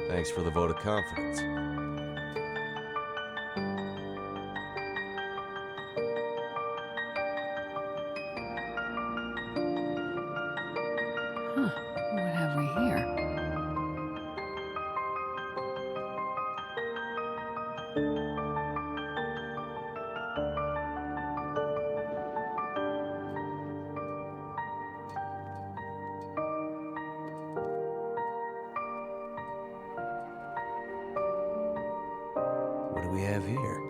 Thanks for the vote of confidence. Huh. What have we here? What do we have here?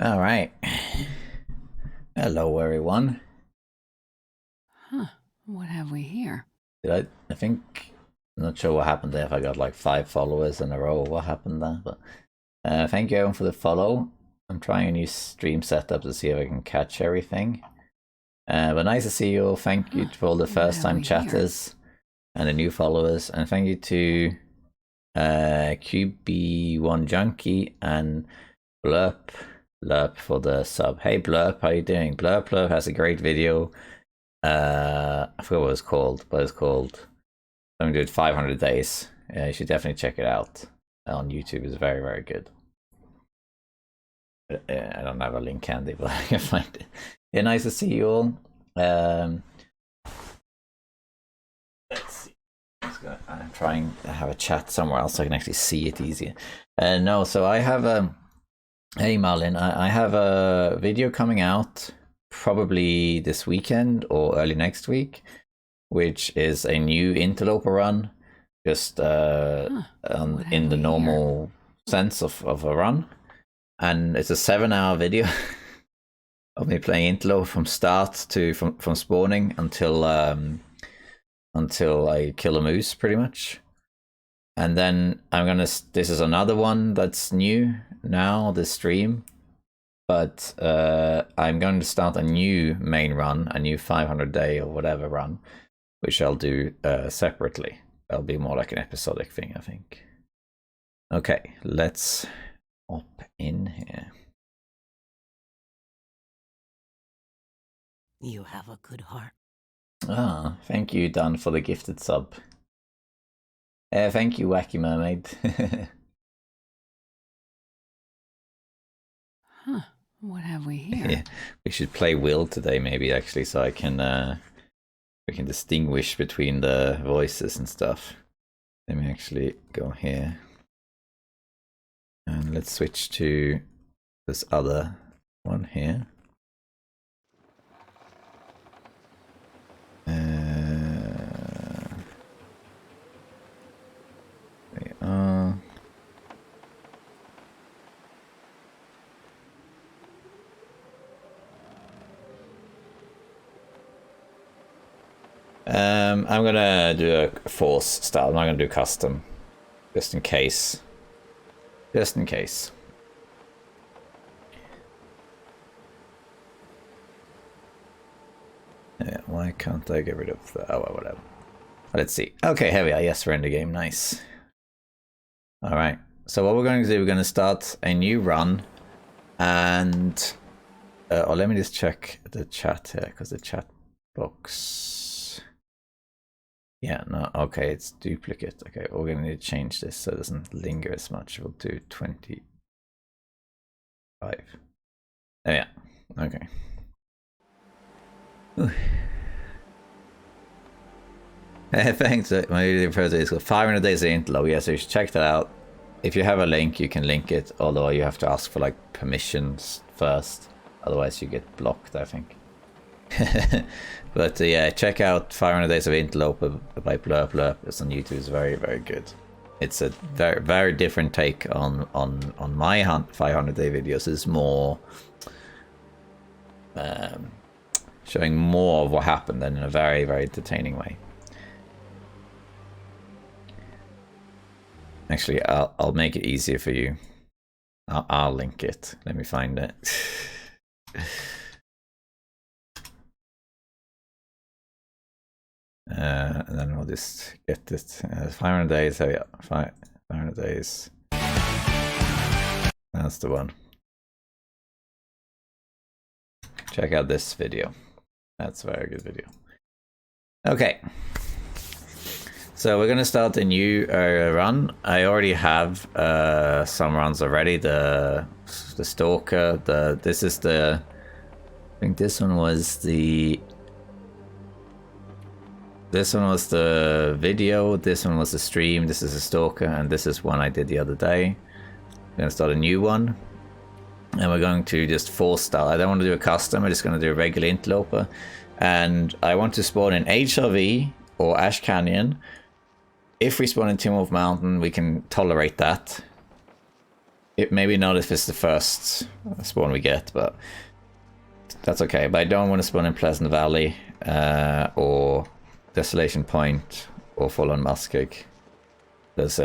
All right. Hello, everyone. Huh. What have we here? I think, I'm not sure what happened there, if I got like 5 followers in a row, what happened there, but thank you everyone for the follow. I'm trying a new stream setup to see if I can catch everything. But nice to see you all. Thank you for all the first time chatters and the new followers, and thank you to QB1 Junkie and Blurp for the sub. Hey Blurp, how you doing? Blurp has a great video. I forgot what it's called, but it's called something to do with 500 days. Yeah, you should definitely check it out on YouTube. It's very, very good. I don't have a link handy, but I can find it. Yeah, nice to see you all. Let's see. I'm trying to have a chat somewhere else so I can actually see it easier. No, so I have hey Marlin, I have a video coming out probably this weekend or early next week, which is a new interloper run, just in the normal sense of a run, and it's a 7-hour video of me playing interloper from start to from spawning until I kill a moose, pretty much. And then this is another one that's new now, this stream. But I'm going to start a new main run, a new 500 day or whatever run, which I'll do separately. That'll be more like an episodic thing, I think. Okay, let's hop in here. You have a good heart. Ah, thank you, Dan, for the gifted sub. Thank you, Wacky Mermaid. Huh. What have we here? Yeah, we should play Will today, maybe, actually, so I can we can distinguish between the voices and stuff. Let me actually go here. And let's switch to this other one here. There we are. I'm gonna do a force style. I'm not gonna do custom, just in case. Just in case. Yeah, why can't I get rid of the... oh, well, whatever. Let's see. Okay, here we are. Yes, we're in the game. Nice. Alright, so what we're going to do, we're going to start a new run. And... oh, let me just check the chat here, because the chat box... yeah, no, okay, it's duplicate. Okay, we're going to need to change this so it doesn't linger as much. We'll do 25. Oh, yeah, okay. Thanks. My first is called 500 Days of Interloper. Yeah, so you should check that out. If you have a link, you can link it, although you have to ask for like permissions first. Otherwise, you get blocked, I think. But yeah, check out 500 Days of Interloper by Blurp. It's on YouTube. It's very, very good. It's a very, very different take on my 500 day videos. It's more showing more of what happened and in a very, very entertaining way. Actually, I'll make it easier for you. I'll link it. Let me find it. And then we'll just get it. 500 days. There we are. 500 days. That's the one. Check out this video. That's a very good video. Okay. So we're gonna start a new run. I already have some runs already. The Stalker. This is the. I think this one was the. This one was the video. This one was the stream. This is a Stalker, and this is one I did the other day. I'm gonna start a new one, and we're going to just force style. I don't want to do a custom. I'm just gonna do a regular interloper, and I want to spawn in HRV or Ash Canyon. If we spawn in Timberwolf Mountain, we can tolerate that. maybe not if it's the first spawn we get, but that's okay. But I don't want to spawn in Pleasant Valley or Desolation Point or Fallen Muskeg. Those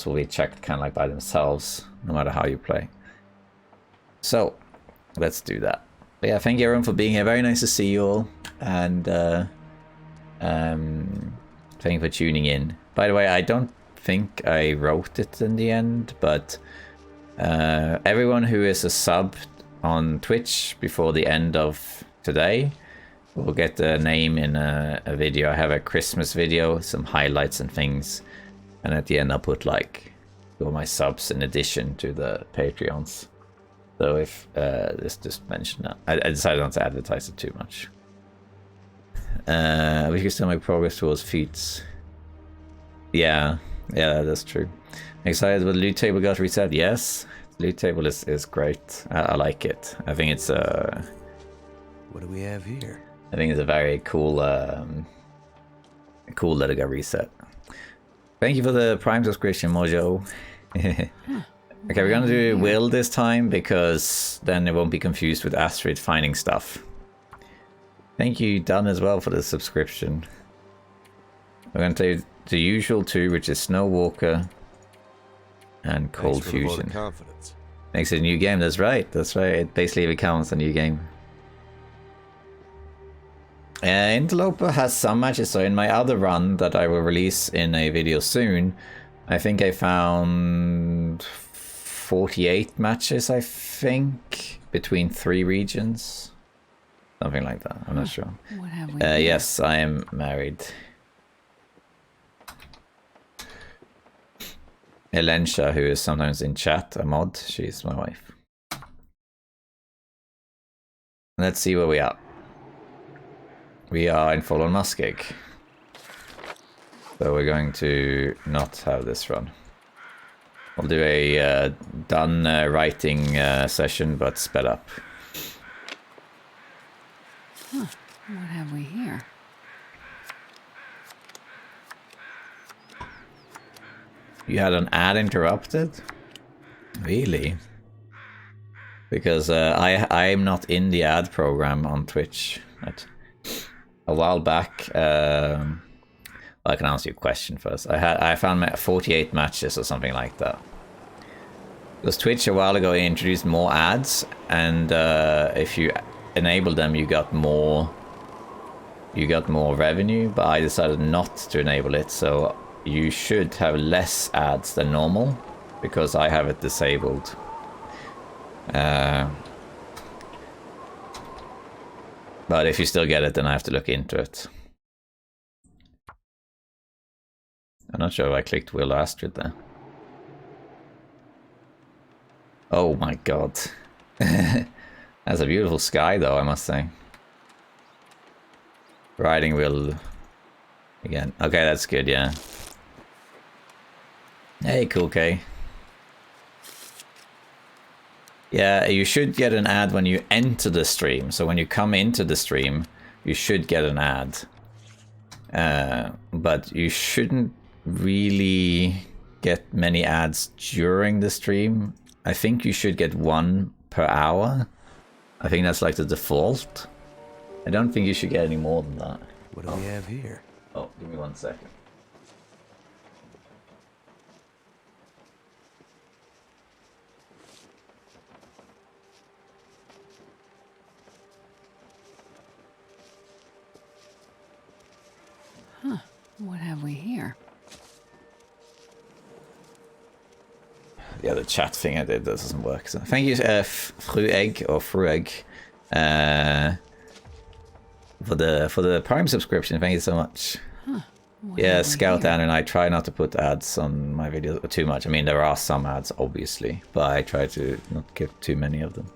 will be checked kind of like by themselves, no matter how you play. So let's do that. But yeah, thank you everyone for being here. Very nice to see you all, and thank you for tuning in. By the way, I don't think I wrote it in the end, but everyone who is a sub on Twitch before the end of today will get a name in a video. I have a Christmas video, some highlights and things, and at the end I'll put like all my subs in addition to the Patreons. So if just mention that. I decided not to advertise it too much. We can still make progress towards feats. Yeah, that's true. Excited when loot table got reset? Yes, loot table is great. I like it. I think it's What do we have here? I think it's a very cool cool that it got reset. Thank you for the Prime subscription, Mojo. Okay, we're gonna do Will this time because then it won't be confused with Astrid finding stuff. Thank you, Dunn, as well for the subscription. We're gonna do the usual two, which is Snow Walker and Cold Fusion. Confidence. Makes it a new game. That's right. That's right. It basically becomes a new game. Interloper has some matches, so in my other run that I will release in a video soon, I think I found 48 matches, I think, between 3 regions. Something like that. I'm not sure. What have we? Yes, I am married. Elensha, who is sometimes in chat, a mod, she's my wife. Let's see where we are. We are in Fallen Muskeg. So we're going to not have this run. We'll do a done writing session, but sped up. Huh. What have we here? You had an ad interrupted? Really? Because I'm not in the ad program on Twitch. A while back, I can answer your question first. I found 48 matches or something like that. Because Twitch a while ago introduced more ads, and if you enable them, you got more revenue. But I decided not to enable it, so you should have less ads than normal because I have it disabled. But if you still get it, then I have to look into it. I'm not sure if I clicked Will Astrid there. Oh my god. That's a beautiful sky though, I must say. Riding Will again. Okay, that's good, yeah. Hey, Cool K. Yeah, you should get an ad when you enter the stream. So when you come into the stream, you should get an ad. But you shouldn't really get many ads during the stream. I think you should get 1 per hour. I think that's like the default. I don't think you should get any more than that. What do we have here? Oh, give me 1 second. Huh. What have we here? Yeah, the chat thing I did doesn't work. So thank you, Fruegg or Fruegg, for the Prime subscription. Thank you so much. Huh. Yeah, Scout Ann and I try not to put ads on my videos too much. I mean, there are some ads, obviously, but I try to not give too many of them.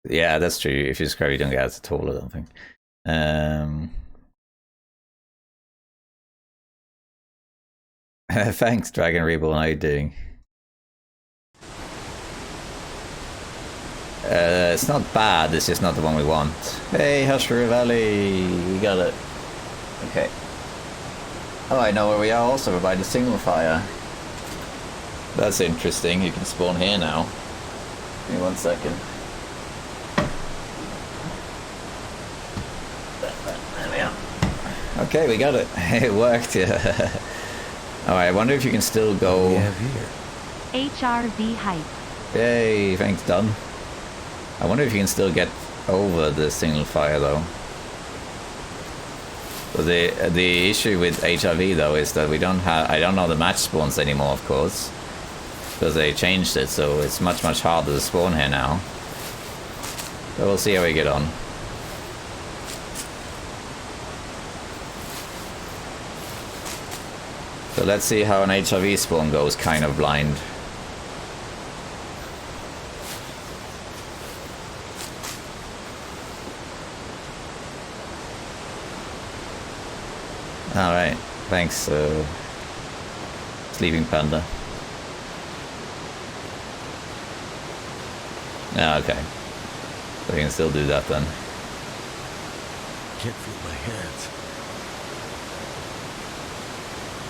Yeah, that's true. If you subscribe, you don't get ads at all, I don't think. Thanks, Dragon Reborn. How you doing? It's not bad. It's just not the one we want. Hey, HRV Valley, we got it. Okay. Oh, I know where we are. Also, we're by the signal fire. That's interesting. You can spawn here now. Give me 1 second. There we are. Okay, we got it. It worked. Yeah. Alright, I wonder if you can still go. What do we have here? HRV Hype. Yay, thanks, Don. I wonder if you can still get over the signal fire though. So the issue with HRV though is that we don't have, I don't know the match spawns anymore, of course, because they changed it, so it's much harder to spawn here now. So we'll see how we get on. So let's see how an HRV spawn goes, kind of blind. Alright, thanks, Sleeping Panda. Ah, okay. So we can still do that then. Can't feel my hands.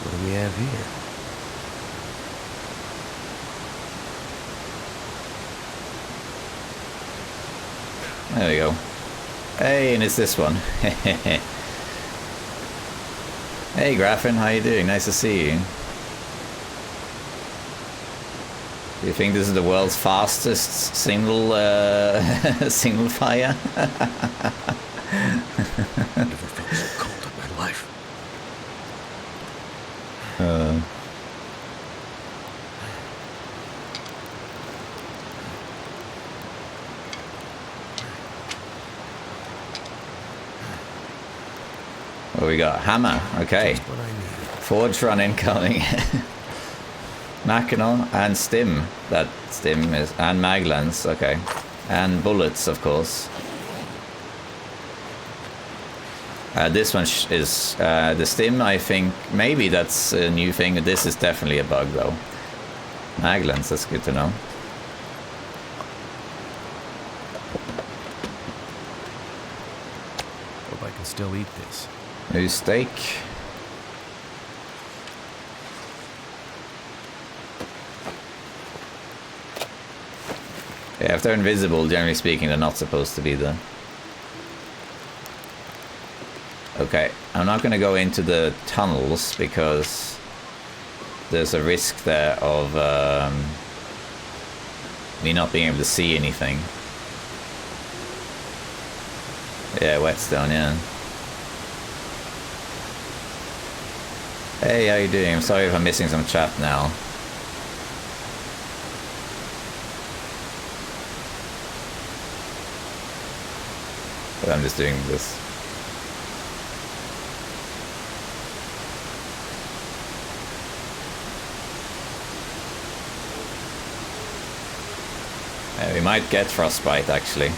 What do we have here? There we go. Hey, and it's this one. Hey Graffin, how you doing? Nice to see you. Do you think this is the world's fastest single single fire? Never felt so cold in my life. What we got? Hammer. Okay. Just what I needed. Forge run incoming. Mackinac and stim. That stim is, and maglans. Okay. And bullets, of course. This one is the stim. I think maybe that's a new thing. This is definitely a bug though. Maglans. That's good to know. Hope I can still eat this. New steak. Yeah, if they're invisible, generally speaking, they're not supposed to be there. Okay, I'm not going to go into the tunnels because there's a risk there of me not being able to see anything. Yeah, whetstone, yeah. Hey, how you doing? I'm sorry if I'm missing some chat now. But I'm just doing this. Yeah, we might get frostbite actually,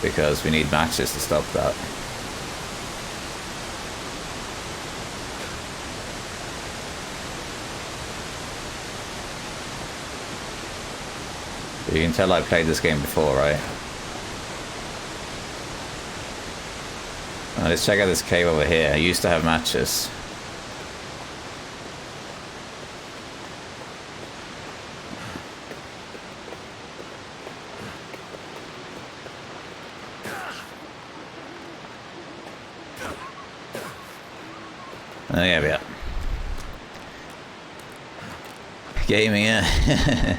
because we need matches to stop that. You can tell I played this game before, right? Let's check out this cave over here. I used to have matches. Oh, yeah, we are. Gaming, yeah.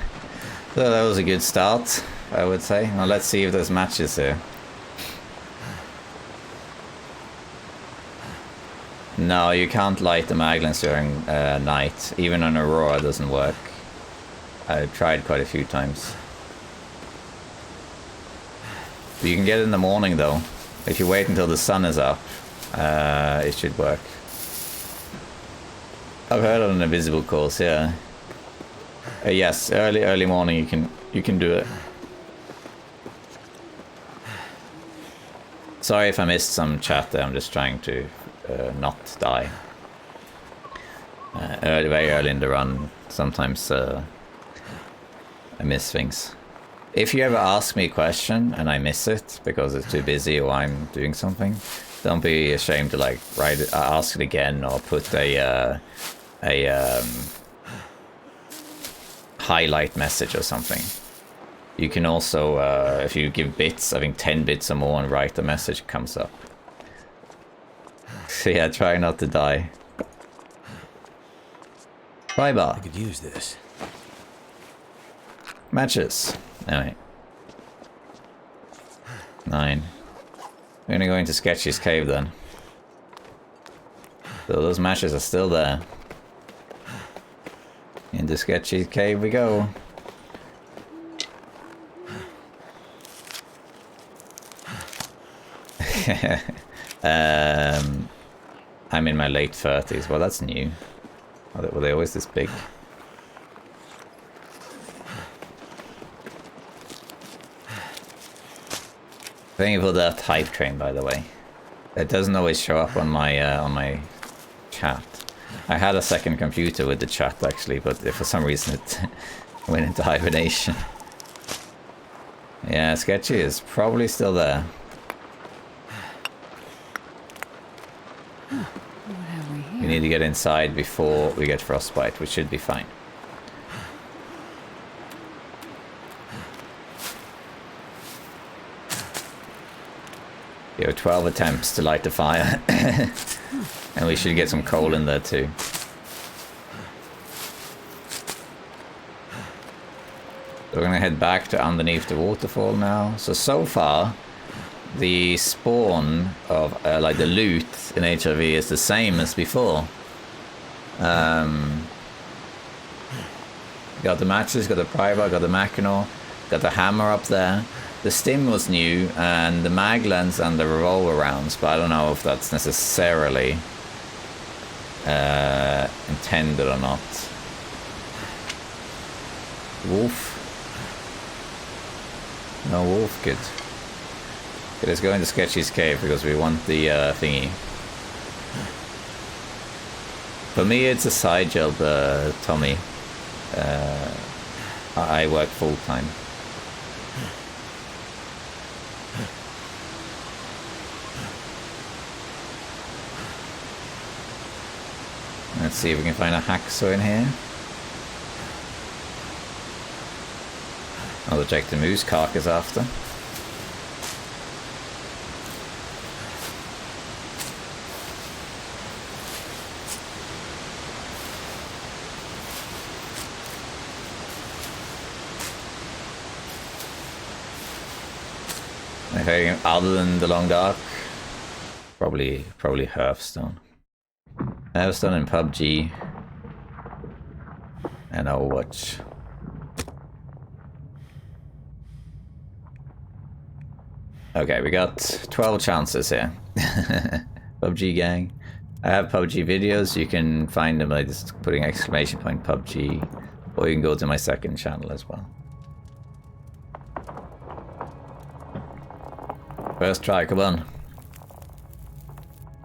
So that was a good start, I would say. Now let's see if there's matches here. No, you can't light the maglans during night. Even on Aurora doesn't work. I've tried quite a few times. But you can get it in the morning though. If you wait until the sun is up, it should work. I've heard of an invisible course, yeah. Yes, early morning you can do it. Sorry if I missed some chat there, I'm just trying to not die. Very early in the run. Sometimes I miss things. If you ever ask me a question and I miss it because it's too busy or I'm doing something, don't be ashamed to like ask it again or put a highlight message or something. You can also, if you give bits, I think 10 bits or more, and write the message comes up. So yeah, try not to die. Bye bye. I could use this. Matches. Alright. 9. We're gonna go into Sketchy's cave then. So those matches are still there. Into Sketchy's cave we go. I'm in my late 30s. Well, that's new. Were they always this big? Thank you for that hype train, by the way. It doesn't always show up on my chat. I had a second computer with the chat actually, but for some reason it went into hibernation. Yeah, Sketchy is probably still there. What have we here? We need to get inside before we get frostbite, which should be fine. You have 12 attempts to light the fire. And we should get some coal in there too. So we're gonna head back to underneath the waterfall now. So far, the spawn of, like the loot in HRV is the same as before. Got the matches, got the Privar, got the Mackinac, got the hammer up there. The stim was new, and the maglens and the revolver rounds, but I don't know if that's necessarily intended or not. Wolf? No wolf, good. Okay, let's go into Sketchy's cave because we want the thingy. For me, it's a side job, Tommy. I work full time. Let's see if we can find a hacksaw in here. I'll check the moose carcass after. Okay, other than the long dark, probably Hearthstone. Hearthstone and PUBG and Overwatch. Okay, we got 12 chances here. PUBG gang. I have PUBG videos. You can find them by just putting exclamation point PUBG, or you can go to my second channel as well. First try, come on.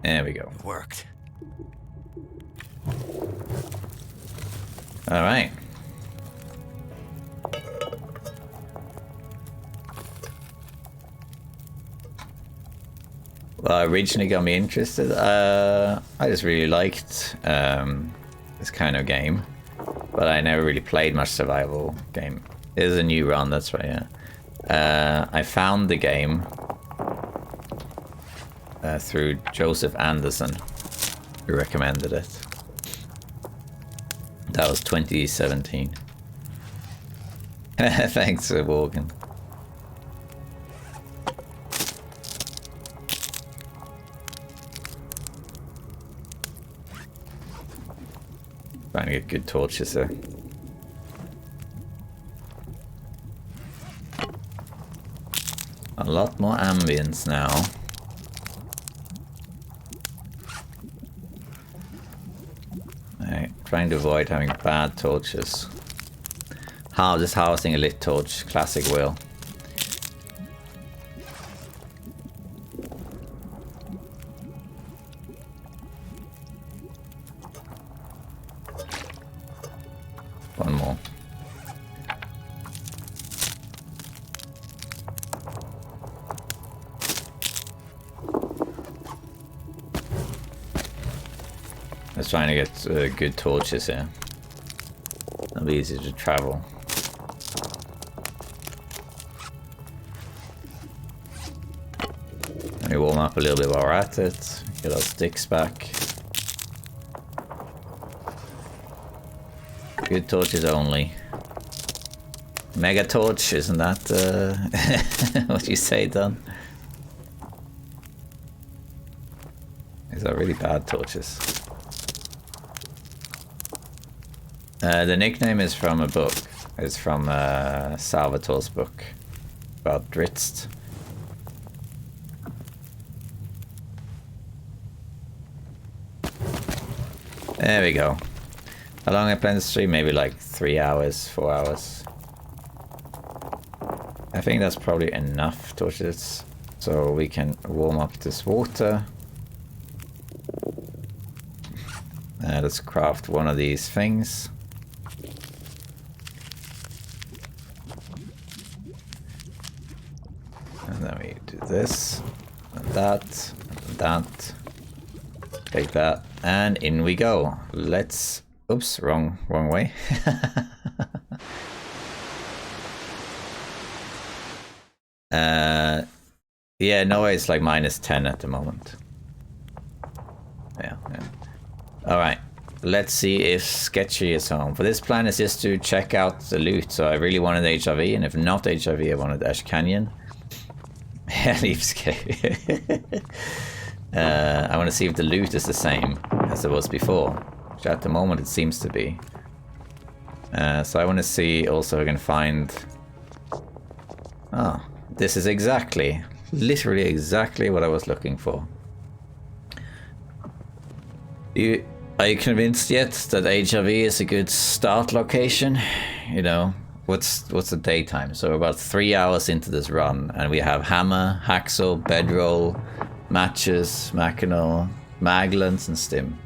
There we go. It worked. All right. Well, originally got me interested. I just really liked this kind of game, but I never really played much survival game. It is a new run, that's right. Yeah. I found the game through Joseph Anderson, who recommended it. That was 2017. Thanks, Morgan. Trying to get good torches there. A lot more ambience now. Alright, trying to avoid having bad torches. Just harvesting a lit torch, classic Will. Let's try to get good torches here. It'll be easy to travel. Let me warm up a little bit while we're at it. Get our sticks back. Good torches only. Mega torch, isn't that what you say, Don? These are really bad torches. The nickname is from a book. It's from Salvatore's book about Dritz. There we go. How long I plan to stream? Maybe like 3 hours, 4 hours. I think that's probably enough torches. So we can warm up this water. Let's craft one of these things. And then we do this, and that, and that. Take that, and in we go. Let's... Oops, wrong way. Yeah, no, it's like -10 at the moment. Yeah. Alright, let's see if Sketchy is home. For this plan is just to check out the loot. So I really wanted HRV, and if not HRV, I wanted Ash Canyon. Leaves I want to see if the loot is the same as it was before, which at the moment it seems to be. So I want to see also if I can find... Oh, this is literally exactly what I was looking for. Are you convinced yet that HRV is a good start location? You know, what's the daytime? So we're about 3 hours into this run, and we have hammer, hacksaw, bedroll, matches, mackinaw, maglans, and stim.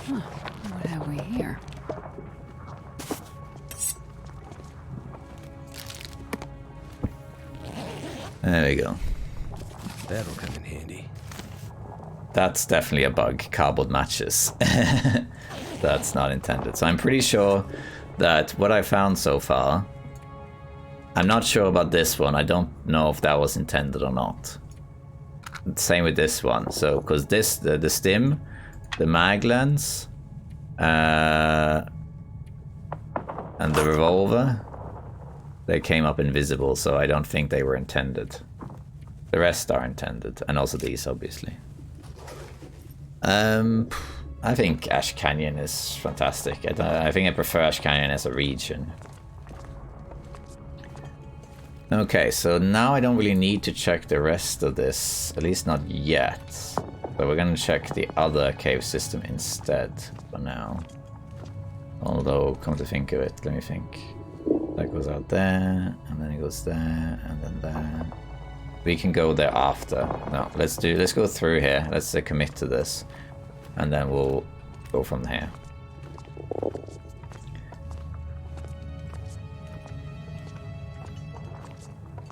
Huh. What have we here? There we go. That'll come in handy. That's definitely a bug. Cardboard matches. That's not intended. So I'm pretty sure that what I found so far... I'm not sure about this one. I don't know if that was intended or not. Same with this one. So, because this, the stim, the maglans, and the revolver, they came up invisible, so I don't think they were intended. The rest are intended, and also these, obviously. I think Ash Canyon is fantastic. I think I prefer Ash Canyon as a region. Okay, so now I don't really need to check the rest of this, at least not yet. So we're gonna check the other cave system instead for now. Although, come to think of it, let me think. That goes out there, and then it goes there, and then there. We can go there after. No, let's go through here. Let's commit to this, and then we'll go from here.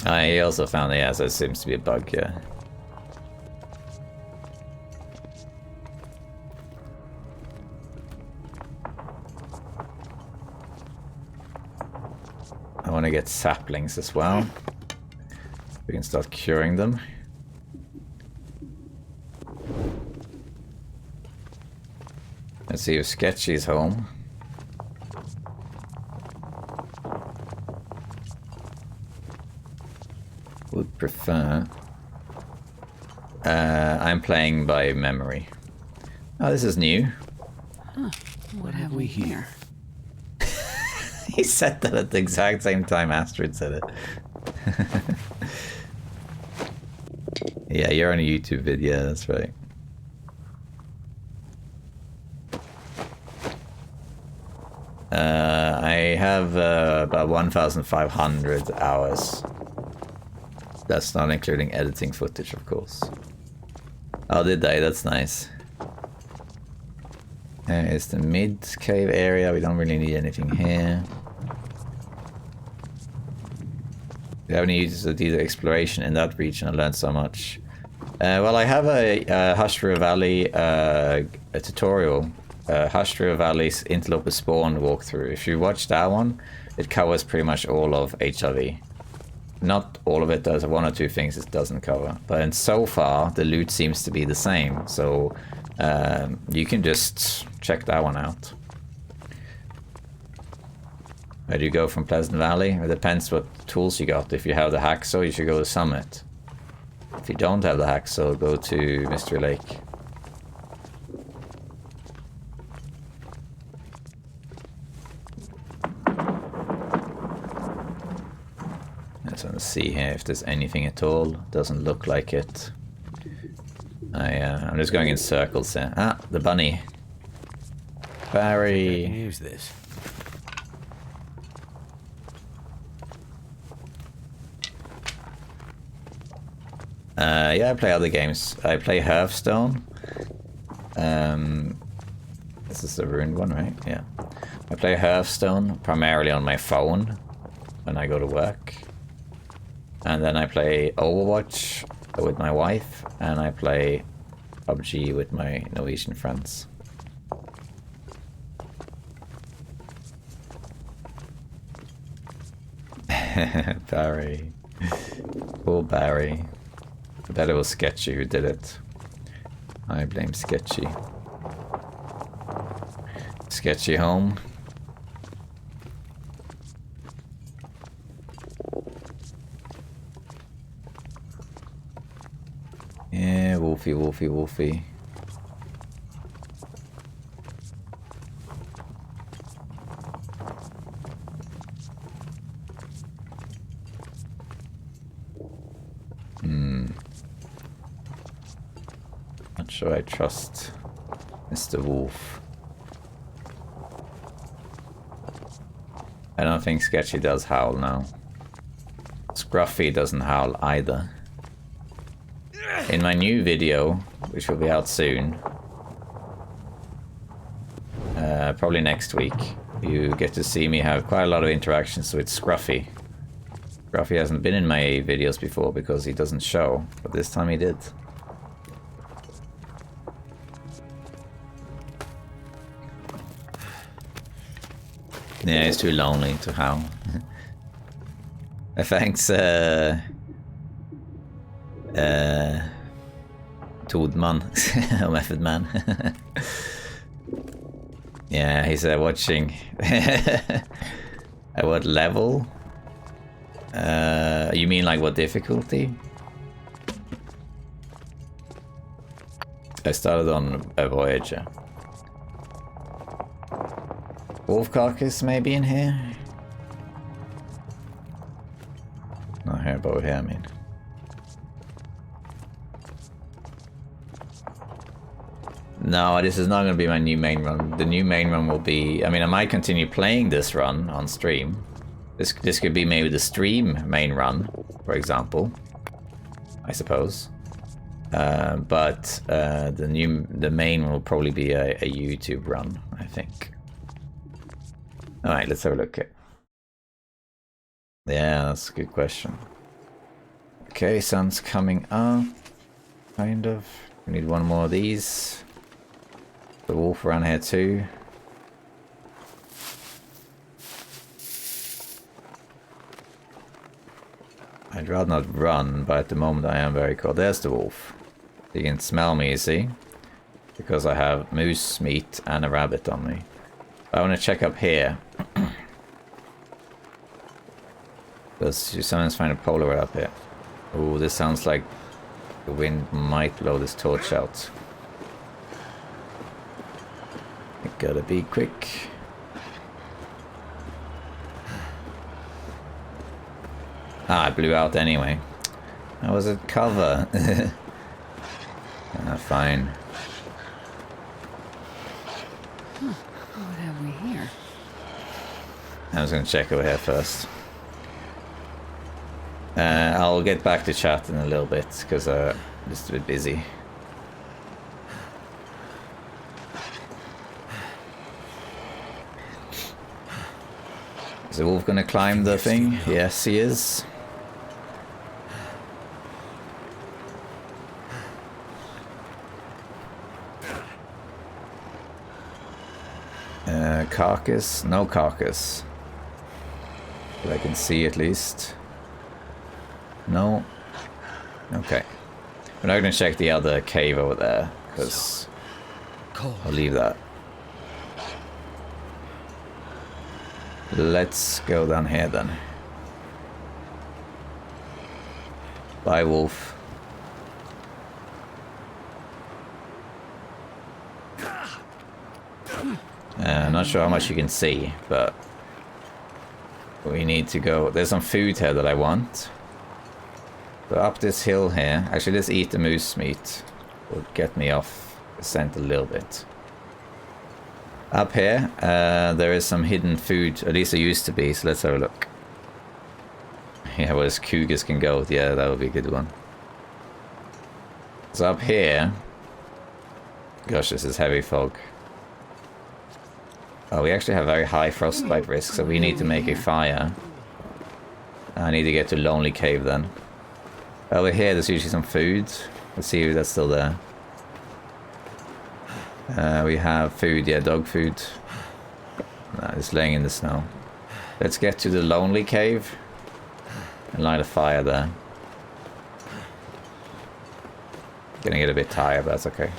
I also found it, so it seems to be a bug, yeah. I want to get saplings as well. We can start curing them. Let's see if Sketchy's home. Would prefer... I'm playing by memory. Oh, this is new. Huh. What have we here? He said that at the exact same time Astrid said it. Yeah, you're on a YouTube video, that's right. I have about 1,500 hours. That's not including editing footage, of course. Oh, did they? That's nice. It's the mid-cave area. We don't really need anything here. We haven't used the exploration in that region. I learned so much. Well, I have a HRV Valley a tutorial, HRV Valley's Interloper Spawn walkthrough. If you watch that one, it covers pretty much all of HRV. Not all of it does, one or two things it doesn't cover. But so far, the loot seems to be the same, so you can just check that one out. Where do you go from Pleasant Valley? It depends what tools you got. If you have the hacksaw, you should go to Summit. If you don't have the hacksaw, go to Mystery Lake. I just want to see here if there's anything at all. Doesn't look like it. I'm just going in circles here. Ah, the bunny. Barry. I can use this. Yeah, I play other games. I play Hearthstone. This is the ruined one, right? Yeah. I play Hearthstone primarily on my phone when I go to work. And then I play Overwatch with my wife, and I play PUBG with my Norwegian friends. Barry. Poor Barry. I bet it was Sketchy who did it. I blame Sketchy. Sketchy home. Yeah, Wolfie, Wolfie, Wolfie. Not sure I trust Mr. Wolf. I don't think Sketchy does howl now. Scruffy doesn't howl either. In my new video, which will be out soon, probably next week, you get to see me have quite a lot of interactions with Scruffy. Scruffy hasn't been in my videos before because he doesn't show, but this time he did. Yeah, he's too lonely to howl. Thanks, Toadman, Method Man. Yeah, he's watching. At what level? You mean like what difficulty? I started on a Voyager. Wolf carcass maybe in here? Not here, but here, I mean. No, this is not going to be my new main run. The new main run will be... I mean, I might continue playing this run on stream. This could be maybe the stream main run, for example. I suppose. But the main will probably be a YouTube run, I think. Alright, let's have a look at... Yeah, that's a good question. Okay, sun's coming up. Kind of. We need one more of these. The wolf around here too. I'd rather not run, but at the moment I am very cold. There's the wolf. You can smell me, you see? Because I have moose meat and a rabbit on me. I want to check up here. Because you sometimes find a polar bear up here. Oh, this sounds like the wind might blow this torch out. I gotta be quick. Ah, I blew out anyway. That was a cover. Fine. What have we here? I was gonna check over here first. I'll get back to chat in a little bit, because I'm just a bit busy. Is the wolf gonna climb the thing? Yes, he is. Carcass? No carcass. That I can see at least. No. Okay. We're not going to check the other cave over there, because I'll leave that. Let's go down here then. Bye, wolf. I'm not sure how much you can see, but we need to go. There's some food here that I want. So up this hill here. Actually, let's eat the moose meat. Will get me off the scent a little bit. Up here, there is some hidden food. At least there used to be, so let's have a look. Yeah, where those cougars can go. Yeah, that would be a good one. So up here... Gosh, this is heavy fog. Oh, we actually have very high frostbite risk, so we need to make a fire. I need to get to Lonely Cave then. Over here, there's usually some food. Let's see if that's still there. We have food, yeah, dog food. No, it's laying in the snow. Let's get to the Lonely Cave and light a fire there. Gonna get a bit tired, but that's okay.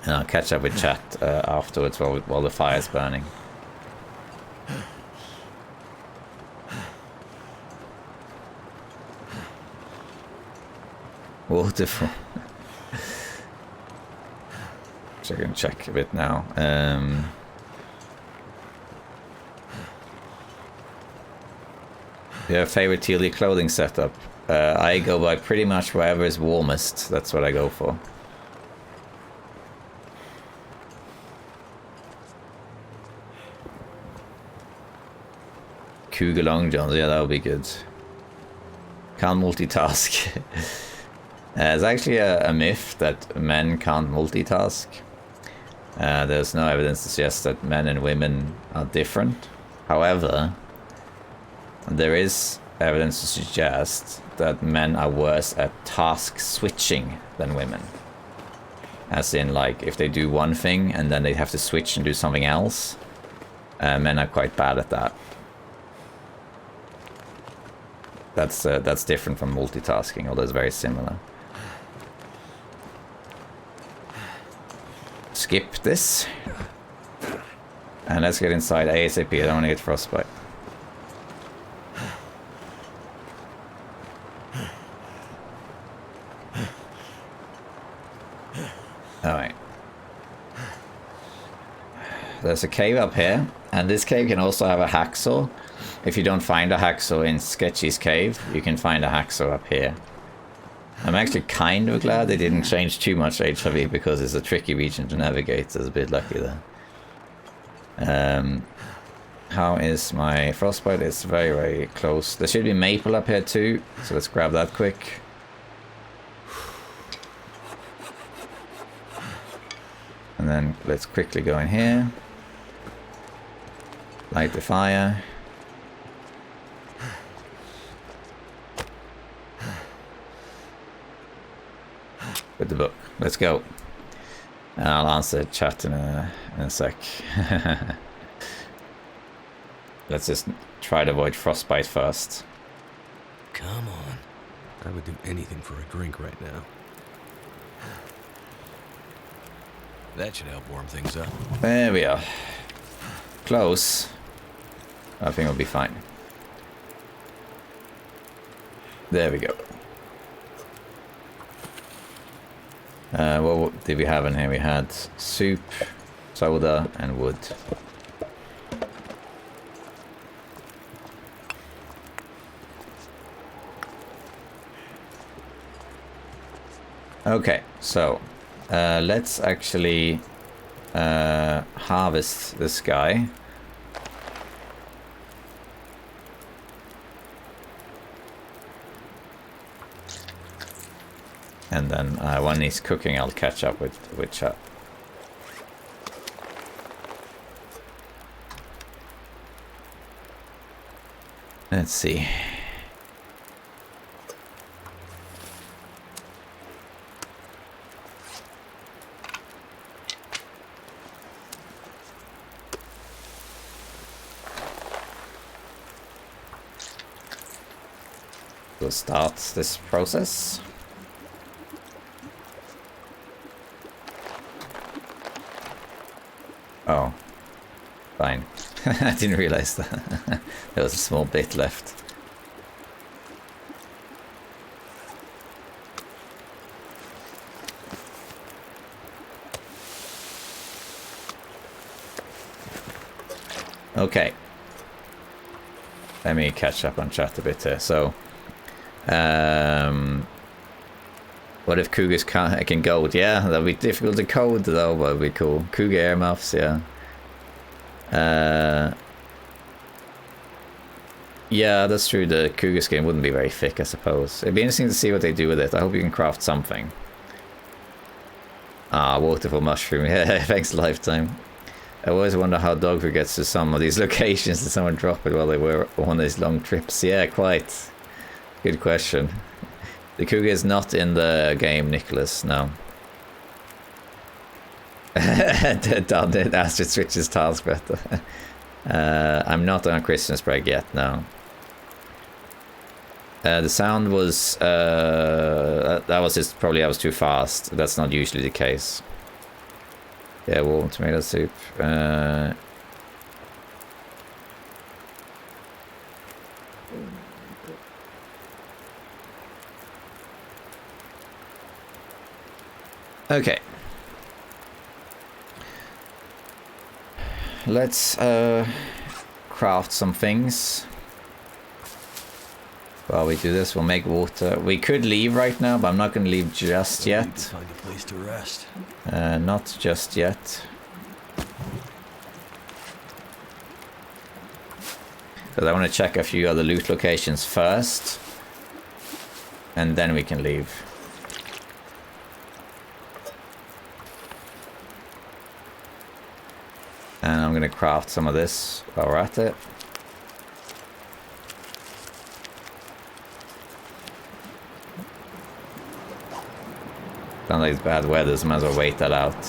And I'll catch up with chat afterwards while the fire's burning. Waterfall. So I can check a bit now. Your favorite tealy clothing setup? I go by pretty much wherever is warmest. That's what I go for. Cougar long johns, yeah, that would be good. Can't multitask. It's actually a myth that men can't multitask. There's no evidence to suggest that men and women are different. However, there is evidence to suggest that men are worse at task switching than women. As in, like, if they do one thing and then they have to switch and do something else, men are quite bad at that. That's different from multitasking, although it's very similar. Skip this. And let's get inside ASAP. I don't want to get frostbite. Alright. There's a cave up here, and this cave can also have a hacksaw. If you don't find a hacksaw in Sketchy's cave, you can find a hacksaw up here. I'm actually kind of glad they didn't change too much HRV, because it's a tricky region to navigate. So I was a bit lucky there. How is my frostbite? It's very, very close. There should be maple up here too, so let's grab that quick. And then let's quickly go in here. Light the fire. With the book. Let's go. And I'll answer chat in a sec. Let's just try to avoid frostbite first. Come on. I would do anything for a drink right now. That should help warm things up. There we are. Close. I think we'll be fine. There we go. What did we have in here? We had soup, soda, and wood. Okay, so let's actually harvest this guy. And then when he's cooking, I'll catch up with chat. Let's see. we'll start this process. Oh, fine. I didn't realize that. There was a small bit left. Okay. Let me catch up on chat a bit here. So, what if Cougars can code? Yeah, that'll be difficult to code though, but it'll be cool. Cougar earmuffs, yeah. Yeah, that's true. The Cougar skin wouldn't be very thick, I suppose. It'd be interesting to see what they do with it. I hope you can craft something. Ah, waterfall mushroom. Yeah, thanks, Lifetime. I always wonder how dog food gets to some of these locations. Did someone drop it while they were on one of these long trips? Yeah, quite. Good question. The cougar is not in the game, Nicholas. No. Done it. Astrid switches task better. I'm not on a Christmas break yet. No. The sound was that was just probably I was too fast. That's not usually the case. Yeah, warm tomato soup. Okay. Let's craft some things. While we do this, we'll make water. We could leave right now, but I'm not going to leave just yet. Find a place to rest. Not just yet. Because I want to check a few other loot locations first. And then we can leave. And I'm going to craft some of this while we're at it. Sounds like it's bad weather, so might as well wait that out.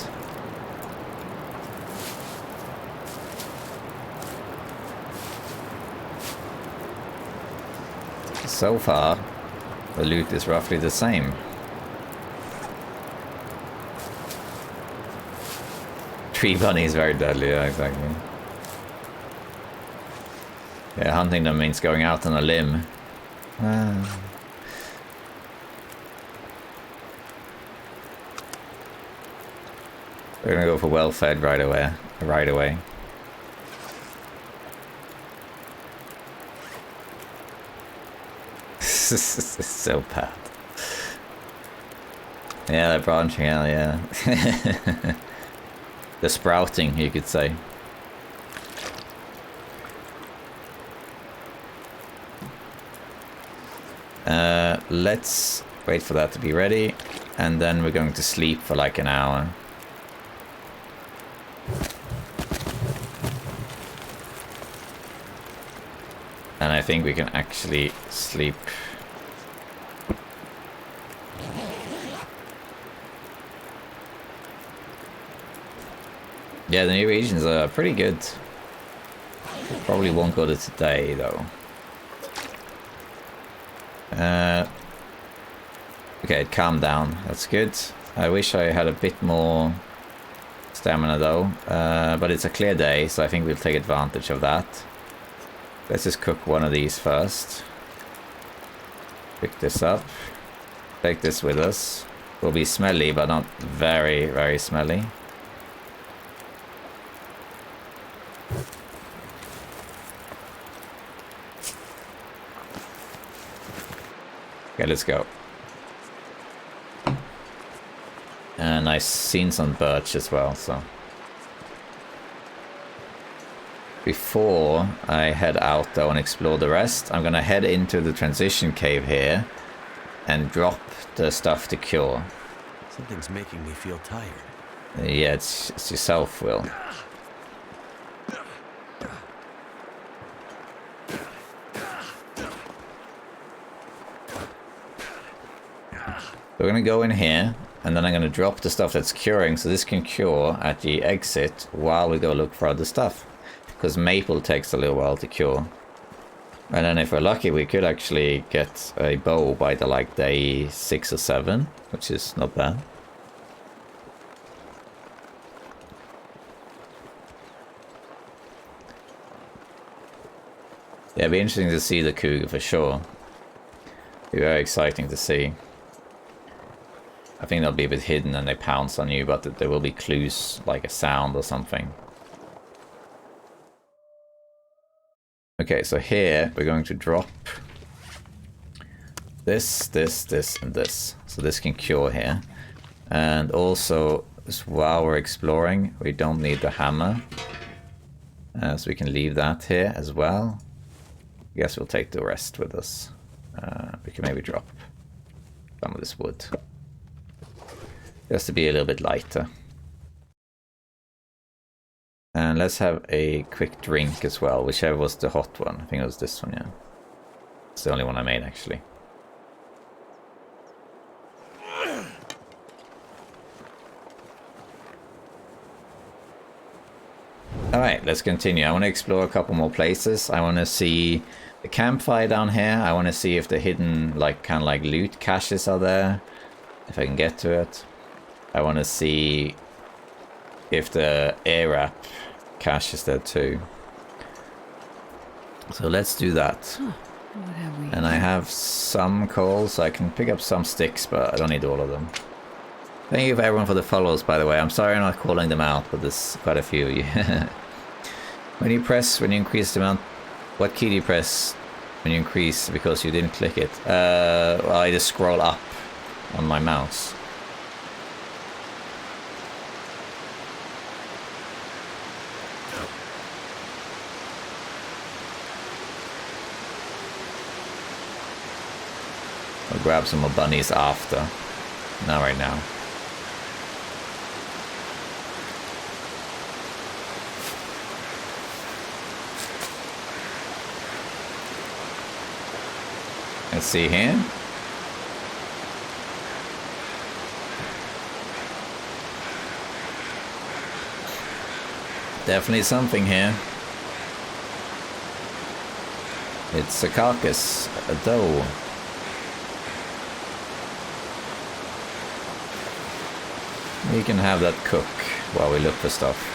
So far, the loot is roughly the same. Tree bunny is very deadly, yeah, exactly. Yeah, hunting them means going out on a limb. We're gonna go for well-fed right away. This is so bad. Yeah, they're branching out, yeah. They're sprouting, you could say. Let's wait for that to be ready, and then we're going to sleep for like an hour. And I think we can actually sleep. Yeah, the new regions are pretty good. Probably won't go to today though. Okay, calm down. That's good. I wish I had a bit more stamina though. But it's a clear day, so I think we'll take advantage of that. Let's just cook one of these first. Pick this up. Take this with us. Will be smelly, but not very, very smelly. Okay, let's go. And I've seen some birch as well, so. Before I head out though and explore the rest, I'm gonna head into the transition cave here and drop the stuff to cure. Something's making me feel tired. Yeah, it's yourself, Will. We're gonna go in here, and then I'm gonna drop the stuff that's curing, so this can cure at the exit while we go look for other stuff. Because maple takes a little while to cure. And then if we're lucky, we could actually get a bow by the like day 6 or 7, which is not bad. Yeah, it'd be interesting to see the cougar for sure. Be very exciting to see. I think they'll be a bit hidden and they pounce on you, but there will be clues like a sound or something. Okay, so here we're going to drop this, and this. So this can cure here. And also, while we're exploring, we don't need the hammer. So we can leave that here as well. I guess we'll take the rest with us. We can maybe drop some of this wood. Just to be a little bit lighter. And let's have a quick drink as well, whichever was the hot one. I think it was this one, yeah. It's the only one I made, actually. Alright, let's continue. I want to explore a couple more places. I want to see the campfire down here. I want to see if the hidden, like, kind of like loot caches are there. If I can get to it. I want to see if the air wrap cache is there too. So let's do that. Huh. What have we And I have some coal, so I can pick up some sticks, but I don't need all of them. Thank you for everyone for the follows, by the way. I'm sorry I'm not calling them out, but there's quite a few of you. When you increase the amount, what key do you press when you increase because you didn't click it? Well, I just scroll up on my mouse. I'll grab some more bunnies after. Not right now. Let's see here. Definitely something here. It's a carcass, a doe. We can have that cook while we look for stuff.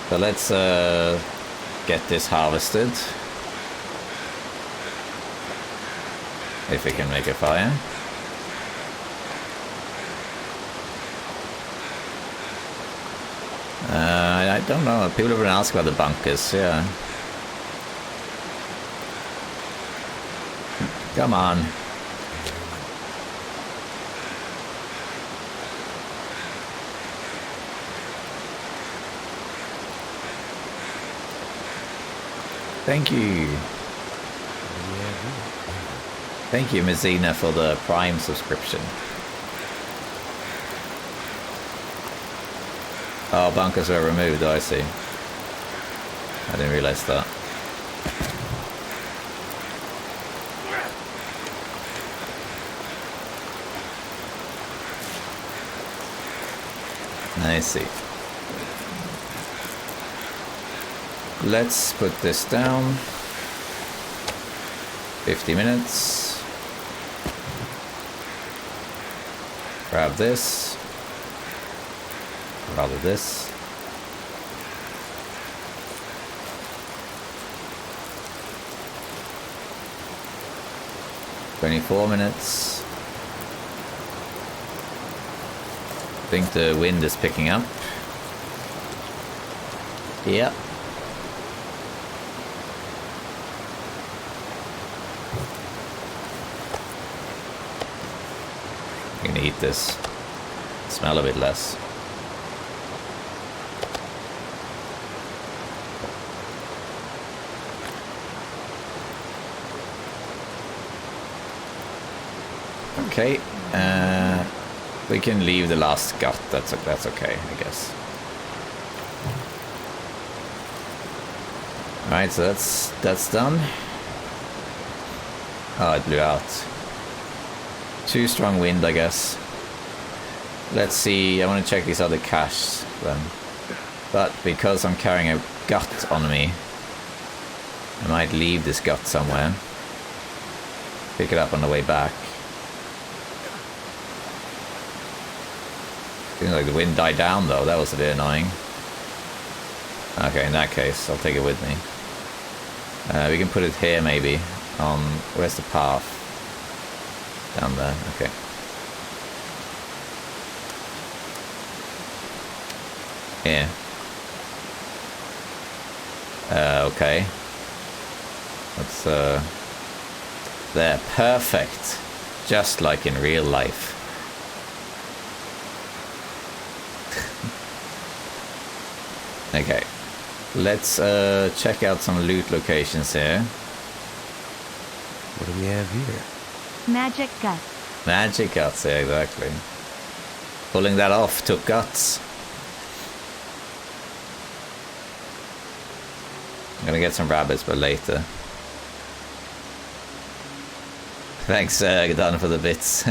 So let's get this harvested. If we can make a fire. I don't know. People have been asking about the bunkers, yeah. Come on. Thank you. Thank you, Mazina, for the Prime subscription. Oh, bunkers were removed, I see. I didn't realize that. I see. Let's put this down. 50 minutes. Grab this. Rather this. "24 minutes. I think the wind is picking up. Yep. I'm gonna eat this. Smell a bit less. Okay, we can leave the last gut. That's okay, I guess. All right, so that's done. Oh, it blew out. too strong wind, I guess. Let's see, I want to check these other caches then. But because I'm carrying a gut on me, I might leave this gut somewhere. Pick it up on the way back. Seems like the wind died down though, that was a bit annoying. Okay, in that case, I'll take it with me. We can put it here maybe. Where's the path? Down there, okay. Here. Okay. That's, there, perfect. Just like in real life. Okay. Let's, check out some loot locations here. What do we have here? Magic guts. Magic guts, yeah, exactly. Pulling that off took guts. I'm gonna get some rabbits, but later. Thanks, Dan, for the bits.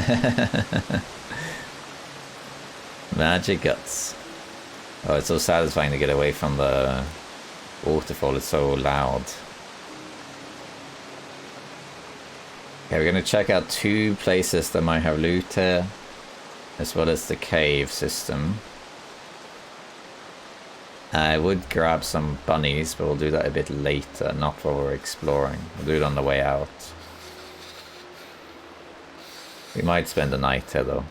Magic guts. Oh, it's so satisfying to get away from the waterfall. It's so loud. Okay, we're gonna check out 2 places that might have loot here, as well as the cave system. I would grab some bunnies, but we'll do that a bit later, not while we're exploring. We'll do it on the way out. We might spend the night here, though.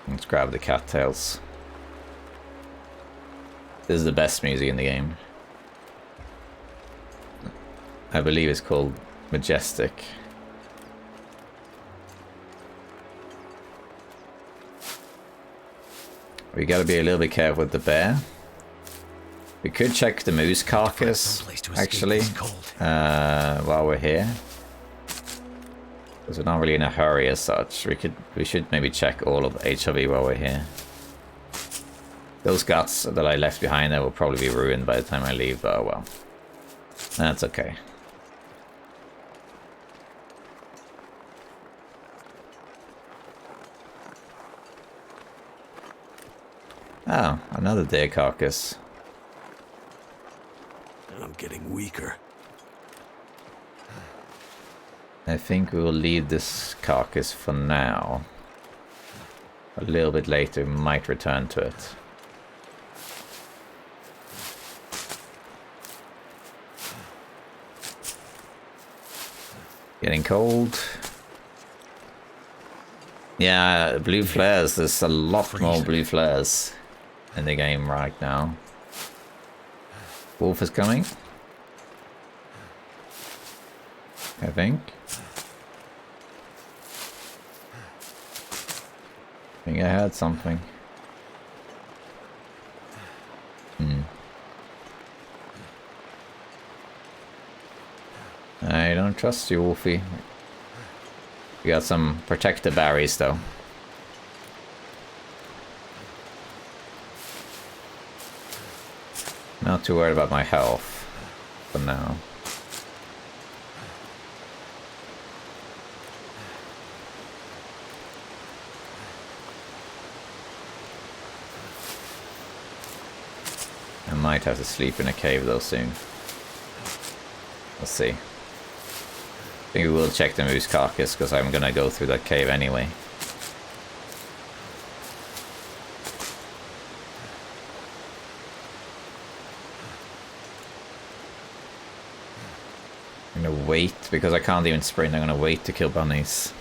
Let's grab the cattails. This is the best music in the game. I believe it's called Majestic. We gotta be a little bit careful with the bear. We could check the moose carcass, actually, while we're here. Because we're not really in a hurry as such. We should maybe check all of HRV while we're here. Those guts that I left behind there will probably be ruined by the time I leave, but oh well. That's okay. Oh, another deer carcass. I'm getting weaker. I think we will leave this carcass for now. A little bit later, we might return to it. Getting cold. Yeah, blue flares. There's a lot more blue flares in the game right now. Wolf is coming, I think. I think I heard something. I don't trust you, Wolfie. We got some protector berries, though. Not too worried about my health for now. I might have to sleep in a cave though soon. Let's see. I think we will check the moose carcass because I'm gonna go through that cave anyway. I'm gonna wait because I can't even sprint. I'm gonna wait to kill bunnies.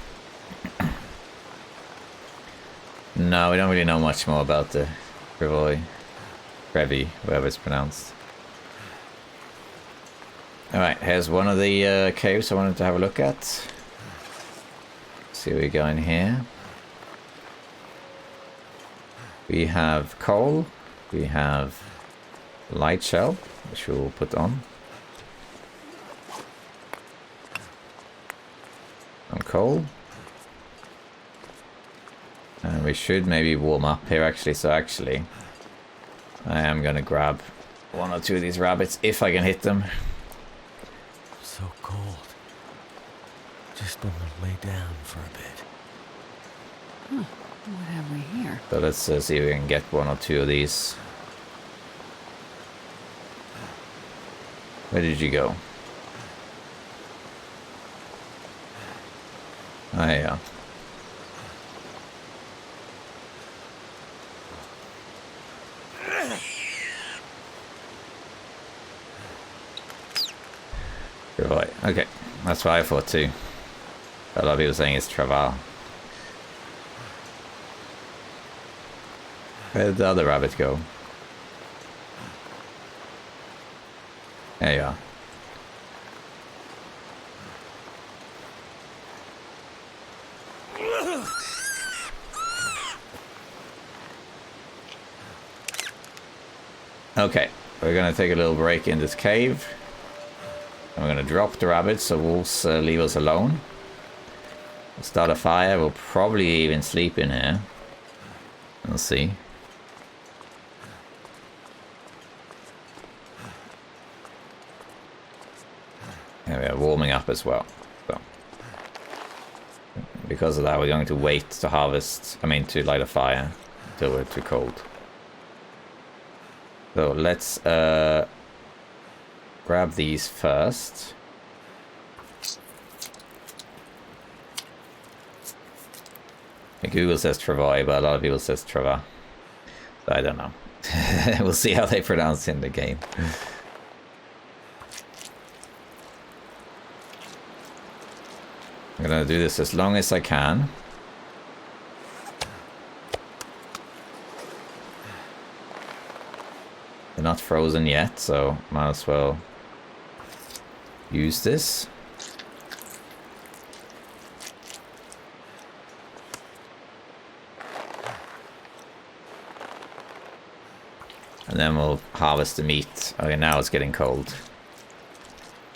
No, we don't really know much more about the Trevi, whatever it's pronounced. Alright, here's one of the caves I wanted to have a look at. See what we got in here. We have coal. We have light shell, which we'll put on. Some coal. And we should maybe warm up here actually, so actually I am gonna grab one or two of these rabbits if I can hit them. so cold. Just want to lay down for a bit. Huh. What have we here? So let's see if we can get one or two of these. Where did you go? Oh yeah. Right, okay. That's what I thought too. A lot of people saying it's Travail. Where did the other rabbit go? There you are. Okay, we're gonna take a little break in this cave. And we're gonna drop the rabbits so wolves leave us alone. We'll start a fire, we'll probably even sleep in here. We'll see. And we are warming up as well. So because of that, we're going to wait to harvest, to light a fire until we're too cold. So let's grab these first. Google says Travail, but a lot of people says Travail. So I don't know. We'll see how they pronounce it in the game. I'm gonna do this as long as I can. They're not frozen yet, so might as well use this. And then we'll harvest the meat. Okay, now it's getting cold.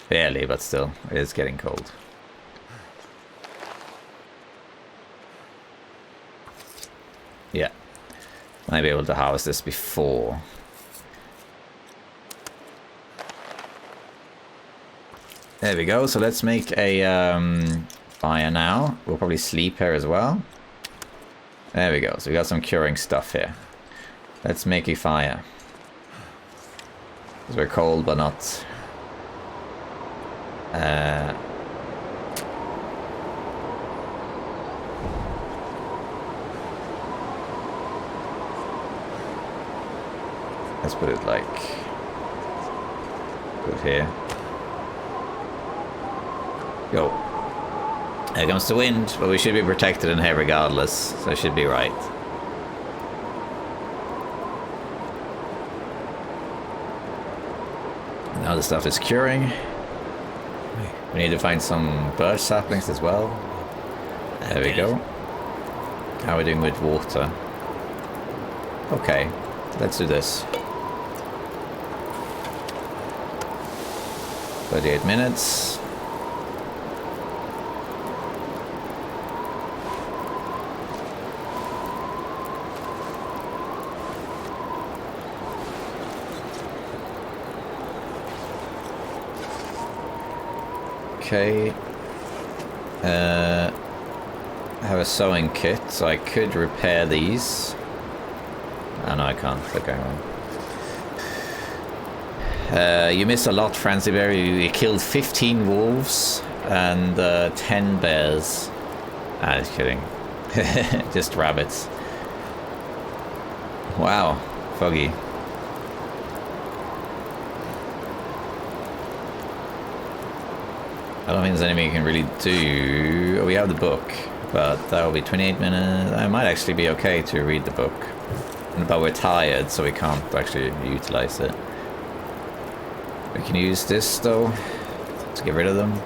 Barely, but still, it is getting cold. Yeah. Might be able to harvest this before. There we go. So let's make a fire now. We'll probably sleep here as well. There we go. So we got some curing stuff here. Let's make a fire. Because we're cold, but not... Let's put it like... Put it here. Go. There comes the wind, but we should be protected in here regardless, so it should be right. Now the stuff is curing. We need to find some birch saplings as well. There we go. How are we doing with water? Okay, let's do this. 38 minutes. Okay. I have a sewing kit, so I could repair these. Oh no, I can't. Okay. You missed a lot, Francie Berry. You killed 15 wolves and 10 bears. Ah, just kidding. Just rabbits. Wow, foggy. I don't think there's anything you can really do. We have the book, but that will be 28 minutes. I might actually be okay to read the book. But we're tired, so we can't actually utilize it. We can use this, though, to get rid of them.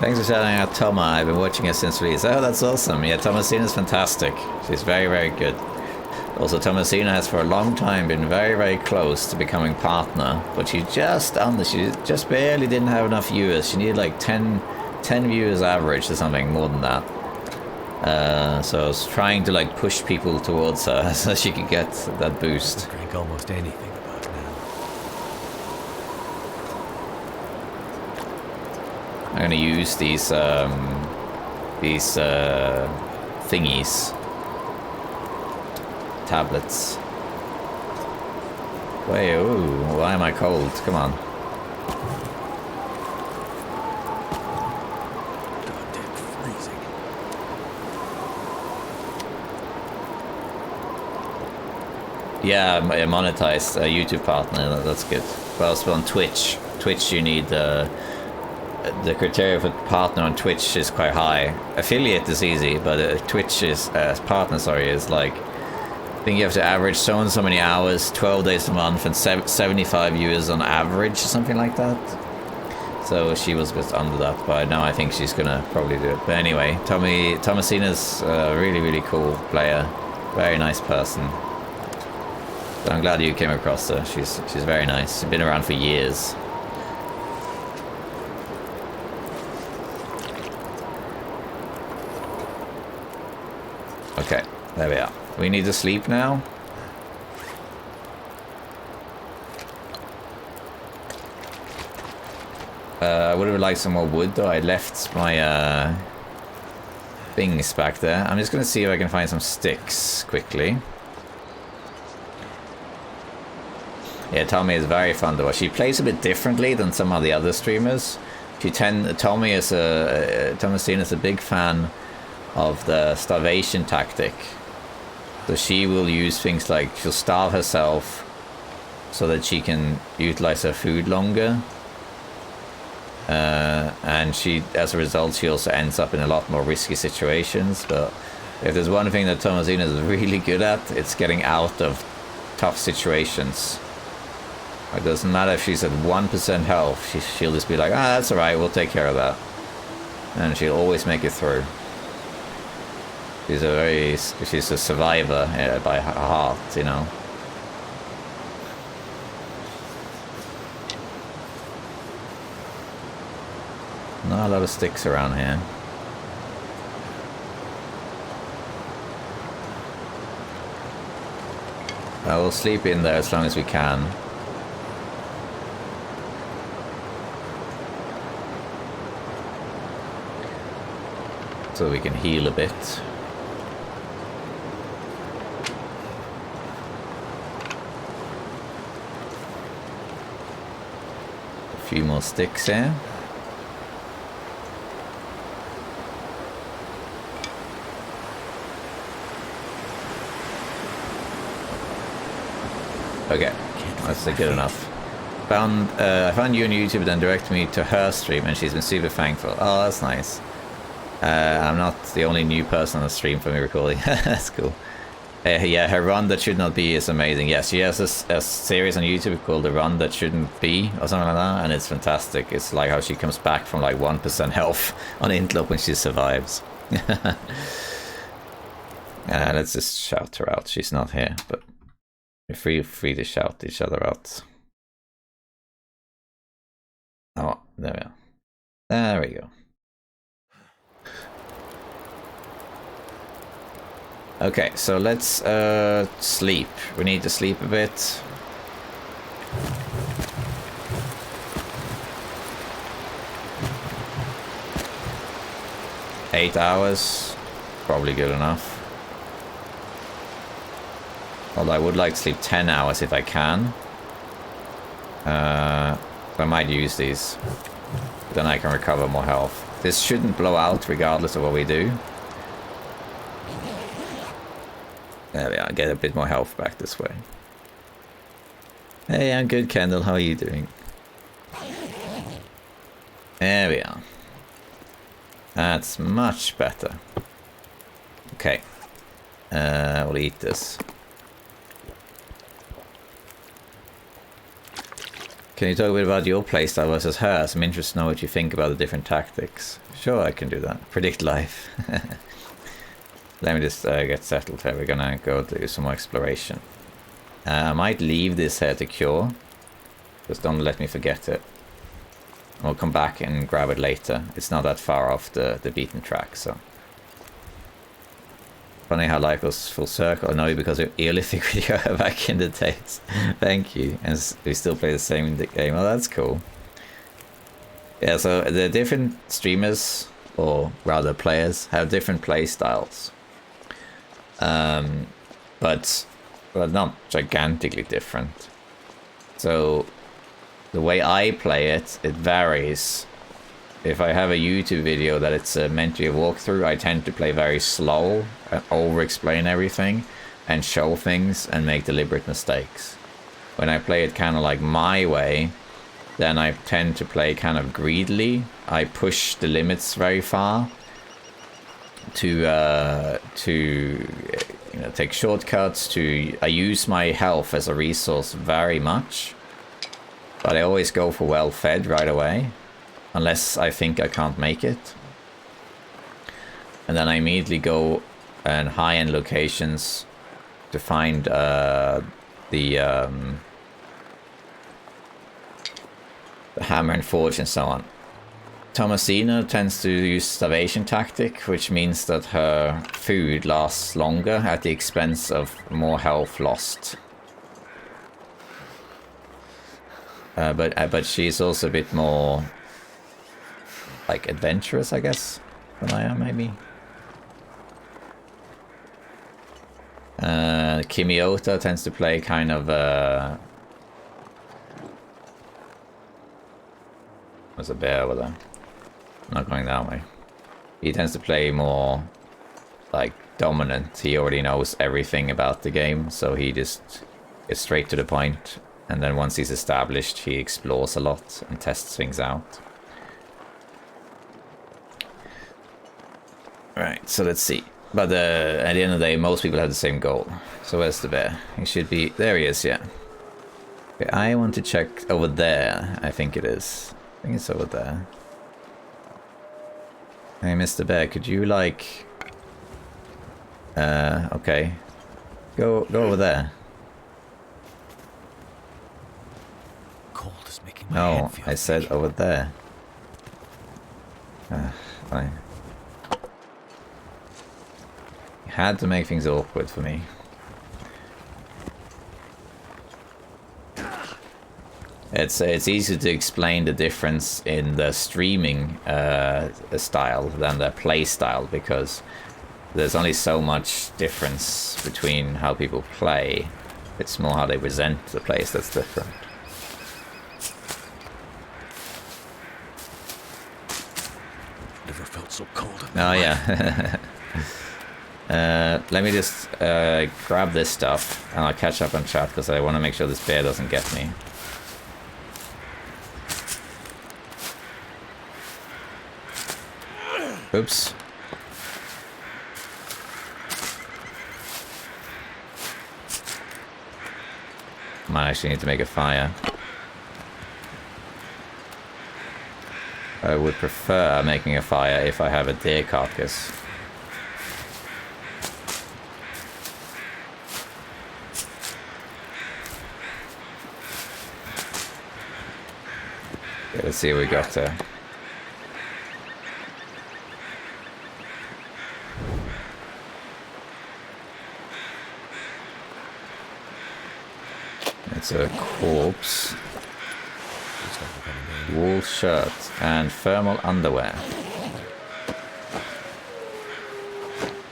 Thanks for shouting out Toma. I've been watching her since release. Oh, that's awesome. Yeah, Thomasina's fantastic. She's very, very good. Also, Thomasina has for a long time been very, very close to becoming partner, but she just barely didn't have enough viewers. She needed like 10 viewers average or something, more than that. So I was trying to like push people towards her so she could get that boost. I drink almost anything about now. I'm gonna use these thingies. Tablets. Wait, ooh, why am I cold? Come on. Goddamn freezing. Yeah, monetized YouTube partner. That's good. But also on Twitch. Twitch, you need the criteria for partner on Twitch is quite high. Affiliate is easy, but Twitch is partner. Sorry, is like I think you have to average so and so many hours, 12 days a month, and 75 viewers on average, or something like that. So she was just under that, but now I think she's gonna probably do it. But anyway, Thomasina's a really, really cool player, very nice person. So I'm glad you came across her. She's very nice. She's been around for years. Okay, there we are. We need to sleep now. I would have liked some more wood though. I left my things back there. I'm just gonna see if I can find some sticks quickly. Yeah, Tommy is very fun to watch. She plays a bit differently than some of the other streamers. Thomasina is a big fan of the starvation tactic. So she will use things like she'll starve herself so that she can utilize her food longer. And she, as a result, she also ends up in a lot more risky situations. But if there's one thing that Thomasina is really good at, it's getting out of tough situations. It doesn't matter if she's at 1% health, she'll just be like, ah, that's alright, we'll take care of that. And she'll always make it through. She's a survivor by heart, you know. Not a lot of sticks around here. I will sleep in there as long as we can. So we can heal a bit. A few more sticks here. Okay, that's good enough. I found you on YouTube, then directed me to her stream, and she's been super thankful. Oh, that's nice. I'm not the only new person on the stream for me recalling. That's cool. Yeah, her Run That Should Not Be is amazing. Yes, she has a series on YouTube called The Run That Shouldn't Be, or something like that, and it's fantastic. It's like how she comes back from like 1% health on Interloper when she survives. Let's just shout her out. She's not here, but we're free to shout each other out. Oh, there we are. There we go. Okay, so let's sleep. We need to sleep a bit. Eight hours, probably good enough. Although I would like to sleep 10 hours if I can. I might use these. Then I can recover more health. This shouldn't blow out regardless of what we do. There we are, get a bit more health back this way. Hey, I'm good, Kendall. How are you doing? There we are. That's much better. Okay. We'll eat this. Can you talk a bit about your playstyle versus hers? I'm interested to know what you think about the different tactics. Sure, I can do that. Predict life. let me just get settled here. We're gonna go do some more exploration. I might leave this here to cure. Just don't let me forget it. We'll come back and grab it later. It's not that far off the beaten track, so. Funny how life goes full circle. I know because of Eolithic video back in the days. Thank you. And we still play the same game. Oh, that's cool. Yeah, so the different streamers, or rather players, have different play styles. But not gigantically different. So the way I play it, it varies. If I have a YouTube video that it's meant to be a walkthrough, I tend to play very slow and over-explain everything and show things and make deliberate mistakes. When I play it kind of like my way, then I tend to play kind of greedily. I push the limits very far to you know, take shortcuts. I use my health as a resource very much, but I always go for well-fed right away, unless I think I can't make it. And then I immediately go in high-end locations to find the hammer and forge and so on. Thomasina tends to use starvation tactic, which means that her food lasts longer at the expense of more health lost. But she's also a bit more like adventurous, I guess, than I am, maybe. Kimiota tends to play kind of there's a bear over there. I'm not going that way. He tends to play more like dominant. He already knows everything about the game, so he just gets straight to the point. And then once he's established, he explores a lot and tests things out. Right, so let's see. But at the end of the day, most people have the same goal. So where's the bear? He should be... There he is, yeah. Okay, I want to check over there. I think it is. I think it's over there. Hey, Mr. Bear, could you, like... okay. Go over there. Cold is making my No, head feel I said thick. over there. Fine. You had to make things awkward for me. It's easy to explain the difference in the streaming style than the play style, because there's only so much difference between how people play. It's more how they present the plays that's different. Never felt so cold in Oh my life. yeah. Let me just grab this stuff and I'll catch up on chat because I want to make sure this bear doesn't get me. Oops. Might actually need to make a fire. I would prefer making a fire if I have a deer carcass. Okay, let's see what we got there. It's a corpse. Wool shirt and thermal underwear.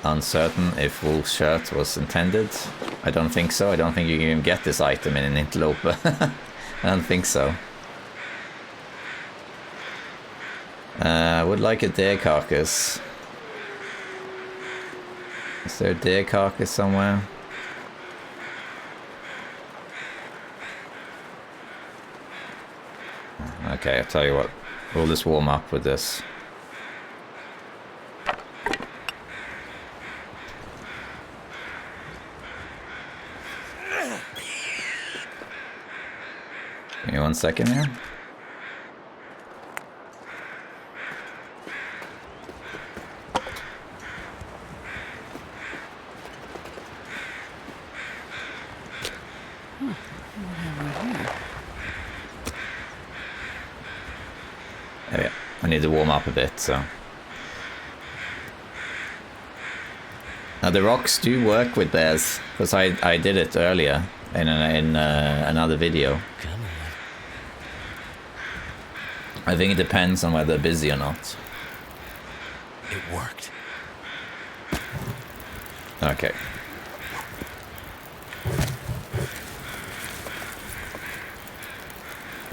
Uncertain if wool shirt was intended. I don't think so. I don't think you can even get this item in an interloper. I don't think so. I would like a deer carcass. Is there a deer carcass somewhere? Okay, I'll tell you what. We'll just warm up with this. Give me 1 second here. What have we here? Oh, yeah. I need to warm up a bit, so. Now the rocks do work with theirs, because I did it earlier in another video. Come on. I think it depends on whether they're busy or not. It worked. Okay.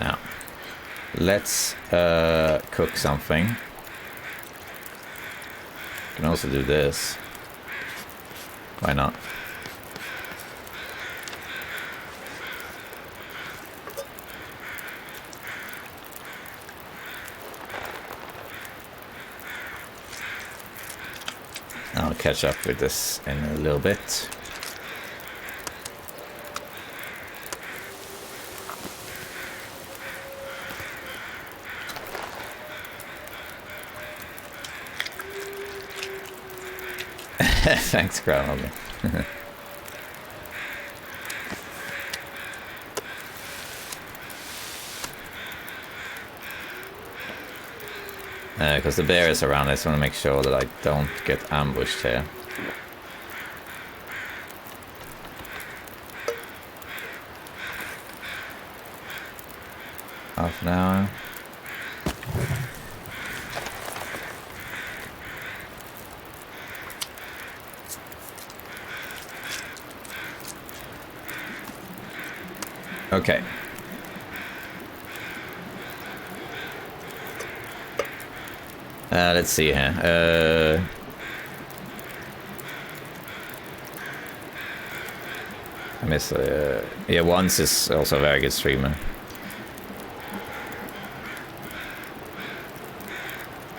Now, let's cook something. Can also do this. Why not? I'll catch up with this in a little bit. Thanks, grandmother. Because the bear is around, I just want to make sure that I don't get ambushed here. Half an hour. Okay. Let's see here. I miss. Yeah, Once is also a very good streamer.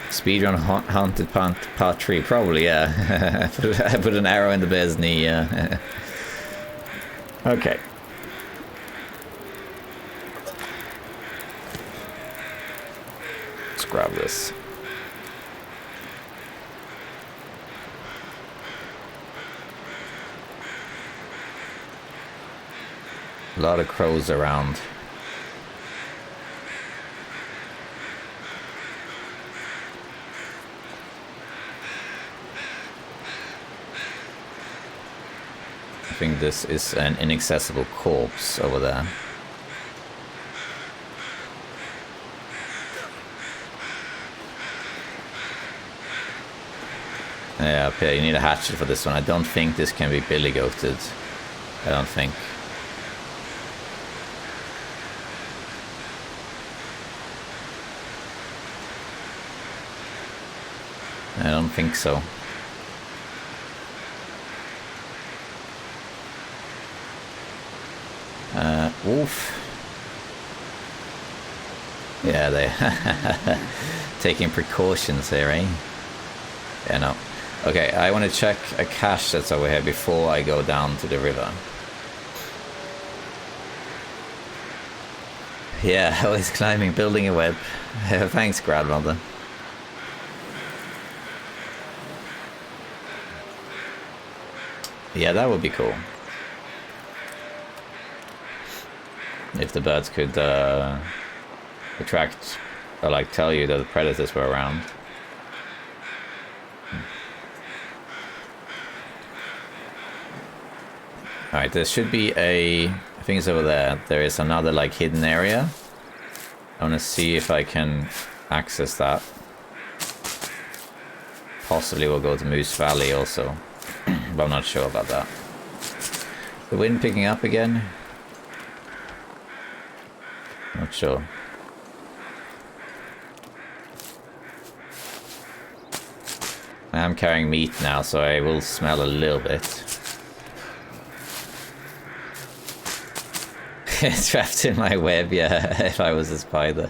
Speedrun Haunted Part 3, probably, yeah. I put an arrow in the bear's knee, yeah. Okay. Let's grab this. A lot of crows around. I think this is an inaccessible corpse over there. Yeah, up here, you need a hatchet for this one. I don't think this can be billy goated. I don't think. I don't think so. Wolf. Yeah, they're taking precautions here, eh? Yeah, no. Okay, I want to check a cache that's over here before I go down to the river. Yeah, always climbing, building a web. Thanks, grandmother. Yeah, that would be cool. If the birds could attract or like tell you that the predators were around. Alright, there should be a... I think it's over there. There is another like hidden area. I want to see if I can access that. Possibly we'll go to Moose Valley also. But I'm not sure about that. The wind picking up again? Not sure. I'm carrying meat now, so I will smell a little bit. Trapped in my web, yeah, if I was a spider.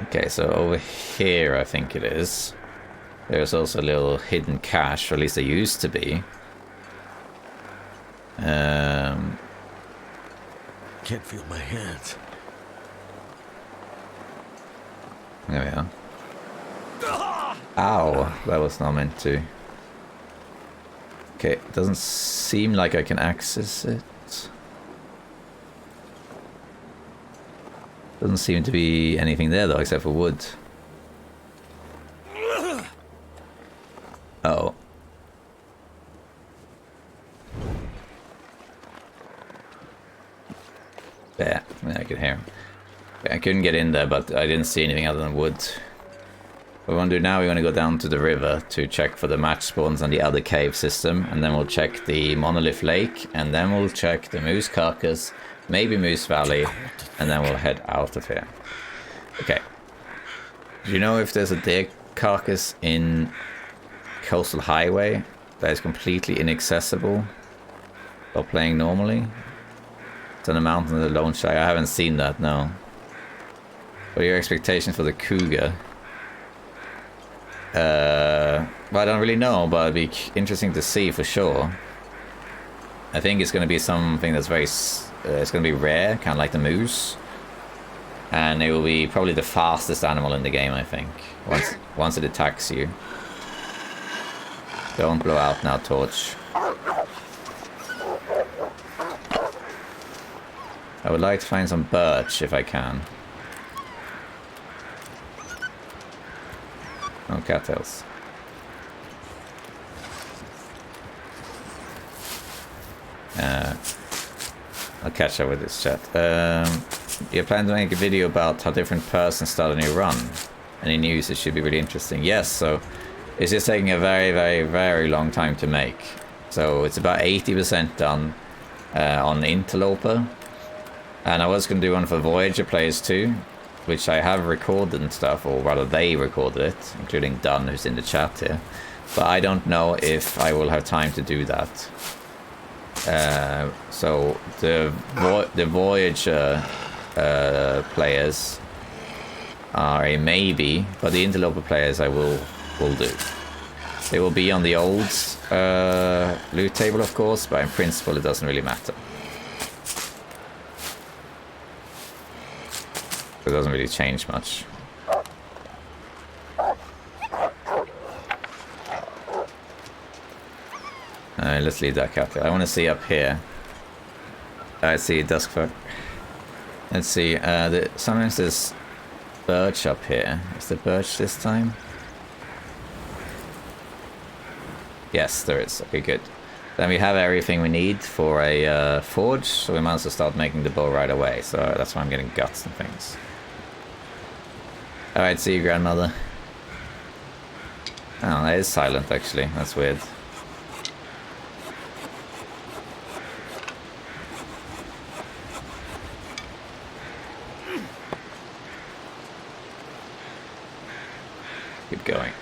Okay, so over here I think it is. There's also a little hidden cache, or at least there used to be. Can't feel my hands. There we are. Ow, that was not meant to. Okay, it doesn't seem like I can access it. Doesn't seem to be anything there though, except for wood. Oh. Yeah, I could hear him. I couldn't get in there, but I didn't see anything other than wood. What we want to do now, we want to go down to the river to check for the match spawns on the other cave system, and then we'll check the Monolith Lake, and then we'll check the Moose Carcass, maybe Moose Valley, and then we'll head out of here. Okay. Do you know if there's a deer carcass in Coastal Highway that is completely inaccessible while playing normally? It's on the mountain of the Lone Shy. I haven't seen that, no. What are your expectations for the cougar? Well, I don't really know, but it'd be interesting to see for sure. I think it's going to be something that's very... it's going to be rare, kind of like the moose. And it will be probably the fastest animal in the game, I think. Once it attacks you. Don't blow out now, Torch. I would like to find some birch if I can. No cattails. I'll catch up with this chat. You plan to make a video about how different persons start a new run. Any news? It should be really interesting. Yes, so it's just taking a very, very, very long time to make. So it's about 80% done on Interloper. And I was going to do one for Voyager players too, which I have recorded and stuff, or rather they recorded it, including Dunn, who's in the chat here. But I don't know if I will have time to do that. So the Voyager players are a maybe, but the Interloper players I will do. They will be on the old loot table, of course, but in principle it doesn't really matter. It doesn't really change much. Let's leave that cat there. I want to see up here. I see Duskfuck. Let's see. Sometimes there's birch up here. Is there birch this time? Yes, there is. Okay, good. Then we have everything we need for a forge, so we might as well start making the bow right away. So that's why I'm getting guts and things. Alright, see you, grandmother. Oh, that is silent, actually. That's weird. Keep going.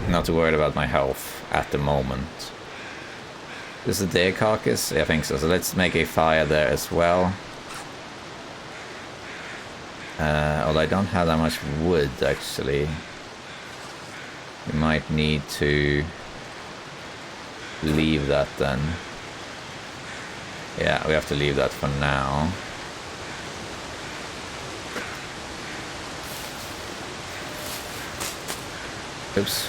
Not too worried about my health at the moment. This is a deer carcass? Yeah, I think so. So let's make a fire there as well. Although I don't have that much wood, actually. We might need to leave that then. Yeah, we have to leave that for now. Oops.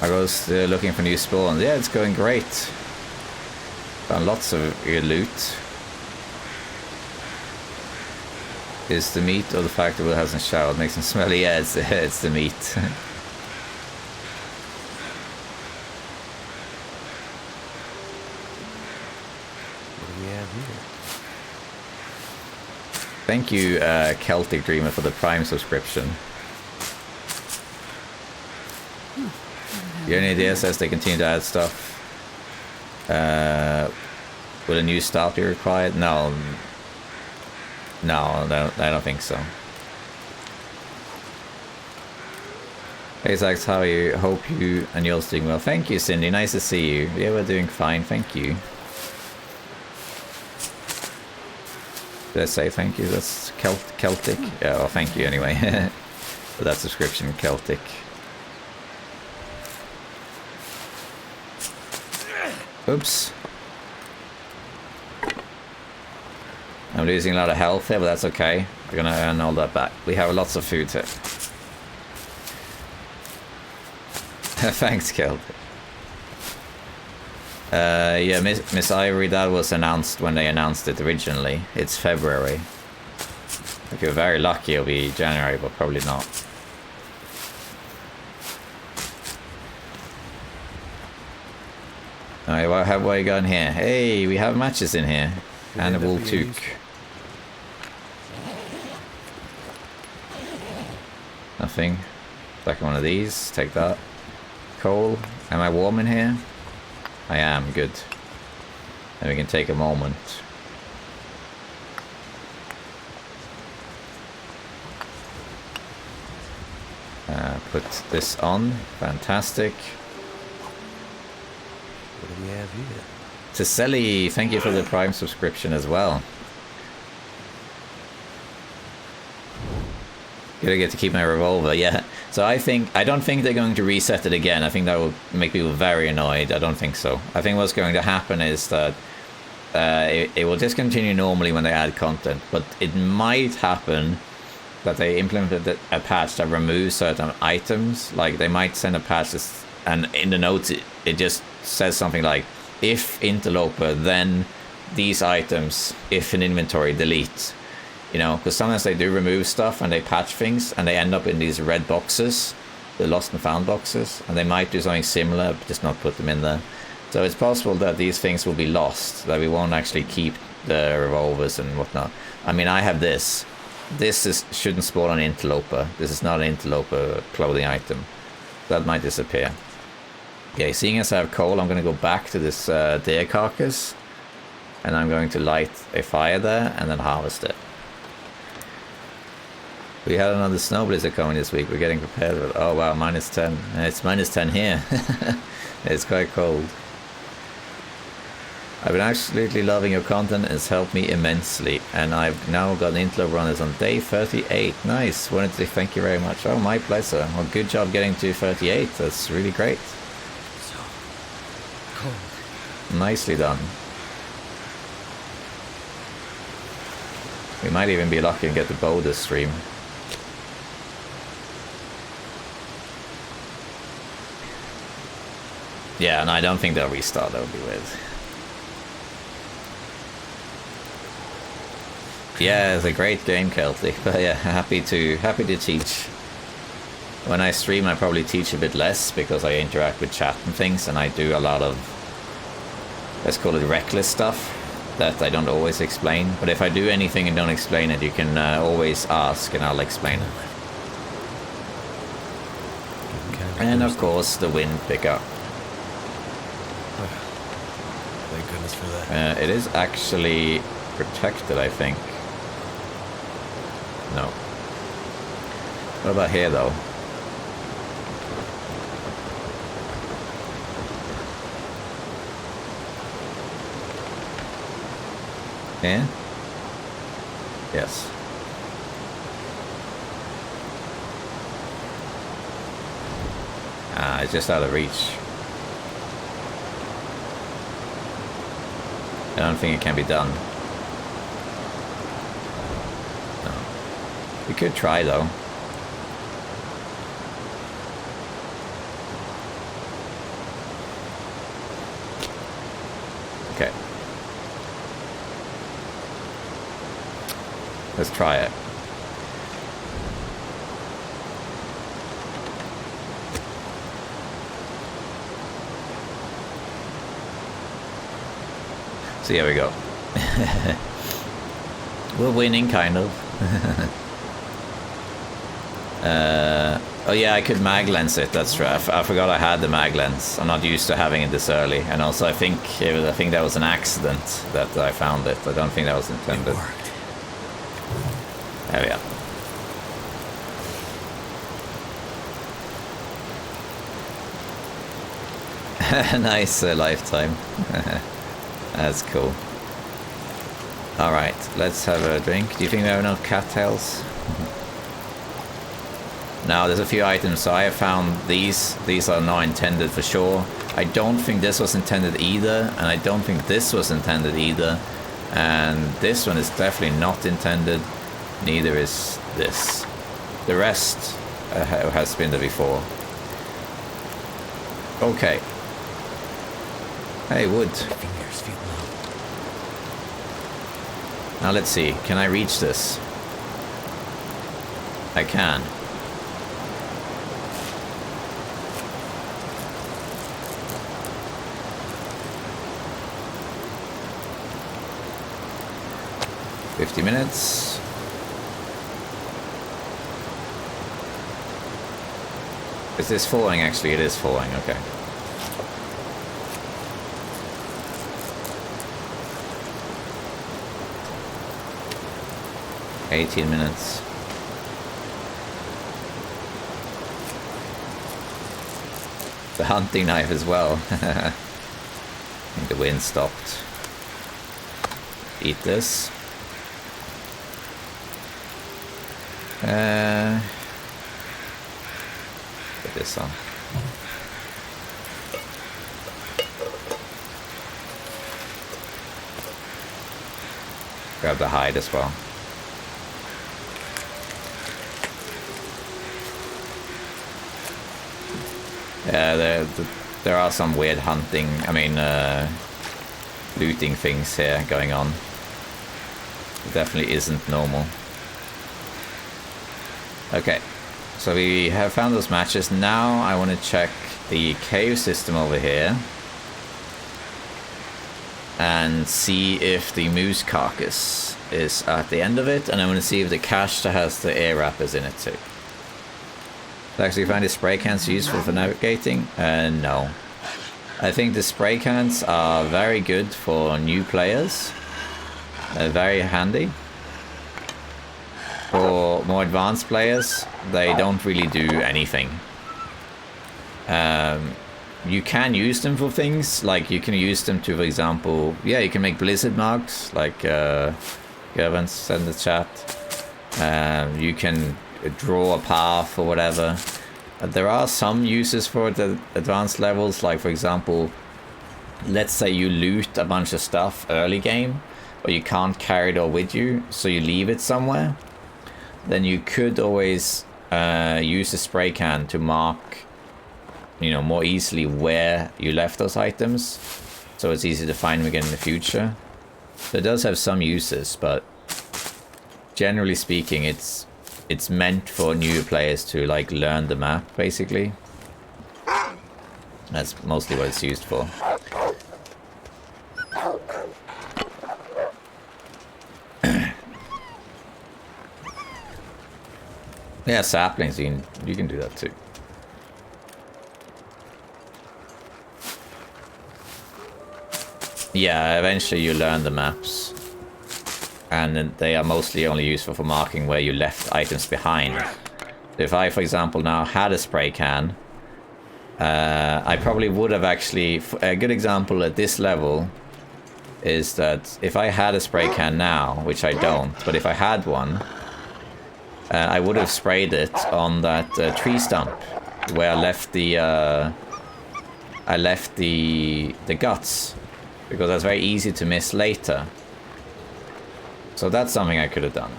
I was looking for new spawns. Yeah, it's going great. Found lots of loot. Is the meat or the fact that it hasn't showered makes them smelly? Yeah, it's the meat. What do we have here? Thank you, Celtic Dreamer, for the Prime subscription. You have any ideas as they continue to add stuff? Will a new start be required? No. No, I don't think so. Hey Zax, how are you? Hope you and yours doing well. Thank you, Cindy. Nice to see you. Yeah, we're doing fine. Thank you. Did I say thank you? That's Celtic? Yeah, well, thank you anyway. For that subscription, Celtic. Oops. I'm losing a lot of health here, but that's okay. We're gonna earn all that back. We have lots of food here. Thanks, Keld. Yeah, Miss Ivory, that was announced when they announced it originally. It's February. If you're very lucky, it'll be January, but probably not. Alright, what have we got in here? Hey, we have matches in here. And a wool toque. Nothing. Like one of these. Take that. Coal. Am I warm in here? I am. Good. Then we can take a moment. Put this on. Fantastic. What do we have here? Tiseli, thank you for the Prime subscription as well. Gonna get to keep my revolver, yeah. So I don't think they're going to reset it again. I think that will make people very annoyed. I don't think so. I think what's going to happen is that it will discontinue normally when they add content, but it might happen that they implemented a patch that removes certain items. Like they might send a patch and in the notes it just says something like, if interloper, then these items, if in inventory, delete. You know, because sometimes they do remove stuff and they patch things and they end up in these red boxes, the lost and found boxes, and they might do something similar, but just not put them in there. So it's possible that these things will be lost, that we won't actually keep the revolvers and whatnot. I mean, I have this. This shouldn't spawn on interloper. This is not an interloper clothing item. That might disappear. Okay, seeing as I have coal, I'm going to go back to this deer carcass. And I'm going to light a fire there and then harvest it. We had another snow blizzard coming this week. We're getting prepared for it. Oh wow, -10. It's -10 here. It's quite cold. I've been absolutely loving your content. It's helped me immensely. And I've now got interloper runners on day 38. Nice. Wanted to say thank you very much. Oh, my pleasure. Well, good job getting to 38. That's really great. So cold. Nicely done. We might even be lucky and get the bow this stream. Yeah, and I don't think they'll restart. That would be weird. Yeah, it's a great game, Celtic. But yeah, happy to teach. When I stream, I probably teach a bit less because I interact with chat and things, and I do a lot of, let's call it reckless stuff that I don't always explain. But if I do anything and don't explain it, you can always ask and I'll explain it. And of course, the wind pickup. Thank goodness for that. It is actually protected, I think. No. What about here, though? Yeah? Yes. Ah, it's just out of reach. I don't think it can be done. No. We could try, though. Okay. Let's try it. So here we go. We're winning, kind of. Oh yeah, I could mag lens it. That's true. I forgot I had the mag lens. I'm not used to having it this early, and also I think that was an accident that I found it. I don't think that was intended. It worked. There we are. Nice lifetime. That's cool. Alright, let's have a drink. Do you think we have enough cattails? Now, there's a few items. So I have found these. These are not intended for sure. I don't think this was intended either. And I don't think this was intended either. And this one is definitely not intended. Neither is this. The rest has been there before. Okay. Hey, wood. Fingers feel numb. Now let's see. Can I reach this? I can. $50. Is this falling? Actually, it is falling. Okay. $18. The hunting knife as well. I think the wind stopped. Eat this. Put this on. Grab the hide as well. Yeah, there are some weird hunting, looting things here going on. It definitely isn't normal. Okay, so we have found those matches. Now I want to check the cave system over here and see if the moose carcass is at the end of it, and I want to see if the cache that has the air wrappers in it too. I actually find the spray cans useful for navigating? No. I think the spray cans are very good for new players. They're very handy. For more advanced players, they don't really do anything. You can use them for things, like you can use them to, for example, yeah, you can make blizzard marks, like Gervin said in the chat. You can draw a path or whatever. There are some uses for the advanced levels, like for example, let's say you loot a bunch of stuff early game, but you can't carry it all with you, so you leave it somewhere. Then you could always use a spray can to mark, more easily where you left those items, so it's easy to find them again in the future. So it does have some uses, but generally speaking, it's meant for new players to like learn the map, basically. That's mostly what it's used for. Yeah, saplings, you can do that too. Yeah, eventually you learn the maps. And they are mostly only useful for marking where you left items behind. If I, for example, now had a spray can, I probably would have actually... A good example at this level is that if I had a spray can now, which I don't, but if I had one, I would have sprayed it on that tree stump where I left the guts, because that's very easy to miss later. So that's something I could have done.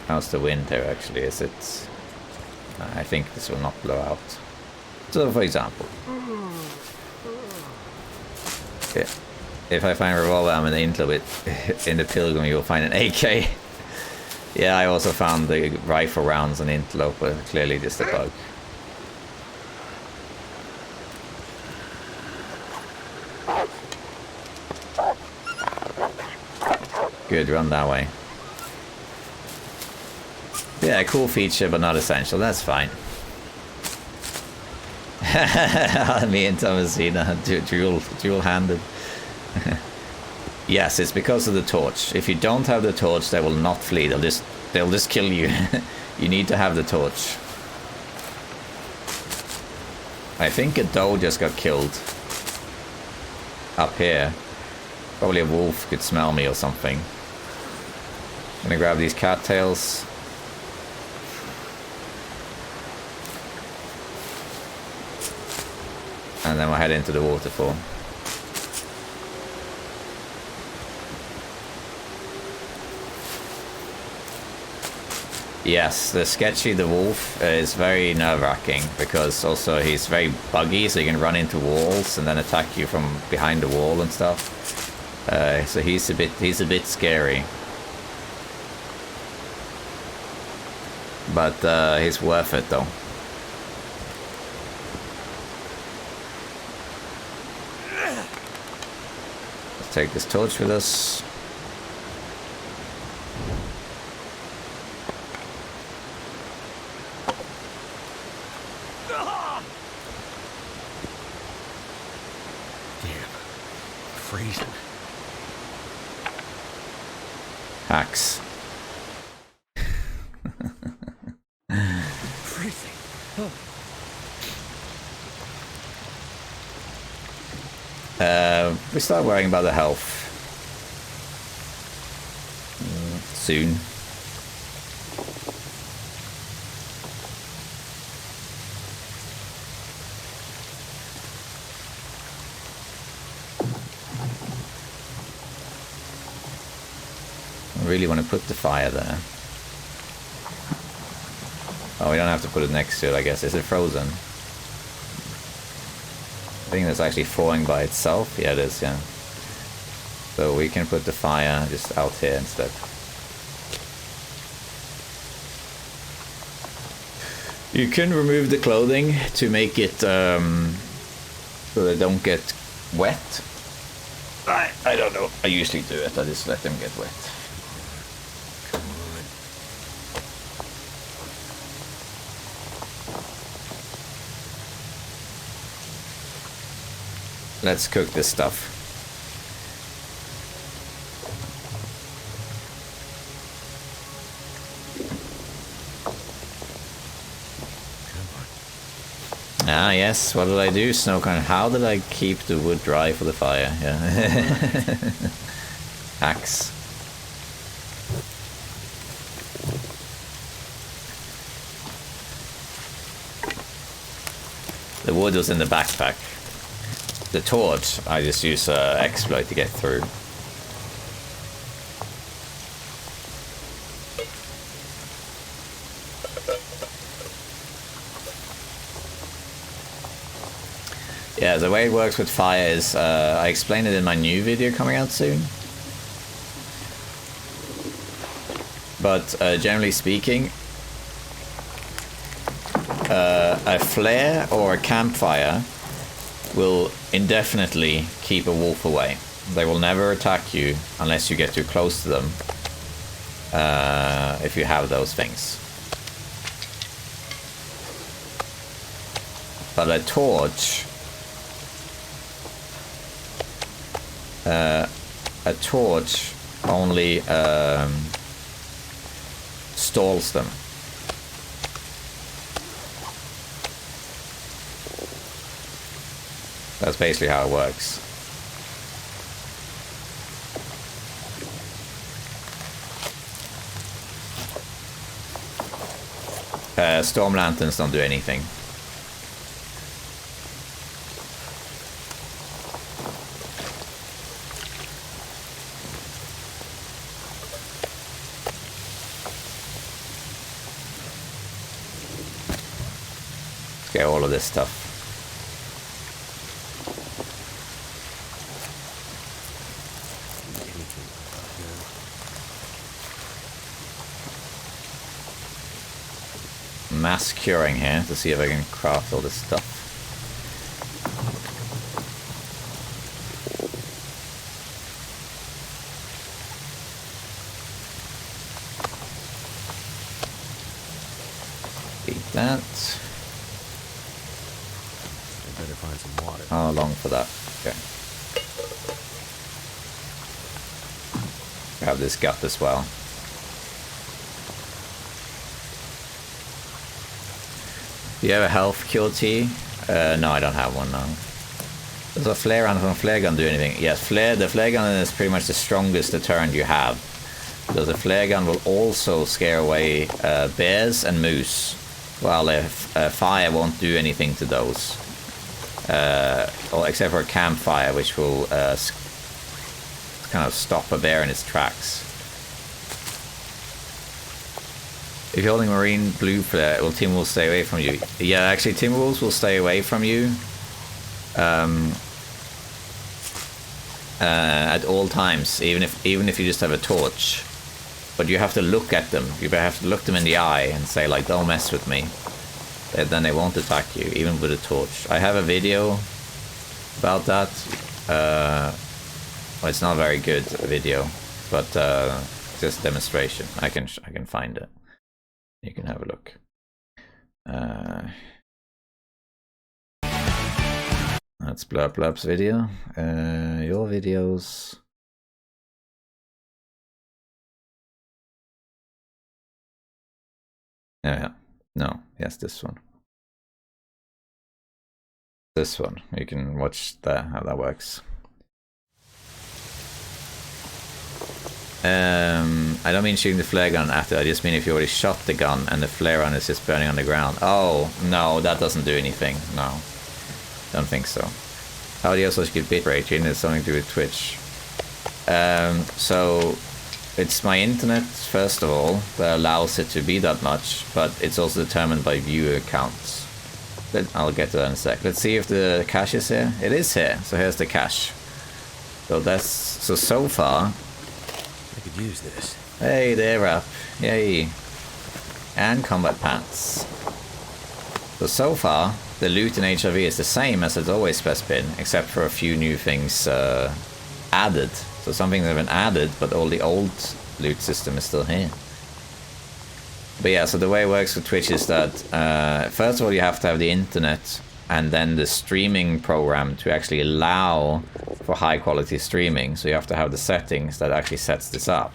How's the wind here actually? Is it... I think this will not blow out. So for example, yeah, if I find a revolver ammo in the Interloper in the Pilgrim, you'll find an AK. Yeah, I also found the rifle rounds on Interloper, clearly just a bug. Good, run that way. Yeah, cool feature, but not essential. That's fine. Me and Thomasina, dual-handed. Yes, it's because of the torch. If you don't have the torch, they will not flee. They'll just kill you. You need to have the torch. I think a doe just got killed up here. Probably a wolf could smell me or something. I'm gonna grab these cattails. And then we'll head into the waterfall. Yes, the Sketchy the Wolf is very nerve-wracking because also he's very buggy, so he can run into walls and then attack you from behind the wall and stuff. So he's a bit scary. But he's worth it though. Let's take this torch with us. Freezing. Axe. Freezing. We start worrying about the health soon. I really want to put the fire there. Oh, we don't have to put it next to it, I guess. Is it frozen? I think that's actually thawing by itself. Yeah, it is, yeah. So we can put the fire just out here instead. You can remove the clothing to make it so they don't get wet. I don't know. I usually do it. I just let them get wet. Let's cook this stuff. Ah, yes. What did I do, Snowcone? How did I keep the wood dry for the fire? Yeah. Axe. The wood was in the backpack. The torch, I just use exploit to get through. Yeah, the way it works with fire is, I explained it in my new video coming out soon. But generally speaking, a flare or a campfire will indefinitely keep a wolf away. They will never attack you unless you get too close to them, if you have those things. But a torch, only stalls them. That's basically how it works. Storm lanterns don't do anything. Let's get all of this stuff. Mass curing here to see if I can craft all this stuff. Eat that. I better find some water. How long for that? Okay. Grab this gut as well. Do you have a health cure tea? No, I don't have one now. Does a flare gun from flare gun do anything? Yes, the flare gun is pretty much the strongest deterrent you have. Because the flare gun will also scare away bears and moose, while a fire won't do anything to those. Or except for a campfire, which will kind of stop a bear in its tracks. If you're holding marine blue flare, well, Timberwolves stay away from you. Yeah, actually, Timberwolves will stay away from you at all times, even if you just have a torch. But you have to look at them. You have to look them in the eye and say, like, don't mess with me. Then they won't attack you, even with a torch. I have a video about that. Well, it's not a very good video, but just a demonstration. I can find it. You can have a look. That's Blurp Blurp's video. Your videos. Yeah. No. Yes, this one. This one. You can watch that, how that works. I don't mean shooting the flare gun after, I just mean if you already shot the gun and the flare gun is just burning on the ground. Oh, no, that doesn't do anything. No. Don't think so. How do you also get bitrate? It has something to do with Twitch. So it's my internet, first of all, that allows it to be that much, but it's also determined by viewer counts. I'll get to that in a sec. Let's see if the cache is here. It is here, so here's the cache. So that's so far. I could use this. Hey, they're up. Yay. And combat pants. So far, the loot in HRV is the same as it's always best been, except for a few new things added. So some things have been added, but all the old loot system is still here. But yeah, so the way it works with Twitch is that, first of all, you have to have the internet and then the streaming program to actually allow for high quality streaming. So you have to have the settings that actually sets this up.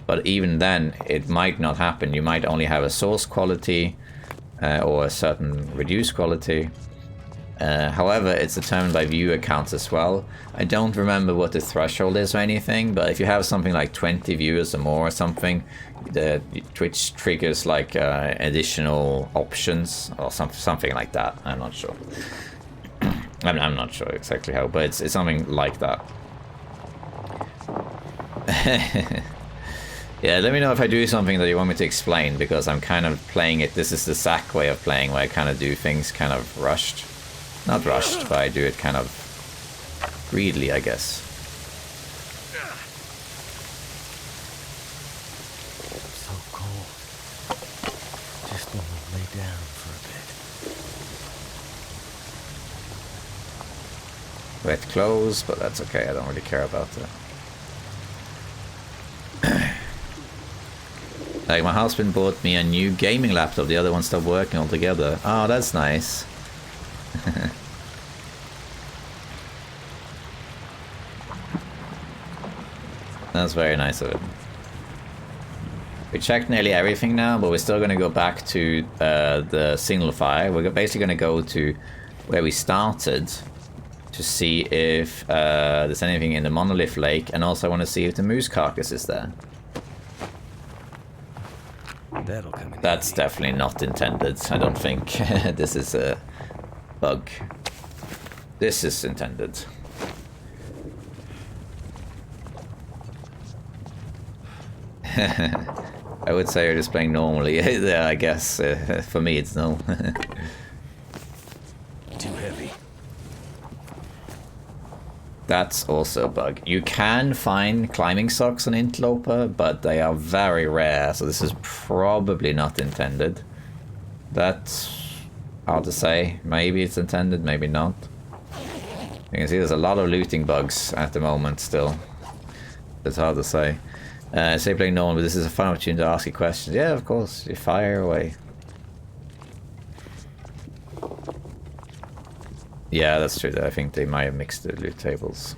But even then, it might not happen. You might only have a source quality or a certain reduced quality. However, it's determined by viewer counts as well. I don't remember what the threshold is or anything, but if you have something like 20 viewers or more or something, the Twitch triggers like additional options or something like that. I'm not sure. I'm not sure exactly how, but it's something like that. Yeah, let me know if I do something that you want me to explain, because I'm kind of playing it. This is the Zack way of playing, where I kind of do things kind of rushed. Not rushed, but I do it kind of greedily, I guess. So cold. Just want to lay down for a bit. Wet clothes, but that's okay. I don't really care about that. Like, my husband bought me a new gaming laptop. The other one stopped working altogether. Oh, that's nice. That's very nice of it. We checked nearly everything now, but we're still going to go back to the signal fire. We're basically going to go to where we started to see if there's anything in the monolith lake, and also I want to see if the moose carcass is there. That'll come in. That's definitely not intended. I don't think this is a bug. This is intended. I would say you're just playing normally. Yeah, I guess. For me, it's no. Too heavy. That's also a bug. You can find climbing socks on Interloper, but they are very rare, so this is probably not intended. That's hard to say. Maybe it's intended, maybe not. You can see there's a lot of looting bugs at the moment still. It's hard to say. Say playing normal, but this is a fun opportunity to ask you questions. Yeah, of course. You fire away. Yeah, that's true. I think they might have mixed the loot tables.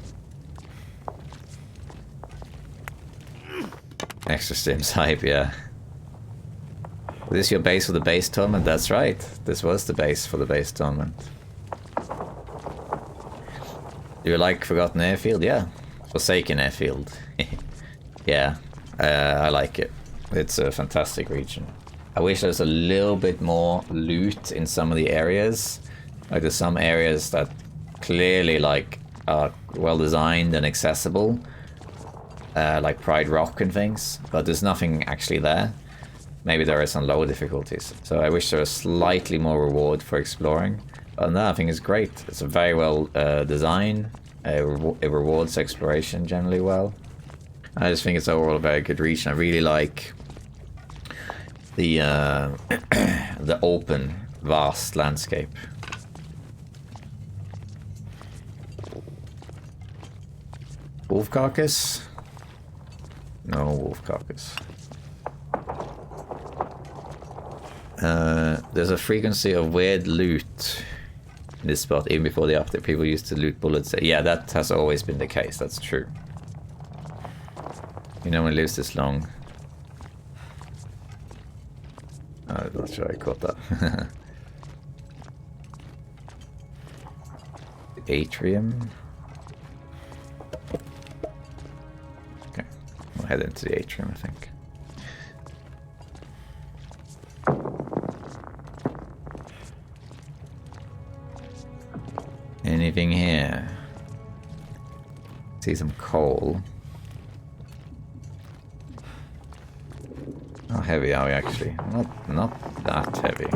Extra Stims hype, yeah. Is this your base for the base tournament? That's right. This was the base for the base tournament. Do you like Forgotten Airfield? Yeah. Forsaken Airfield. Yeah, I like it. It's a fantastic region. I wish there was a little bit more loot in some of the areas. Like, there's some areas that clearly like are well designed and accessible, like Pride Rock and things, but there's nothing actually there. maybe there is on low difficulties. So I wish there was slightly more reward for exploring. But no, I think it's great. It's a very well designed. It rewards exploration generally well. I just think it's overall a very good region. I really like the the open, vast landscape. Wolf carcass? No wolf carcass. There's a frequency of weird loot in this spot. Even before the update, people used to loot bullets. Yeah, that has always been the case. That's true. You know, when it lives this long. I'm not sure I caught that. Atrium. Okay, we'll head into the atrium, I think. Anything here? See some coal. How heavy are we actually? Not that heavy.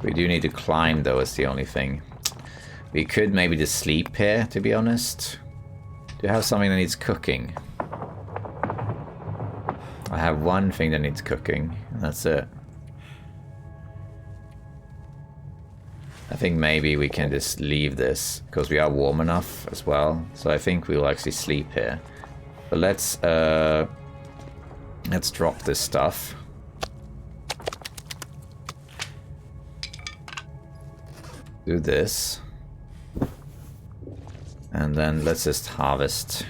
We do need to climb though, is the only thing. We could maybe just sleep here, to be honest. Do you have something that needs cooking? I have one thing that needs cooking, and that's it. I think maybe we can just leave this, because we are warm enough as well. So I think we'll actually sleep here. But let's drop this stuff. Do this. And then let's just harvest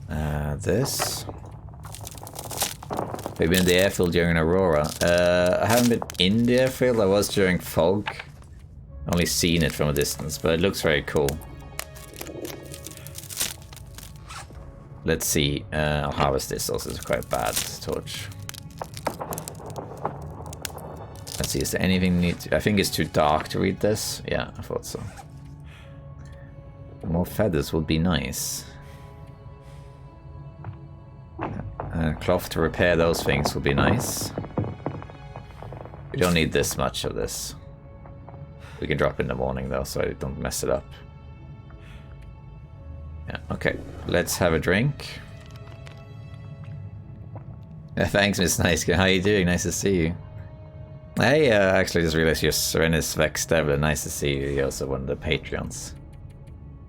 this. We've been in the airfield during Aurora. I haven't been in the airfield. I was during fog. Only seen it from a distance, but it looks very cool. Let's see. I'll harvest this. Also, it's quite bad torch. Let's see. Is there anything need to... I think it's too dark to read this. Yeah, I thought so. More feathers would be nice. Cloth to repair those things would be nice. We don't need this much of this. We can drop in the morning though, so I don't mess it up. Yeah, okay. Let's have a drink. Yeah, thanks, Miss Nice Guy. How are you doing? Nice to see you. Hey, actually just realized you're Serenus Vex Devil. Nice to see you. You're also one of the Patreons.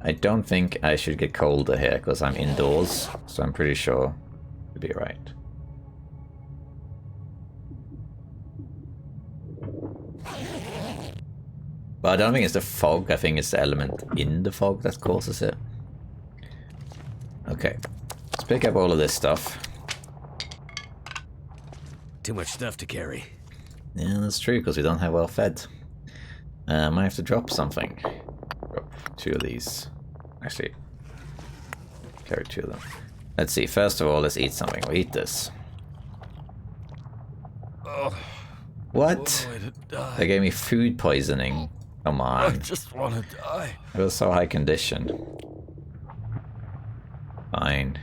I don't think I should get colder here because I'm indoors, so I'm pretty sure it'll be right. But I don't think it's the fog, I think it's the element in the fog that causes it. Okay, let's pick up all of this stuff. Too much stuff to carry. Yeah, that's true, because we don't have well fed. I might have to drop something. Drop 2 of these. Actually, carry 2 of them. Let's see, first of all, let's eat something. We'll eat this. Oh, what? They gave me food poisoning. Come on. I just want to die. It was so high conditioned. Fine.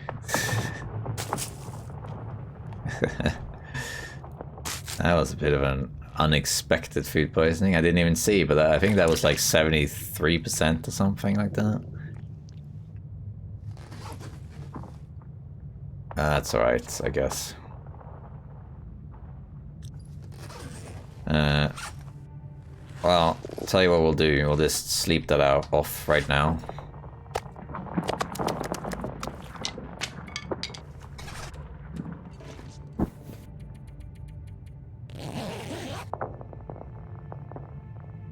That was a bit of an unexpected food poisoning. I didn't even see, but I think that was like 73% or something like that. That's alright, I guess. Well, I'll tell you what we'll do. We'll just sleep that off right now.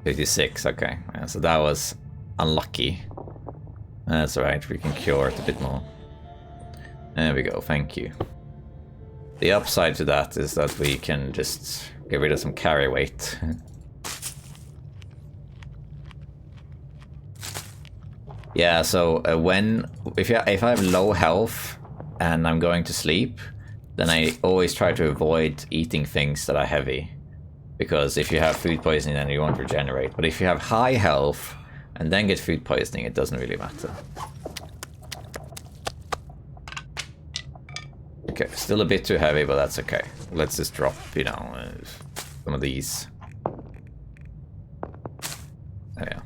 $56, okay. Yeah, so that was unlucky. That's alright, we can cure it a bit more. There we go, thank you. The upside to that is that we can just get rid of some carry weight. Yeah, so if I have low health and I'm going to sleep, then I always try to avoid eating things that are heavy. Because if you have food poisoning, then you won't regenerate. But if you have high health and then get food poisoning, it doesn't really matter. Okay, Okay, still a bit too heavy, but that's okay. Let's just drop, you know, some of these. There we are.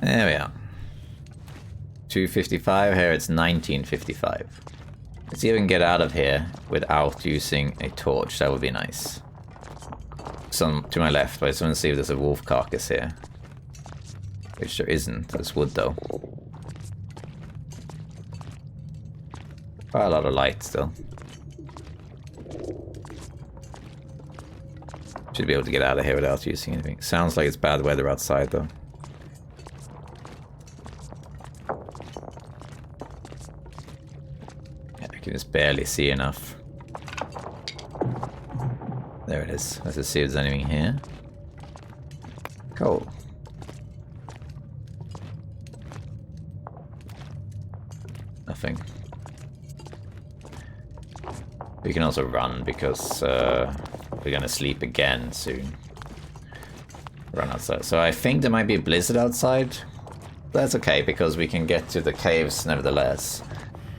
There we are. 255, here it's 1955. Let's see if we can get out of here without using a torch, that would be nice. Some to my left, but I just want to see if there's a wolf carcass here. Which there isn't, there's wood though. Quite a lot of light still. Should be able to get out of here without using anything. Sounds like it's bad weather outside though. Yeah, I can just barely see enough. There it is. Let's just see if there's anything here. Cool. Nothing. We can also run because we're gonna sleep again soon. Run outside. So I think there might be a blizzard outside. That's okay because we can get to the caves nevertheless.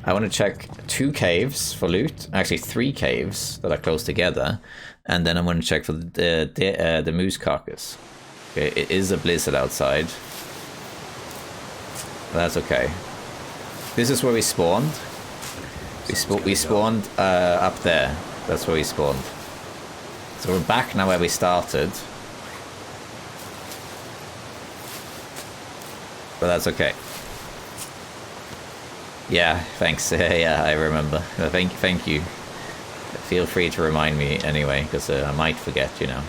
I want to check 2 caves for loot. Actually 3 caves that are close together. And then I want to check for the moose carcass. Okay, it is a blizzard outside. That's okay. This is where we spawned. We spawned up there. That's where we spawned. So we're back now where we started. But that's okay. Yeah, thanks. Yeah, I remember. Thank you. Feel free to remind me anyway, because I might forget, you know.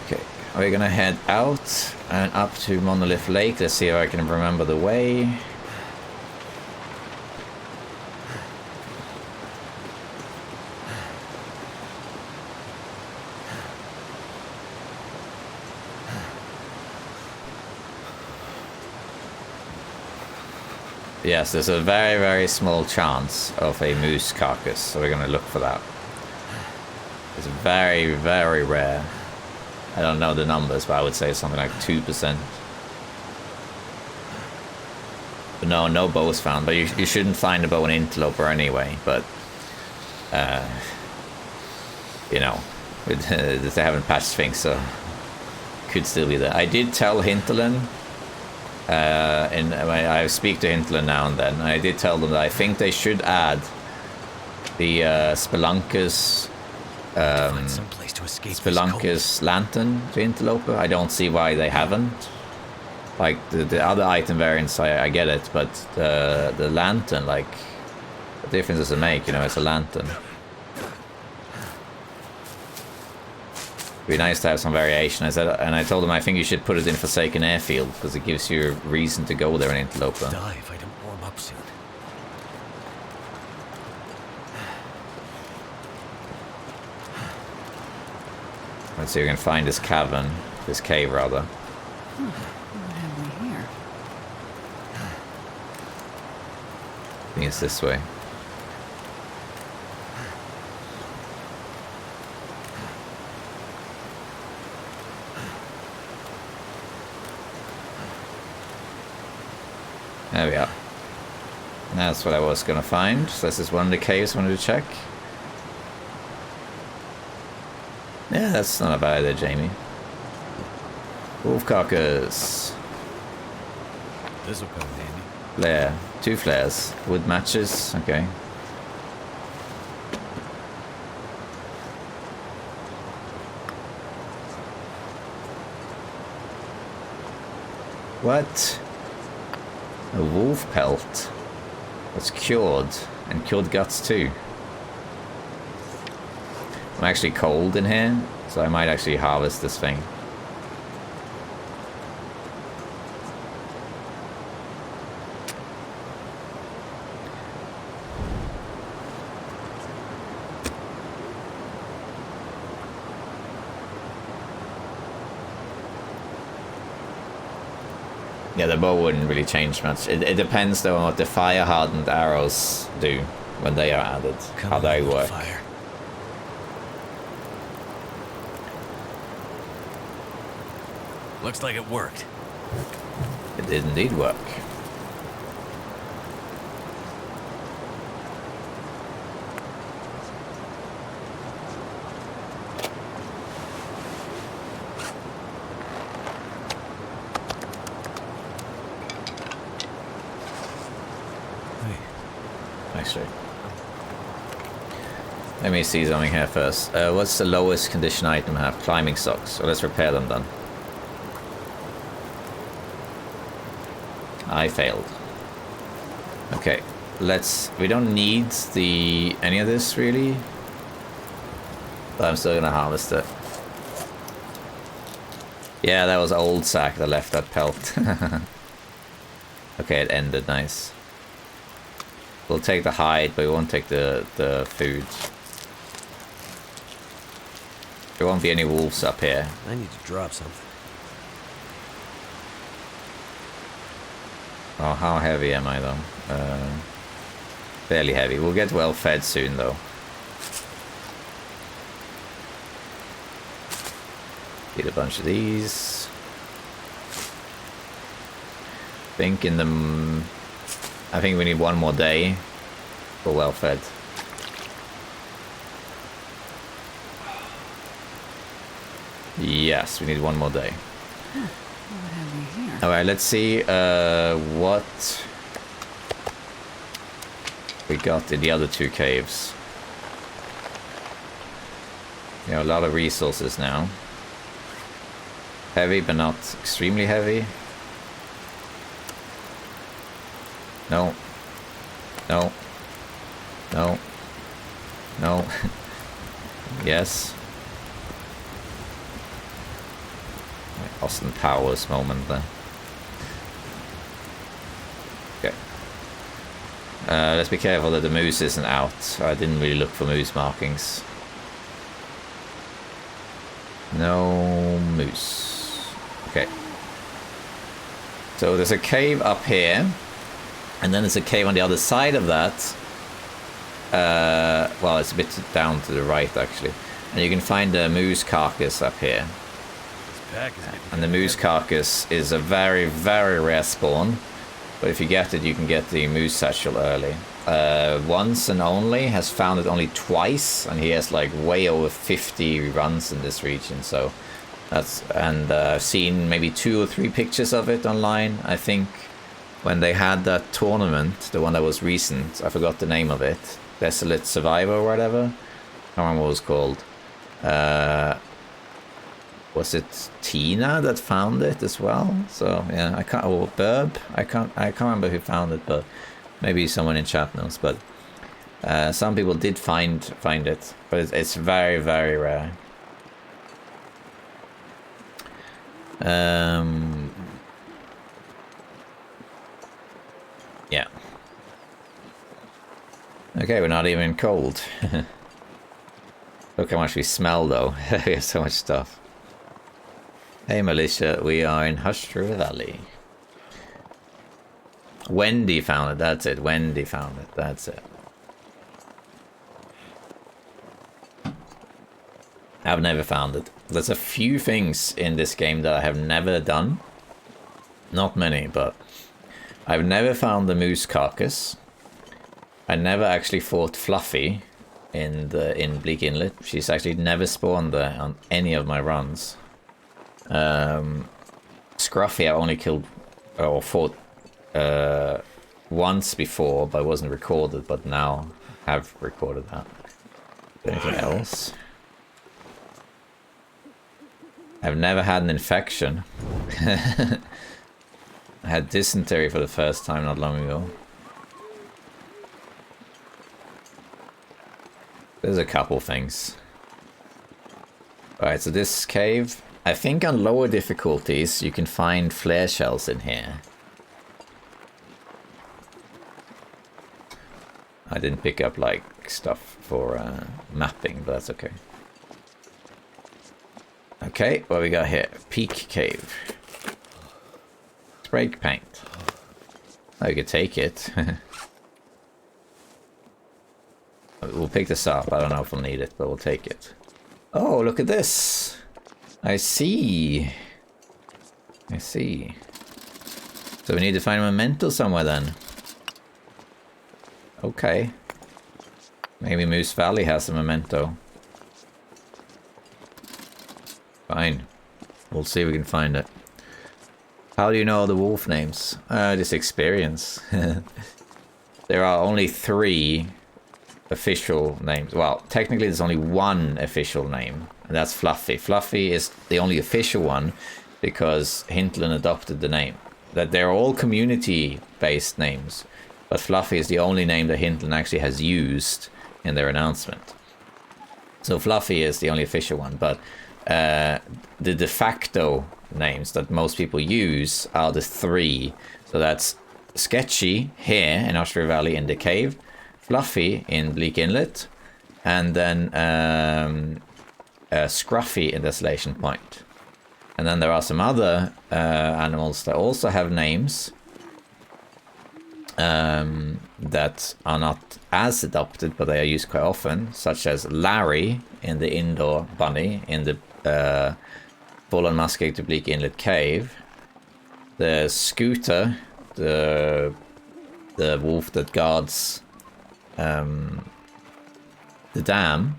Okay, we're gonna head out and up to Monolith Lake. Let's see if I can remember the way. Yes, there's a very, very small chance of a moose carcass, so we're going to look for that. It's very, very rare. I don't know the numbers, but I would say something like 2%. But no bows found, but you shouldn't find a bow in Interloper anyway, but... you know, they haven't patched things, so... could still be there. I did tell Hinterland... I speak to Hinterland now and then. I did tell them that I think they should add the Spelunker's lantern to Interloper. I don't see why they haven't. Like the other item variants, I get it, but the lantern, like, what difference does it make? You know, it's a lantern. It'd be nice to have some variation. I told them I think you should put it in Forsaken Airfield because it gives you a reason to go there in Interloper. Die if I don't warm up soon. Let's see if we can find this cavern, this cave rather. What have we here? I think it's this way. There we are. That's what I was gonna find. So this is one of the caves I wanted to check. Yeah, that's not a bad idea, Jamie. Wolf carcass. This'll come in handy. Flare. 2 flares. Wood matches. Okay. What? A wolf pelt. That's cured. And cured guts too. I'm actually cold in here, so I might actually harvest this thing. Yeah, the bow wouldn't really change much. It depends though on what the fire-hardened arrows do when they are added, how they work. Fire. Looks like it worked. did indeed work. Actually, let me see something here first. What's the lowest condition item I have? Climbing socks. So let's repair them then. I failed. Okay, we don't need any of this really, but I'm still gonna harvest it. Yeah, that was old sack that left that pelt. Okay, it ended, nice. We'll take the hide, but we won't take the food. There won't be any wolves up here. I need to drop something. Oh, how heavy am I though? Fairly heavy. We'll get well fed soon though. Get a bunch of these. I think we need one more day for well fed. Yes, we need one more day. What have we here? Alright, let's see what we got in the other two caves. You know, a lot of resources now. Heavy, but not extremely heavy. No. No. No. No. Yes. Austin Powers moment there. Okay. Let's be careful that the moose isn't out. I didn't really look for moose markings. No moose. Okay. So there's a cave up here. And then there's a cave on the other side of that. Well, it's a bit down to the right, actually. And you can find a moose carcass up here. And the moose carcass is a very, very rare spawn. But if you get it, you can get the moose satchel early. Once and only, has found it only twice. And he has like way over 50 runs in this region. So that's, and I've seen maybe 2 or 3 pictures of it online, I think. When they had that tournament, the one that was recent, I forgot the name of it. Desolate Survivor or whatever. I don't remember what it was called. Was it Tina that found it as well? So yeah, I can't. Or Burb. I can't remember who found it, but maybe someone in chat knows. But some people did find it, but it's very, very rare. Yeah. Okay, we're not even cold. Look how much we smell though. We have so much stuff. Hey Militia, we are in Hush River Valley. Wendy found it, that's it. Wendy found it, that's it. I've never found it. There's a few things in this game that I have never done. Not many, but I've never found the moose carcass. I never actually fought Fluffy in Bleak Inlet. She's actually never spawned there on any of my runs. Scruffy I only killed or fought once before, but it wasn't recorded, but now I have recorded that. Anything else? I've never had an infection. I had dysentery for the first time not long ago. There's a couple things. Alright, so this cave, I think on lower difficulties you can find flare shells in here. I didn't pick up like stuff for mapping, but that's okay. Okay, what we got here? Peak cave. Spray paint. Oh, you could take it. We'll pick this up. I don't know if we'll need it, but we'll take it. Oh, look at this. I see. I see. So So we need to find a memento somewhere then. Okay. Maybe Moose Valley has a memento. Fine. We'll see if we can find it. How do you know the wolf names? Just experience. There are only 3 official names. Well, technically there's only 1 official name, and that's Fluffy. Fluffy is the only official one because Hintlen adopted the name. That they're all community-based names, but Fluffy is the only name that Hintlen actually has used in their announcement. So Fluffy is the only official one, but the de facto names that most people use are the 3. So that's Sketchy here in HRV Valley in the cave, Fluffy in Bleak Inlet, and then Scruffy in Desolation Point. And then there are some other animals that also have names that are not as adopted, but they are used quite often, such as Larry in the Indoor Bunny in the Fallen Musket to Bleak Inlet Cave. The Scooter, the wolf that guards the dam.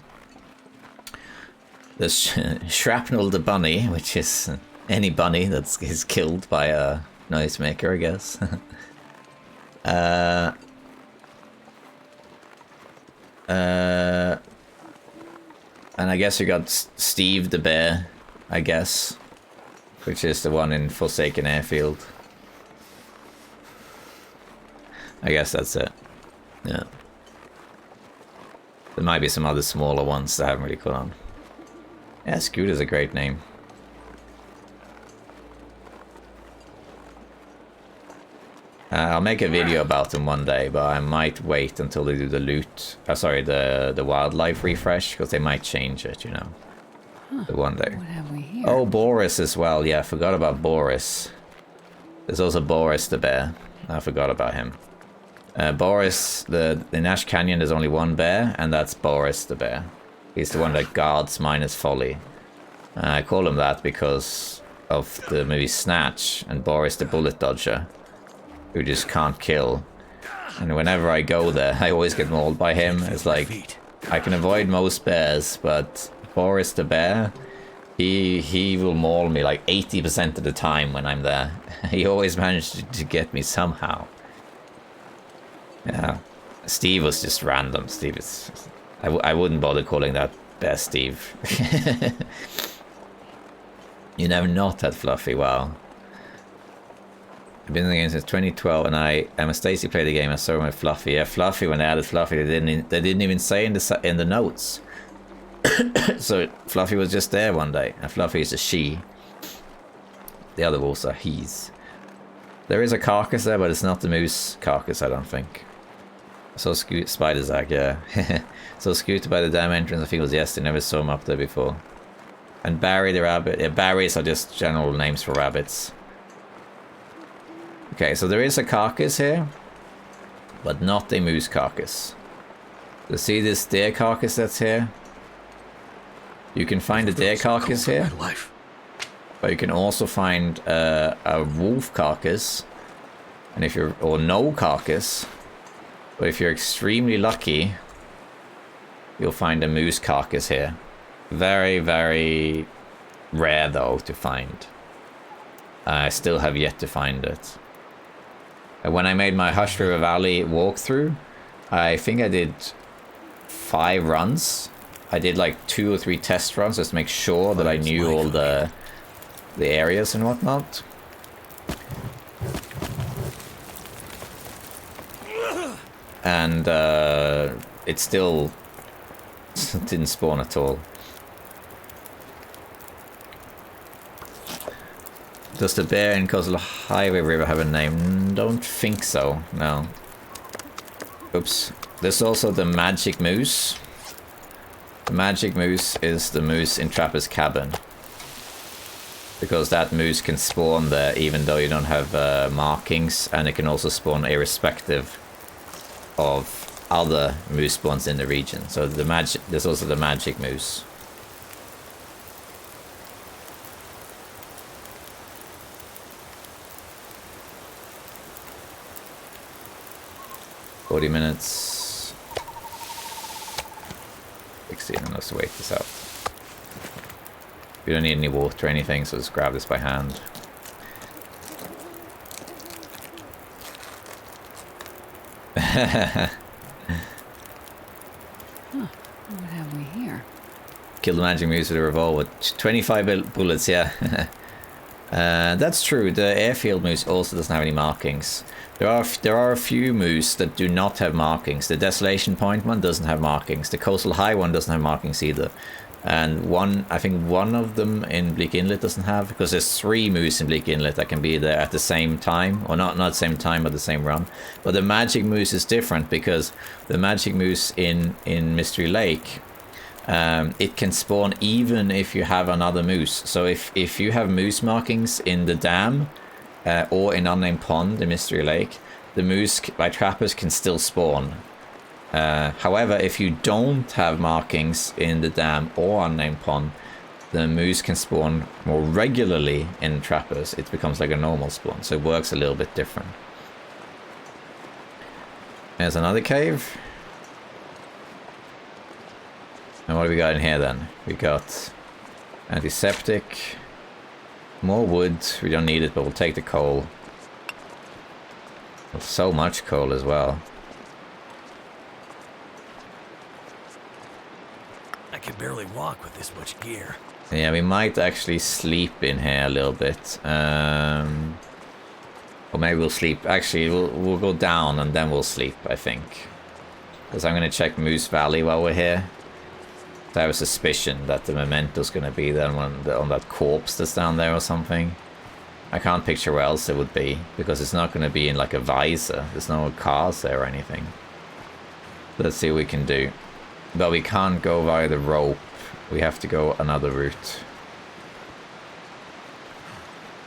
The Shrapnel the bunny, which is any bunny that is killed by a noisemaker, I guess. And I guess you got Steve the bear, I guess, which is the one in Forsaken Airfield. I guess that's it. Yeah. There might be some other smaller ones that I haven't really caught on. Yeah, Scooter's a great name. I'll make a video about them one day, but I might wait until they do the loot. Sorry, the wildlife refresh, because they might change it, you know. The one day. What have we here? Oh, Boris as well. Yeah, I forgot about Boris. There's also Boris the bear. I forgot about him. Boris, in Ash Canyon, there's only 1 bear, and that's Boris the bear. He's the one that guards Minus Folly. I call him that because of the movie Snatch and Boris the bullet dodger, who just can't kill. And whenever I go there, I always get mauled by him. It's like, I can avoid most bears, but Boris the bear, he will maul me like 80% of the time when I'm there. He always managed to get me somehow. Yeah, Steve was just random. Steve is... I wouldn't bother calling that Bear Steve. You never not had Fluffy, wow. I've been in the game since 2012, and Emma Stacy played the game. I saw him with Fluffy. Yeah, Fluffy. When they added Fluffy, they didn't even say in the notes. So Fluffy was just there one day, and Fluffy is a she. The other wolves are he's. There is a carcass there, but it's not the moose carcass, I don't think. I saw Spider's Egg, yeah. So Scooter by the dam entrance, I think it was yesterday. Never saw him up there before. And Barry the rabbit. Yeah, Barrys are just general names for rabbits. Okay, so there is a carcass here, but not a moose carcass. So see this deer carcass that's here? You can find a deer carcass here, but you can also find a wolf carcass, and if you're or no carcass. But if you're extremely lucky, you'll find a moose carcass here. Very, very rare though to find. I still have yet to find it. When I made my Hush River Valley walkthrough, I think I did 5 runs. I did like 2 or 3 test runs just to make sure that I knew all the areas and whatnot. And it still didn't spawn at all. Does the bear in Coastal Highway River have a name? Don't think so, no. Oops. There's also the Magic Moose. The Magic Moose is the moose in Trapper's Cabin. Because that moose can spawn there even though you don't have markings, and it can also spawn irrespective of other moose spawns in the region. So there's also the Magic Moose. 40 minutes. 16, and let's wait this out. We don't need any water or anything, so just grab this by hand. What have we here? Kill the magic moose with a revolver. 25 bullets, yeah. That's true. The airfield moose also doesn't have any markings. There are a few moose that do not have markings. The Desolation Point one doesn't have markings. The Coastal High one doesn't have markings either. And I think one of them in Bleak Inlet doesn't have, because there's 3 moose in Bleak Inlet that can be there at the same time, or not the same time, but the same run. But the magic moose is different, because the magic moose in Mystery Lake, it can spawn even if you have another moose. So if you have moose markings in the dam or in Unnamed Pond in Mystery Lake, the moose by trappers can still spawn. However, if you don't have markings in the dam or Unnamed Pond, the moose can spawn more regularly in trappers. It becomes like a normal spawn, so it works a little bit different. There's another cave. And what do we got in here then? We got antiseptic, more wood. We don't need it, but we'll take the coal. Well, so much coal as well. I can barely walk with this much gear. Yeah, we might actually sleep in here a little bit. Or maybe we'll sleep. Actually, we'll go down and then we'll sleep, I think. Because I'm going to check Moose Valley while we're here. I have a suspicion that the memento's going to be there on that corpse that's down there or something. I can't picture where else it would be, because it's not going to be in like a visor. There's no cars there or anything. Let's see what we can do. But we can't go via the rope. We have to go another route.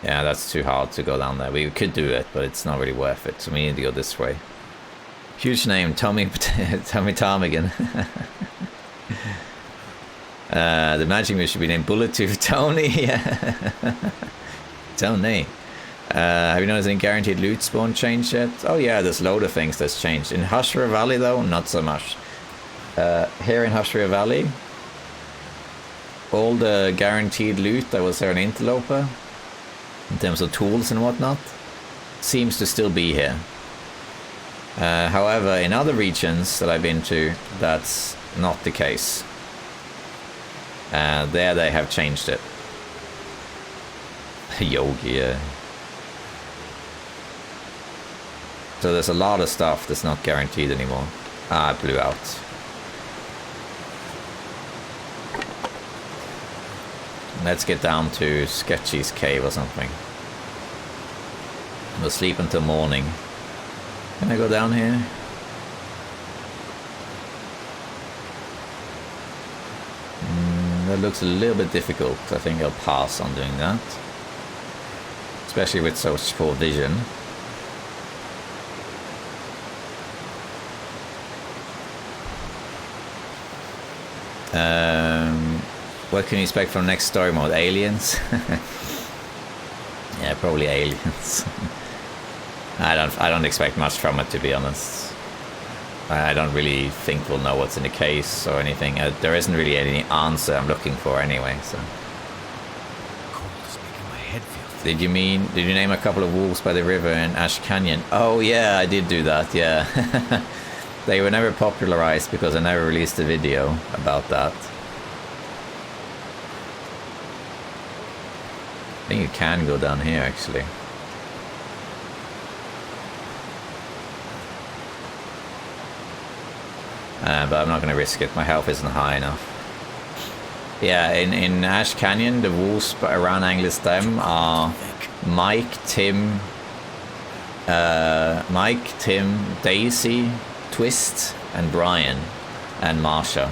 Yeah, that's too hard to go down there. We could do it, but it's not really worth it. So we need to go this way. Huge name, Tommy Ptarmigan. The magic moose should be named Bullet Tooth Tony. Yeah. Tony. Have you noticed any guaranteed loot spawn change yet? Oh yeah, there's a load of things that's changed. In Hushra Valley though, not so much. Here in Hushra Valley, all the guaranteed loot that was there in Interloper, in terms of tools and whatnot, seems to still be here. However, in other regions that I've been to, that's not the case. There they have changed it. Yogi. So there's a lot of stuff that's not guaranteed anymore. Ah, it blew out. Let's get down to Sketchy's cave or something. We'll sleep until morning. Can I go down here? That looks a little bit difficult. I think I'll pass on doing that. Especially with such poor vision. What can you expect from next story mode? Aliens? Yeah, probably aliens. I don't expect much from it, to be honest. I don't really think we'll know what's in the case or anything. There isn't really any answer I'm looking for anyway, so. Cold is making my head feel thin. Did you name a couple of wolves by the river in Ash Canyon? Oh yeah, I did do that, yeah. They were never popularized because I never released a video about that. I think you can go down here actually. But I'm not going to risk it. My health isn't high enough. Yeah, in Ash Canyon, the wolves around Angler's Dam are Mike, Tim, Daisy, Twist, and Brian, and Marsha.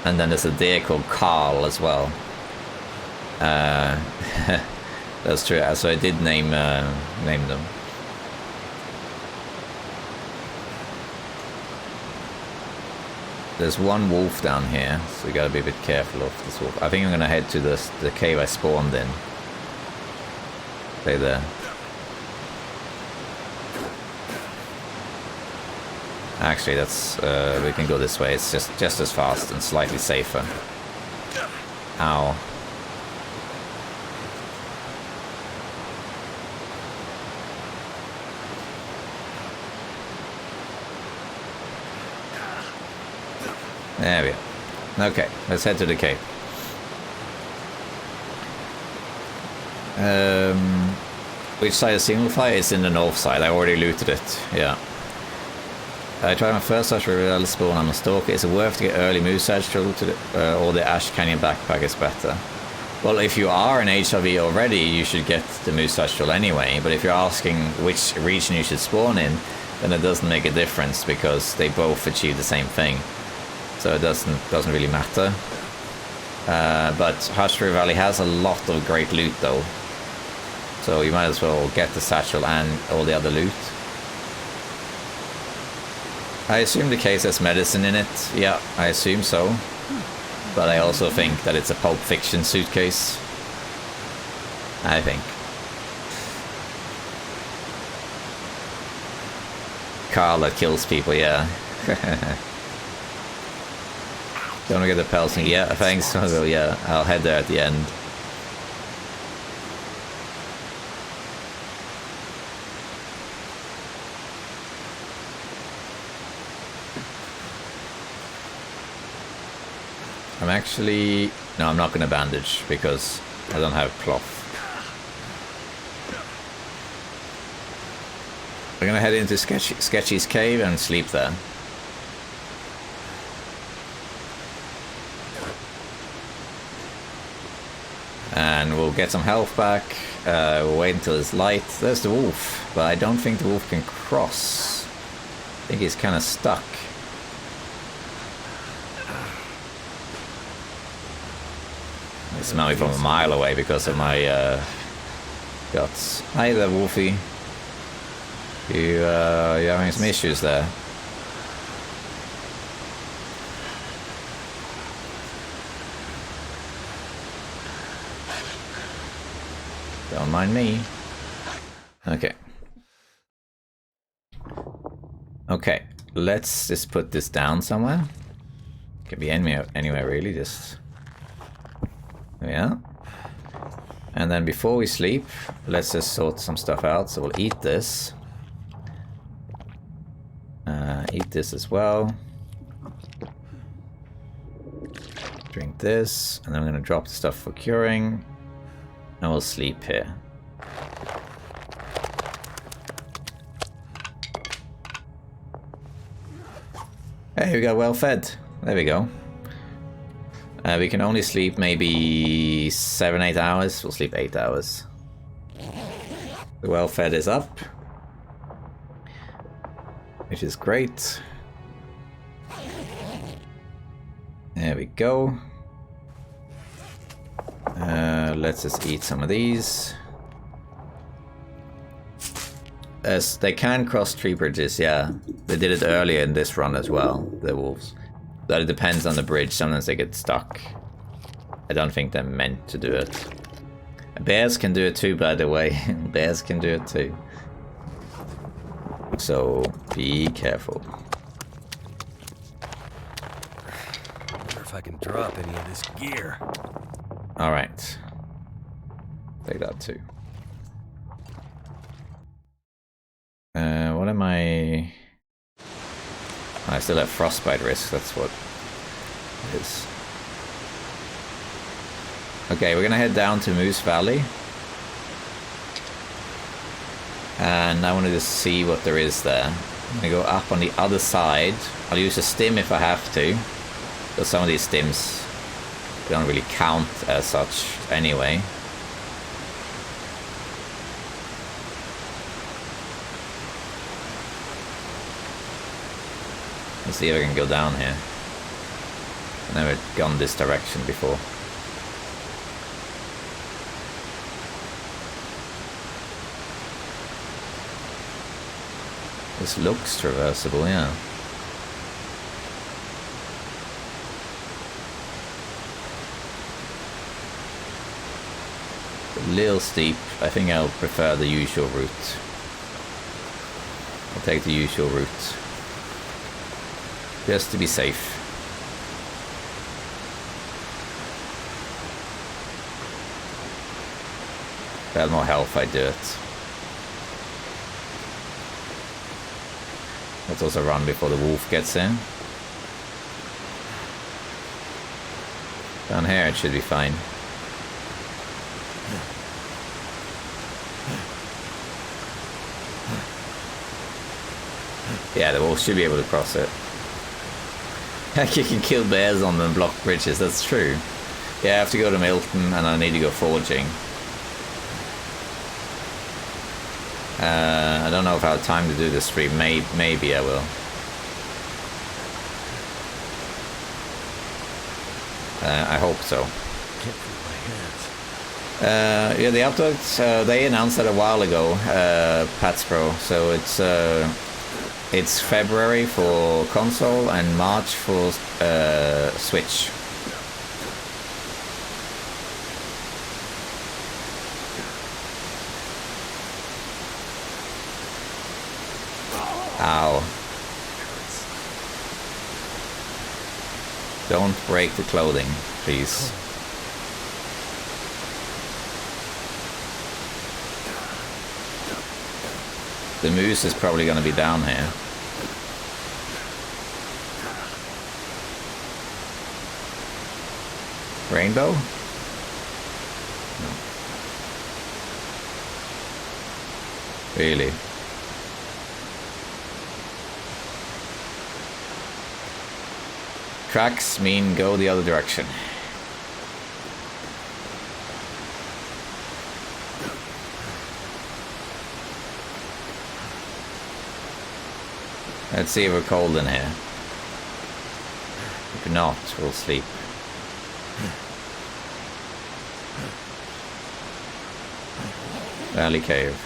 And then there's a deer called Carl as well. That's true. So I did name them. There's one wolf down here, so we gotta be a bit careful of this wolf. I think I'm gonna head to the cave I spawned in. Stay there. Actually, that's we can go this way. It's just as fast and slightly safer. Ow. There we go. Okay, let's head to the cave. Which side is single fire? It's in the north side. I already looted it. Yeah. I tried my first HRV spawn on a stalker. Is it worth to get early moose satchel to the, or the Ash Canyon backpack is better? Well, if you are an HRV already, you should get the moose satchel anyway. But if you're asking which region you should spawn in, then it doesn't make a difference because they both achieve the same thing. So it doesn't really matter. But HRV Valley has a lot of great loot though. So you might as well get the satchel and all the other loot. I assume the case has medicine in it. Yeah, I assume so. But I also think that it's a Pulp Fiction suitcase. I think. Carl that kills people, yeah. Don't forget the Pelson. Yeah, thanks. So, yeah, I'll head there at the end. I'm actually... No, I'm not going to bandage because I don't have cloth. We're going to head into Sketchy's cave and sleep there. And we'll get some health back. We'll wait until it's light. There's the wolf, but I don't think the wolf can cross. I think he's kind of stuck. He smell me from a mile away because of my guts. Hi there, Wolfie. You're having some issues there. Don't mind me. Okay. Okay, let's just put this down somewhere. Could be anywhere really, just... Yeah. And then before we sleep, let's just sort some stuff out. So we'll eat this. Eat this as well. Drink this. And then I'm going to drop the stuff for curing. And we'll sleep here. Hey, we got well fed. There we go. We can only sleep maybe 7-8 hours. We'll sleep 8 hours. The well fed is up, which is great. There we go. Let's just eat some of these. As they can cross tree bridges, yeah. They did it earlier in this run as well, the wolves. But it depends on the bridge. Sometimes they get stuck. I don't think they're meant to do it. Bears can do it too, by the way. Bears can do it too. So be careful. I wonder if I can drop any of this gear. Alright. Take that too. What am I... I still have frostbite risk, that's what it is. Okay, we're gonna head down to Moose Valley. And I want to just see what there is there. I'm gonna go up on the other side. I'll use a stim if I have to. Because some of these stims don't really count as such anyway. Let's see if I can go down here. I've never gone this direction before. This looks traversable, yeah. A little steep. I think I'll prefer the usual route. I'll take the usual route. just to be safe. If I had more health, I'd do it. Let's also run before the wolf gets in. Down here it should be fine. Yeah, the wolf should be able to cross it. Heck, you can kill bears on them, block bridges, that's true. Yeah, I have to go to Milton and I need to go foraging. I don't know if I have time to do this stream. Maybe I will. I hope so. Yeah, the updates, they announced that a while ago, Pats Pro. So it's February for console and March for Switch. Ow. Don't break the clothing, please. The moose is probably going to be down here. Rainbow? No. Really? Tracks mean go the other direction. Let's see if we're cold in here. If not, we'll sleep. Valley Cave.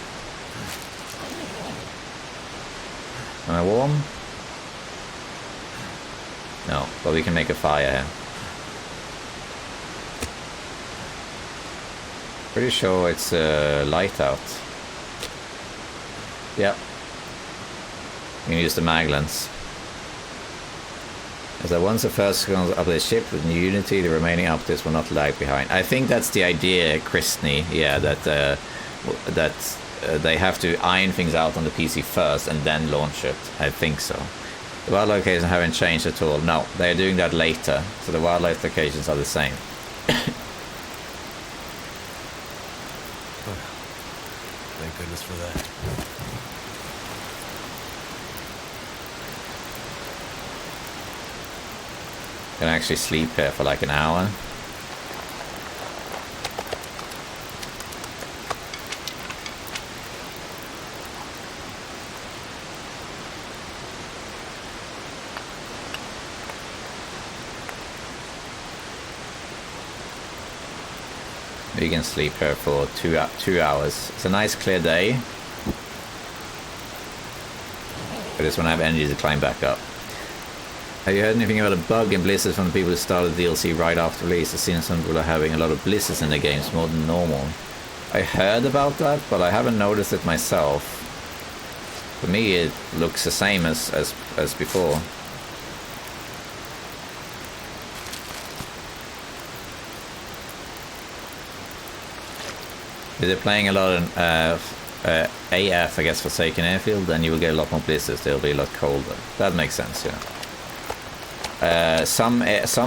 Am I warm? No, but we can make a fire here. Pretty sure it's light out. Yep. You can use the maglens. As that once the first update shipped with new Unity, the remaining updates will not lag behind. I think that's the idea, Christney. Yeah, that they have to iron things out on the PC first and then launch it. I think so. The wildlife locations haven't changed at all. No, they're doing that later. So the wildlife locations are the same. Thank goodness for that. Can actually sleep here for like an hour. We can sleep here for 2 hours. It's a nice clear day. I just want to have energy to climb back up. Have you heard anything about a bug in blizzards from the people who started DLC right after release? It seems some people are having a lot of blizzards in the games, more than normal. I heard about that, but I haven't noticed it myself. For me, it looks the same as before. If they're playing a lot of AF, I guess, Forsaken Airfield, then you will get a lot more blizzards. They'll be a lot colder. That makes sense, yeah. Some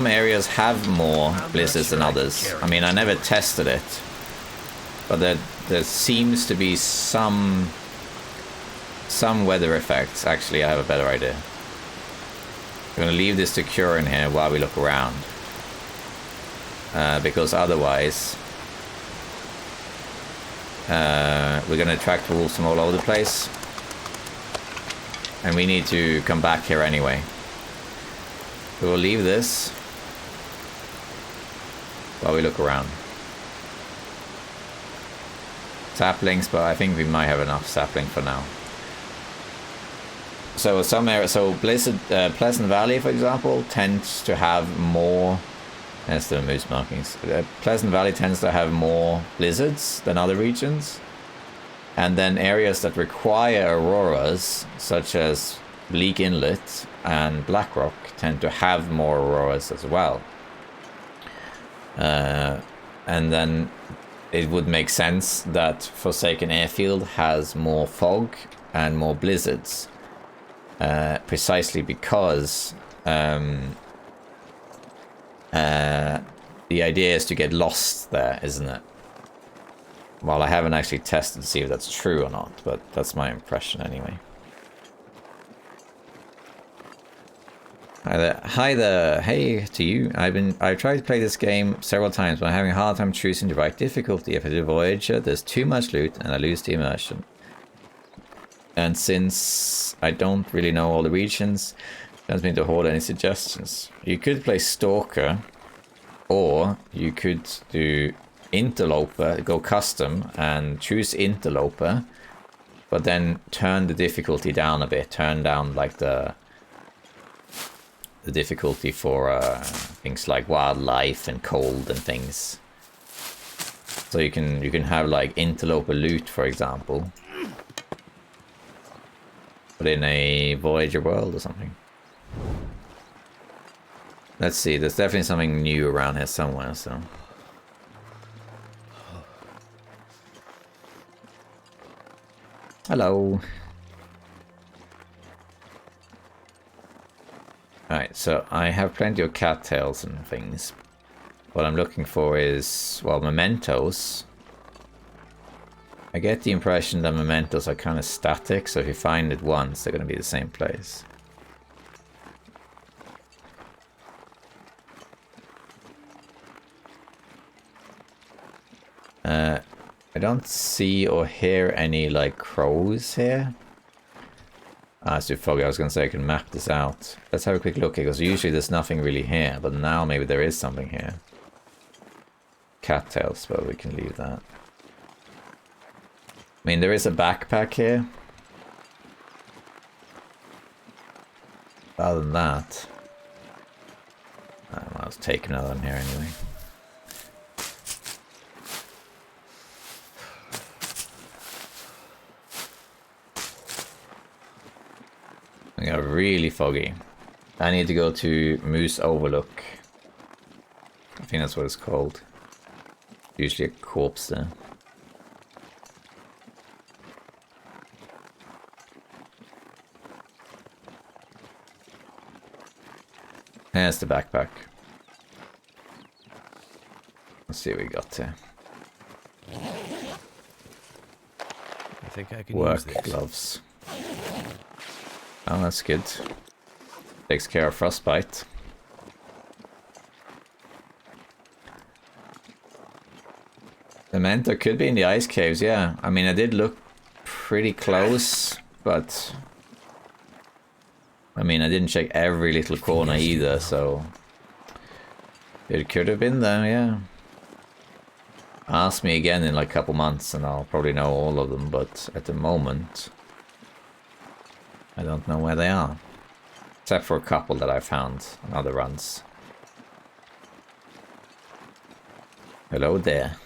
areas have more blizzards than others. I mean, I never tested it, but there seems to be some weather effects. Actually, I have a better idea. I'm going to leave this to cure in here while we look around, because otherwise we're going to attract wolves from all over the place, and we need to come back here anyway. We will leave this while we look around. Saplings, but I think we might have enough sapling for now. So some areas, so Pleasant Valley, for example, tends to have more. That's the moose markings. Pleasant Valley tends to have more blizzards than other regions, and then areas that require auroras, such as Bleak Inlet and Blackrock tend to have more auroras as well. And then it would make sense that Forsaken Airfield has more fog and more blizzards, precisely because the idea is to get lost there, isn't it? Well, I haven't actually tested to see if that's true or not, but that's my impression anyway. Hi there. Hi there. Hey to you. I've tried to play this game several times, but I'm having a hard time choosing the right difficulty. If I do Voyager, there's too much loot and I lose the immersion. And since I don't really know all the regions, it doesn't mean to hold any suggestions. You could play Stalker, or you could do Interloper, go custom and choose Interloper, but then turn the difficulty down a bit. Turn down like the difficulty for things like wildlife and cold and things. So you can have like Interloper loot, for example, but in a Voyager world or something. Let's see, there's definitely something new around here somewhere, so. Hello. Alright, so I have plenty of cattails and things. What I'm looking for is, well, mementos. I get the impression that mementos are kind of static, so if you find it once, they're going to be the same place. I don't see or hear any, like, crows here. Ah, it's too foggy. I was going to say I can map this out. Let's have a quick look here, because usually there's nothing really here, but now maybe there is something here. Cattails, but we can leave that. I mean, there is a backpack here. Other than that, I was taking another one here anyway. It got really foggy. I need to go to Moose Overlook. I think that's what it's called. Usually a corpse there. There's the backpack. Let's see what we got here. I think I can Work use this. gloves. Oh, that's good. Takes care of frostbite. The Mentor could be in the ice caves, yeah. I mean, I did look pretty close, but I mean, I didn't check every little corner either, so it could have been there, yeah. Ask me again in like a couple months and I'll probably know all of them, but at the moment I don't know where they are. Except for a couple that I found on other runs. Hello there.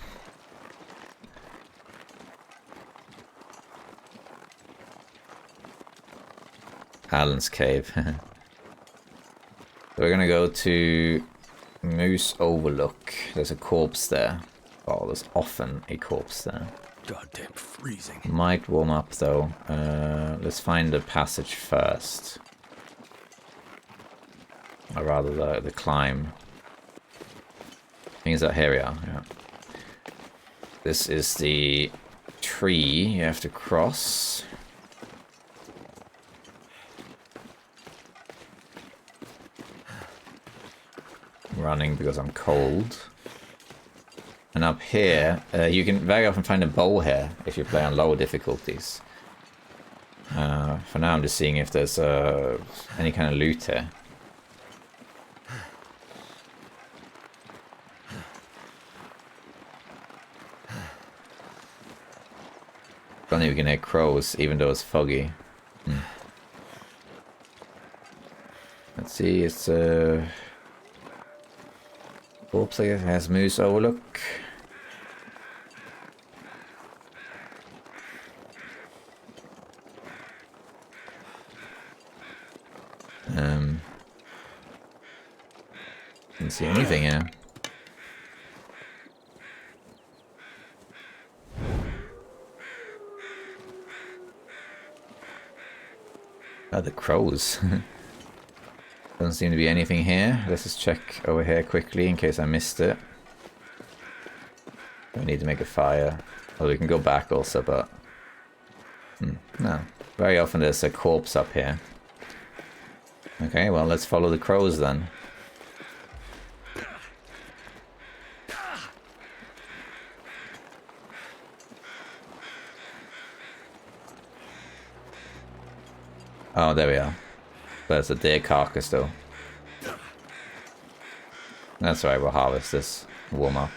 Alan's Cave. So we're gonna go to Moose Overlook. There's a corpse there. Oh, there's often a corpse there. Goddamn freezing. Might warm up though. Let's find the passage first. Or rather the climb. Things that here we are, yeah. This is the tree you have to cross. I'm running because I'm cold. And up here, you can very often find a bow here if you play on lower difficulties. For now I'm just seeing if there's any kind of loot here. Don't even get crows, even though it's foggy. Let's see, it's corpse here has Moose Overlook. Didn't see anything here. Oh, the crows. Doesn't seem to be anything here. Let's just check over here quickly in case I missed it. We need to make a fire. Well, we can go back also, but... no. Very often there's a corpse up here. Okay, well, let's follow the crows then. Oh, there we are. There's a deer carcass though. That's right, we'll harvest this. Warm up.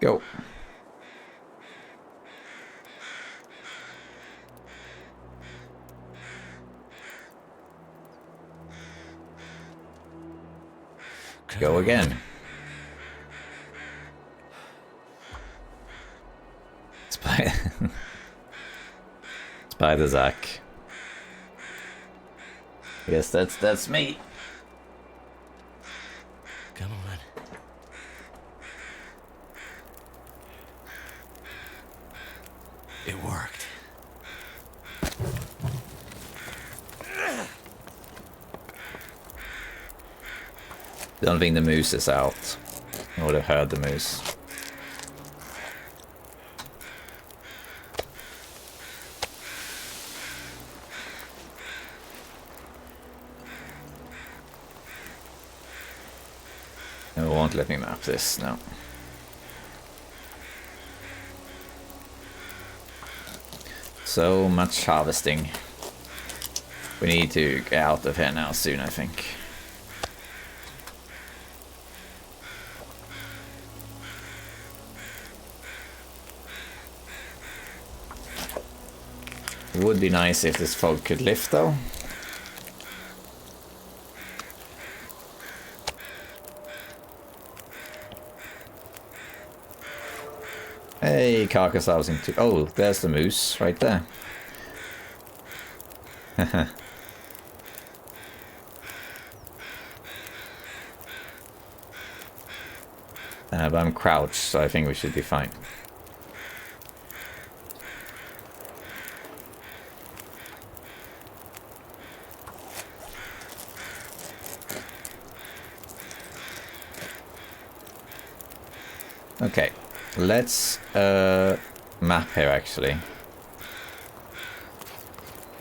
Go. Go again. Spider Zack. Yes, that's me. Come on. It worked. Don't think the moose is out. I would have heard the moose. It won't let me map this, no. So much harvesting. We need to get out of here now soon, I think. It would be nice if this fog could lift though. Hey, carcass housing too. Oh, there's the moose right there. But I'm crouched, so I think we should be fine. Okay, let's map here actually.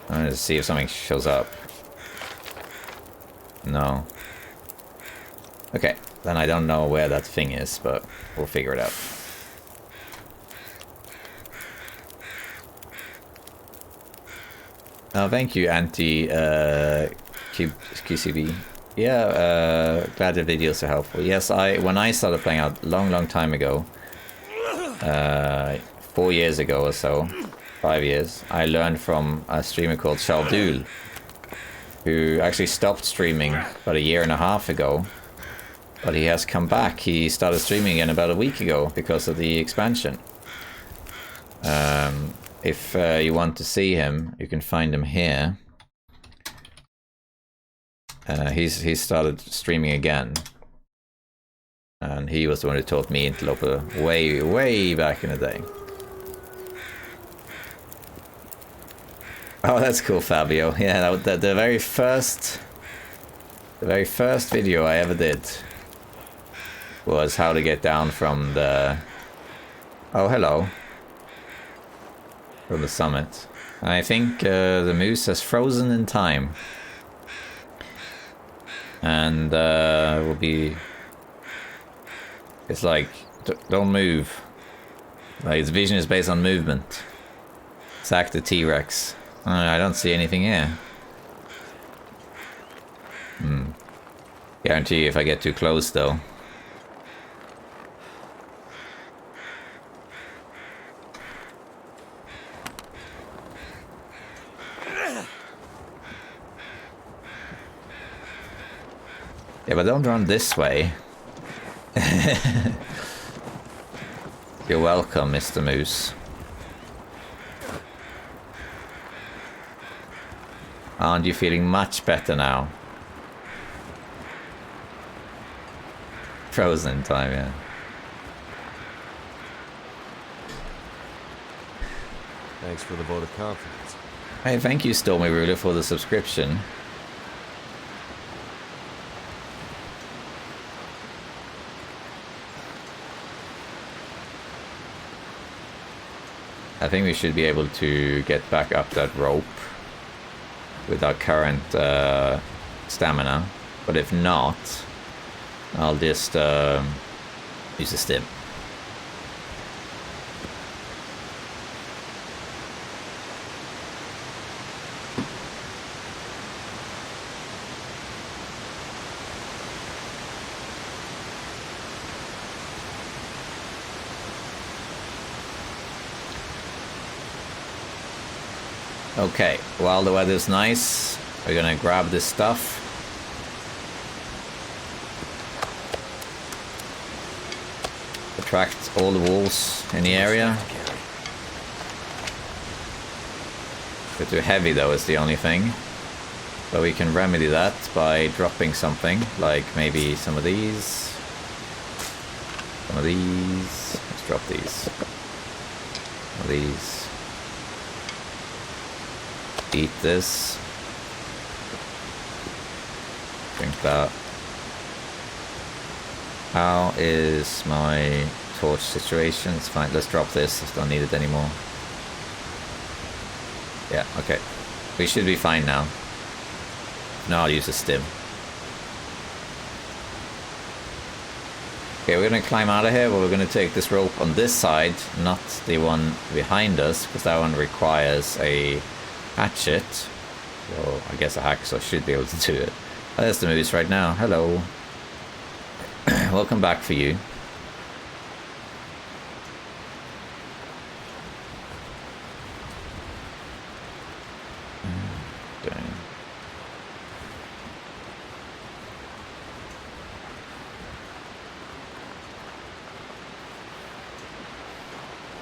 I'm gonna see if something shows up. No. Okay, then I don't know where that thing is, but we'll figure it out. Oh, thank you, QCB. Yeah, glad the videos are helpful. Yes, when I started playing out long time ago, 4 years ago or so, 5 years, I learned from a streamer called Shaldul, who actually stopped streaming about 1.5 years ago, but he has come back. He started streaming again about a week ago because of the expansion. If you want to see him, you can find him here. He's started streaming again, and he was the one who taught me Interloper way back in the day. Oh, that's cool, Fabio. Yeah, the very first video I ever did was how to get down from the... Oh, hello. From the summit. And I think the moose has frozen in time. And will be... It's like, don't move. Like, its vision is based on movement. Sack the T-Rex. I don't see anything here. Guarantee you if I get too close though. Yeah, but don't run this way. You're welcome, Mr. Moose. Aren't you feeling much better now? Frozen time, yeah. Thanks for the vote of confidence. Hey, thank you, Stormy Ruler, for the subscription. I think we should be able to get back up that rope with our current stamina. But if not, I'll just use a stim. Okay, while the weather's nice, we're gonna grab this stuff. Attract all the wolves in the area. Bit too heavy though is the only thing. But we can remedy that by dropping something, like maybe some of these. Some of these. Let's drop these. Some of these. Eat this. Drink that. How is my torch situation? It's fine. Let's drop this. I don't need it anymore. Yeah, okay. We should be fine now. Now I'll use a stim. Okay, we're gonna climb out of here, but we're gonna take this rope on this side, not the one behind us, because that one requires a hatchet. So I guess a hacksaw should be able to do it. Oh, there's the moose right now. Hello. Welcome back for you. Dang.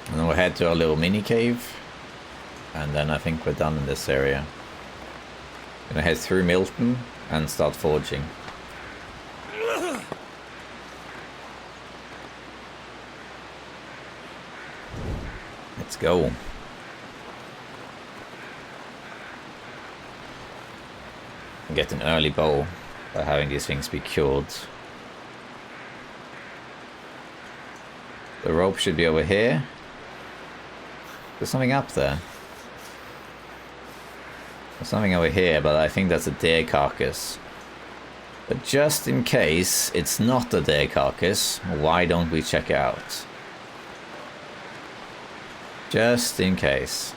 And then we'll head to our little mini cave. And then I think we're done in this area. Gonna head through Milton and start forging. Let's go. Get an early bow by having these things be cured. The rope should be over here. There's something up there. There's something over here, but I think that's a deer carcass. But just in case it's not a deer carcass, why don't we check it out? Just in case.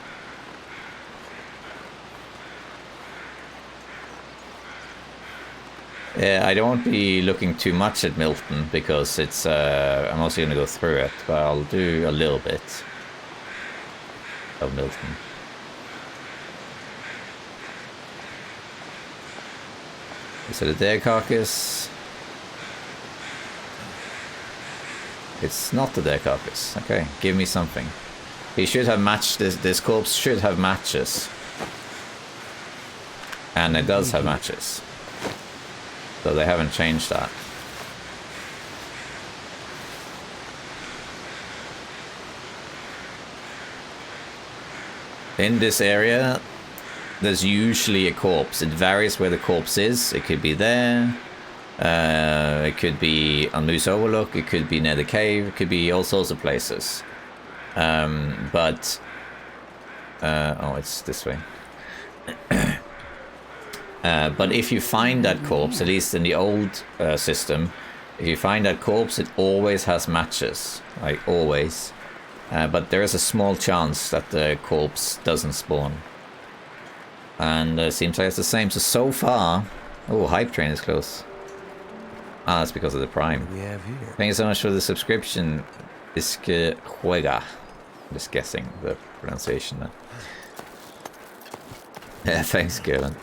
Yeah, I don't want to be looking too much at Milton because it's I'm also going to go through it, but I'll do a little bit of Milton. Is it a deer carcass? It's not a deer carcass. Okay, give me something. He should have matched this corpse should have matches. And it does have matches. So they haven't changed that. In this area, there's usually a corpse. It varies where the corpse is. It could be there. It could be on Moose Overlook. It could be near the cave. It could be all sorts of places. Oh, it's this way. But if you find that corpse, at least in the old system, if you find that corpse, it always has matches. Like, always. But there is a small chance that the corpse doesn't spawn. And it seems like it's the same. So far... Oh, Hype Train is close. Ah, that's because of the Prime. What do we have here? Thank you so much for the subscription. Iske Juega. I'm just guessing the pronunciation there. Yeah, thanks, Gavin.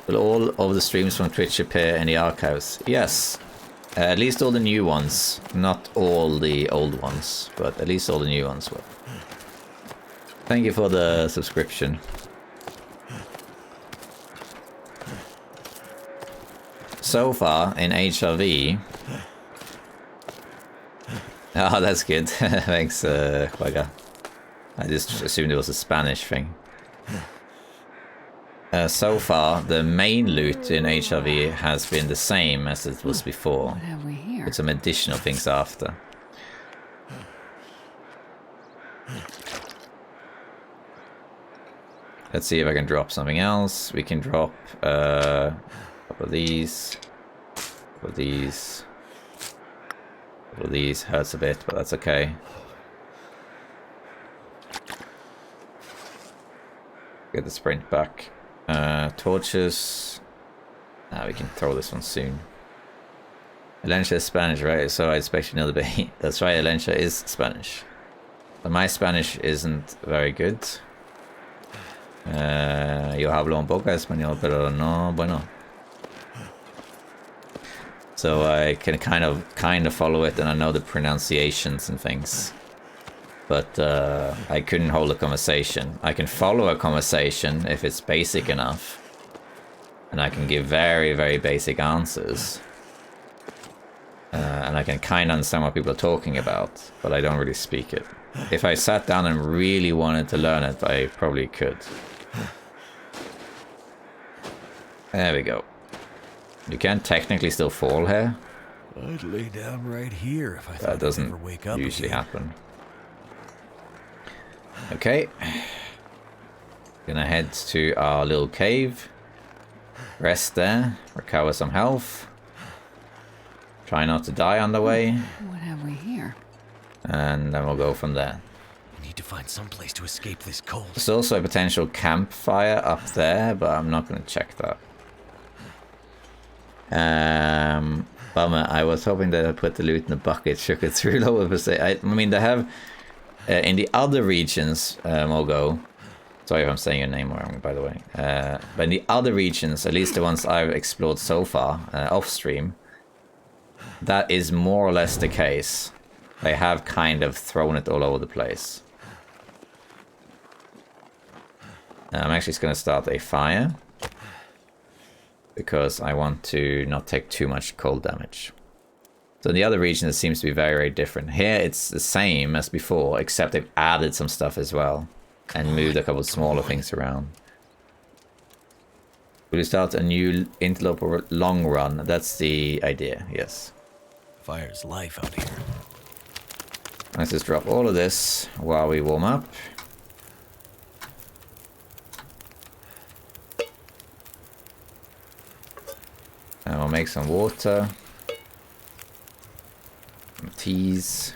Will all of the streams from Twitch appear in the archives? Yes. At least all the new ones. Not all the old ones, but at least all the new ones will. Thank you for the subscription. So far in HRV... Oh, that's good. Thanks, Quagga. I just assumed it was a Spanish thing. So far, the main loot in HRV has been the same as it was before. What have we here? With some additional things after. Let's see if I can drop something else. We can drop a couple of these. A couple of these. A couple of these. Hurts a bit, but that's okay. Get the sprint back. Torches. Now we can throw this one soon. Alencia is Spanish, right? So I expect you know the bait. That's right, Alencia is Spanish. But my Spanish isn't very good. Yo hablo un poco español, pero no bueno. So I can kind of follow it, and I know the pronunciations and things. But I couldn't hold a conversation. I can follow a conversation if it's basic enough. And I can give very, very basic answers. And I can kind of understand what people are talking about, but I don't really speak it. If I sat down and really wanted to learn it, I probably could. There we go. You can technically still fall here. I'd lay down right here if I thought That I'd doesn't ever wake up usually again. happen. Okay. Gonna head to our little cave. Rest there. Recover some health. Try not to die on the way. What have we here? And then we'll go from there. We need to find some place to escape this cold. There's also a potential campfire up there, but I'm not going to check that. Bummer. I was hoping that I put the loot in a bucket, shook it through lower percent. I mean, they have in the other regions, Mogo. Sorry if I'm saying your name wrong, by the way. But in the other regions, at least the ones I've explored so far, off stream, that is more or less the case. They have kind of thrown it all over the place. I'm actually just going to start a fire. Because I want to not take too much cold damage. So in the other region it seems to be very, very different. Here it's the same as before, except they've added some stuff as well. And moved a couple of smaller things around. Will you start a new Interloper long run? That's the idea, yes. Fire's life out here. Let's just drop all of this while we warm up. And we'll make some water. Some teas.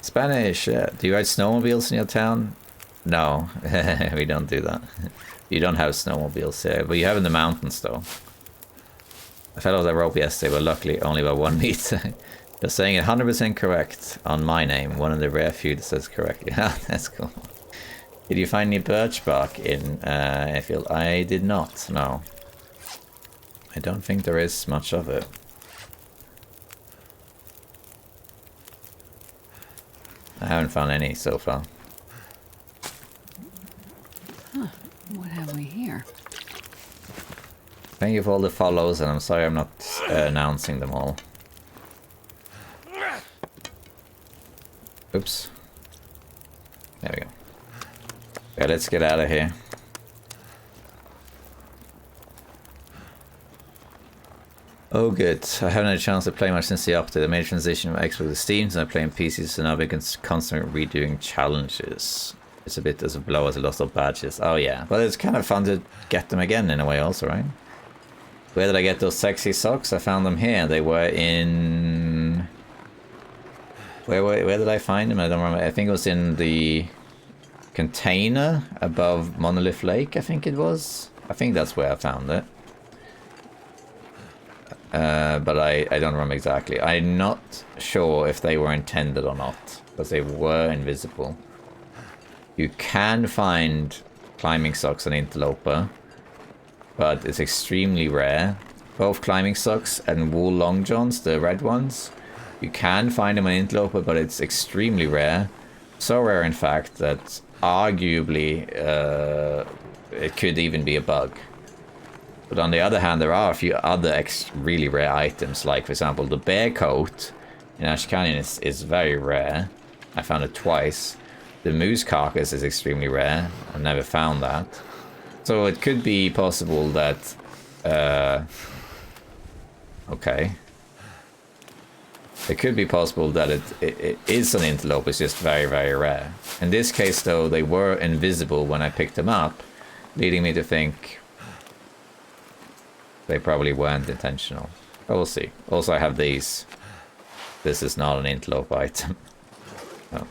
Spanish, yeah. Do you ride snowmobiles in your town? No, we don't do that. You don't have snowmobiles here, but you have in the mountains though. I fell off the rope yesterday, but luckily only by 1 meter. You're saying it 100% correct on my name, one of the rare few that says correctly. That's cool. Did you find any birch bark in Airfield? I did not, no. I don't think there is much of it. I haven't found any so far. Huh. What have we here? Thank you for all the follows, and I'm sorry I'm not announcing them all. Oops. There we go. Okay, let's get out of here. Oh good, I haven't had a chance to play much since the update. I made a transition from Xbox to Steam, and I play on PC, so now I've been constantly redoing challenges. It's a bit as a blow as a loss of badges. Oh yeah, but it's kind of fun to get them again in a way also, right? Where did I get those sexy socks? I found them here. They were in... Where did I find them? I don't remember. I think it was in the container above Monolith Lake, I think it was. I think that's where I found it. But I don't remember exactly. I'm not sure if they were intended or not, because they were invisible. You can find climbing socks on Interloper, but it's extremely rare. Both climbing socks and wool long johns, the red ones. You can find them on Interloper, but it's extremely rare. So rare, in fact, that arguably it could even be a bug. But on the other hand, there are a few other really rare items, like, for example, the bear coat in Ash Canyon is very rare. I found it twice. The moose carcass is extremely rare. I've never found that. So it could be possible that... okay. It could be possible that it is an interloper, it's just very, very rare. In this case, though, they were invisible when I picked them up, leading me to think they probably weren't intentional. But we'll see. Also, I have these. This is not an interloper item. Oh.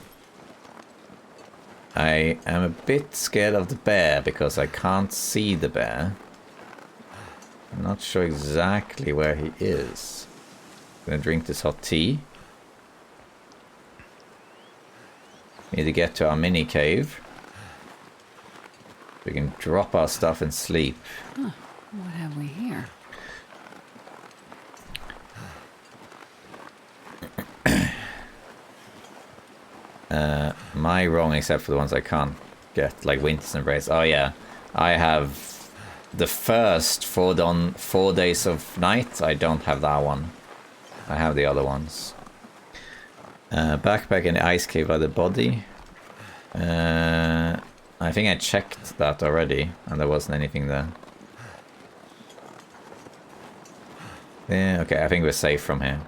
I am a bit scared of the bear because I can't see the bear. I'm not sure exactly where he is. Gonna drink this hot tea. Need to get to our mini cave. We can drop our stuff and sleep. Huh. What have we here? Am I wrong except for the ones I can't get, like Winter's Embrace? Oh yeah, I have the first 4 days of night. I don't have that one. I have the other ones. Backpack in the ice cave by the body. I think I checked that already, and there wasn't anything there. Yeah, okay, I think we're safe from here.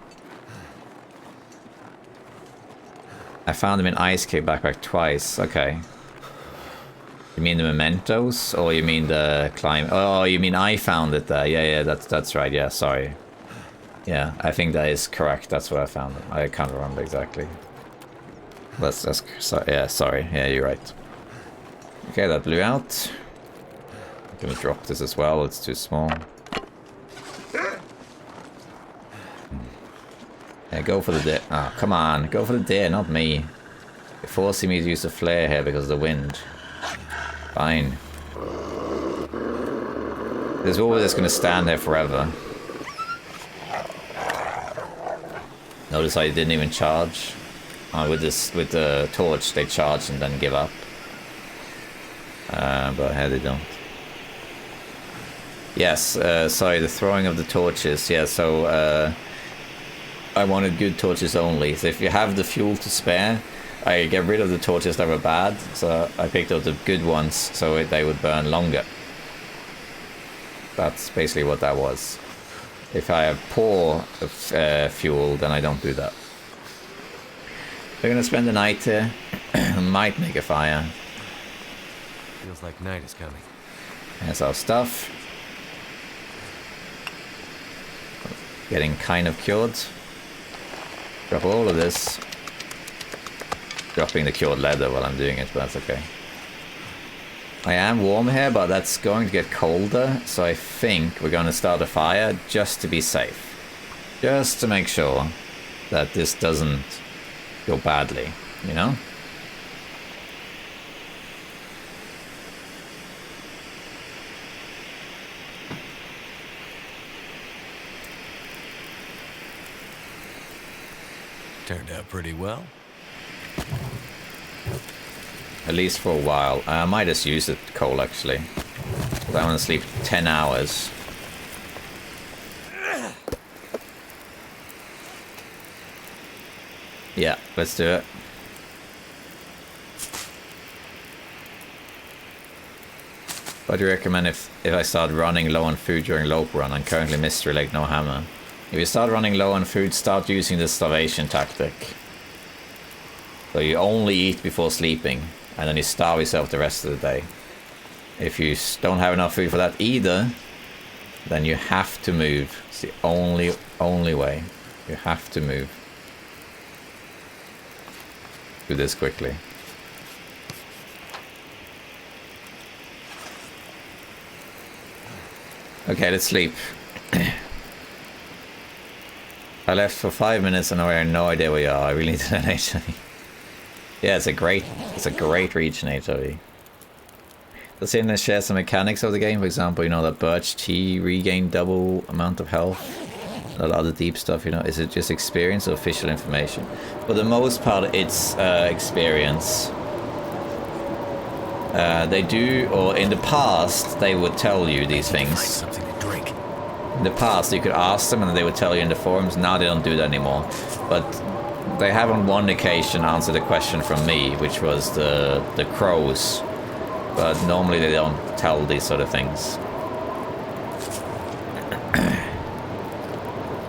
I found them in ice cave backpack twice. Okay. You mean the mementos, or you mean the climb? Oh, you mean I found it there? Yeah, that's right. Yeah, sorry. Yeah, I think that is correct. That's where I found them. I can't remember exactly. Yeah, sorry. Yeah, you're right. Okay, that blew out. I'm gonna drop this as well. It's too small. Yeah, go for the deer. Oh, come on. Go for the deer, not me. You're forcing me to use the flare here because of the wind. Fine. This wolf is going to stand there forever. Notice I didn't even charge. With the torch, they charge and then give up. But here they don't. Yes, sorry, the throwing of the torches. Yeah, so I wanted good torches only. So if you have the fuel to spare, I get rid of the torches that were bad. So I picked up the good ones so they would burn longer. That's basically what that was. If I have poor fuel, then I don't do that. We're gonna spend the night here. Might make a fire. Feels like night is coming. There's our stuff. Getting kind of cured. Drop all of this. Dropping the cured leather while I'm doing it, but that's okay. I am warm here, but that's going to get colder, so I think we're going to start a fire just to be safe. Just to make sure that this doesn't go badly, you know? Turned out pretty well. At least for a while. I might just use the coal, actually. I want to sleep 10 hours. Yeah, let's do it. What do you recommend if I start running low on food during lope run? I'm currently mystery leg, no hammer. If you start running low on food, start using the starvation tactic. So you only eat before sleeping, and then you starve yourself the rest of the day. If you don't have enough food for that either, then you have to move. It's the only way. You have to move. Do this quickly. Okay, let's sleep. I left for 5 minutes and I have no idea where you are. I really need to know HRV. Yeah, it's a great region, HRV. Does it share some mechanics of the game? For example, you know, that birch tea regain double amount of health? A lot of the deep stuff, you know. Is it just experience or official information? For the most part, it's experience. They do, or in the past, they would tell you these things. Something to drink. In the past, you could ask them and they would tell you in the forums. Now they don't do that anymore. But they have on one occasion answered a question from me, which was the crows. But normally they don't tell these sort of things.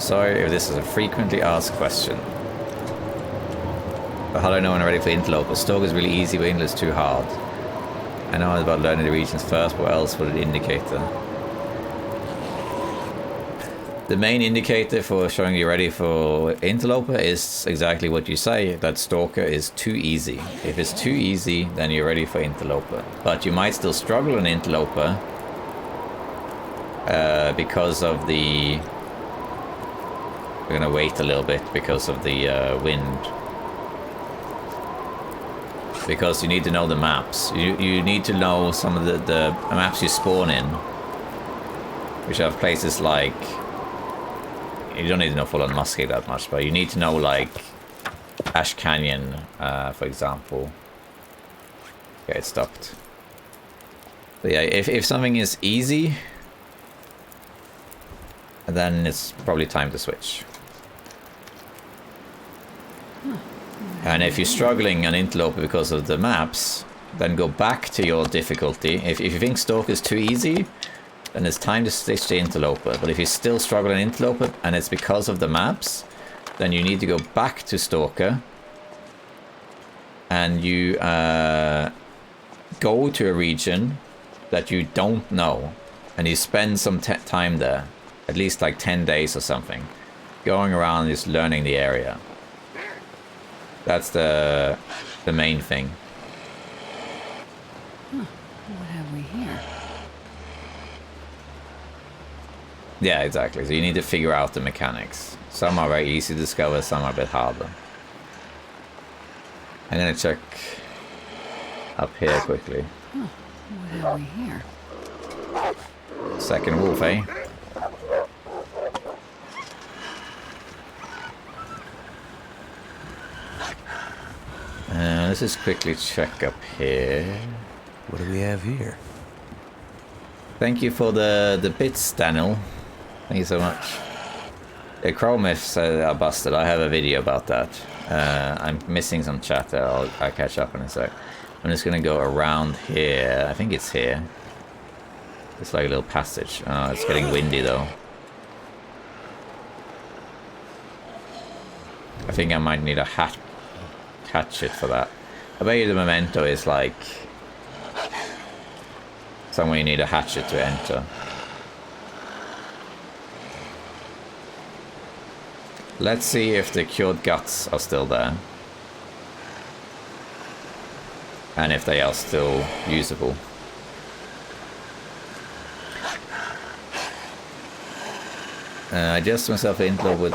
Sorry if this is a frequently asked question. But how do I know when I'm ready for Interloper? Stalk is really easy, but Interloper is too hard. I know about learning the regions first, but what else would it indicate then? The main indicator for showing you're ready for Interloper is exactly what you say, that Stalker is too easy. If it's too easy, then you're ready for Interloper. But you might still struggle in Interloper because of the... We're gonna wait a little bit because of the wind. Because you need to know the maps. You need to know some of the maps you spawn in, which have places like... You don't need to know full-on Muskie that much, but you need to know, like, Ash Canyon, for example. Okay, it stopped. But yeah, if something is easy, then it's probably time to switch. And if you're struggling on Interloper because of the maps, then go back to your difficulty. If you think Stalk is too easy, then it's time to switch to Interloper. But if you're still struggling in Interloper and it's because of the maps, then you need to go back to Stalker. And you go to a region that you don't know. And you spend some time there. At least like 10 days or something. Going around just learning the area. That's the main thing. Huh. What have we here? Yeah, exactly. So you need to figure out the mechanics. Some are very easy to discover, some are a bit harder. I'm gonna check up here quickly. Huh. What have we here? Second wolf, eh? Let's just quickly check up here. What do we have here? Thank you for the bits, Daniel. Thank you so much. The crow myths are busted. I have a video about that. I'm missing some chat there. I'll catch up in a sec. I'm just gonna go around here. I think it's here. It's like a little passage. Oh, it's getting windy though. I think I might need a hatchet for that. I bet you the memento is like somewhere you need a hatchet to enter. Let's see if the cured guts are still there. And if they are still usable. I adjust myself into with...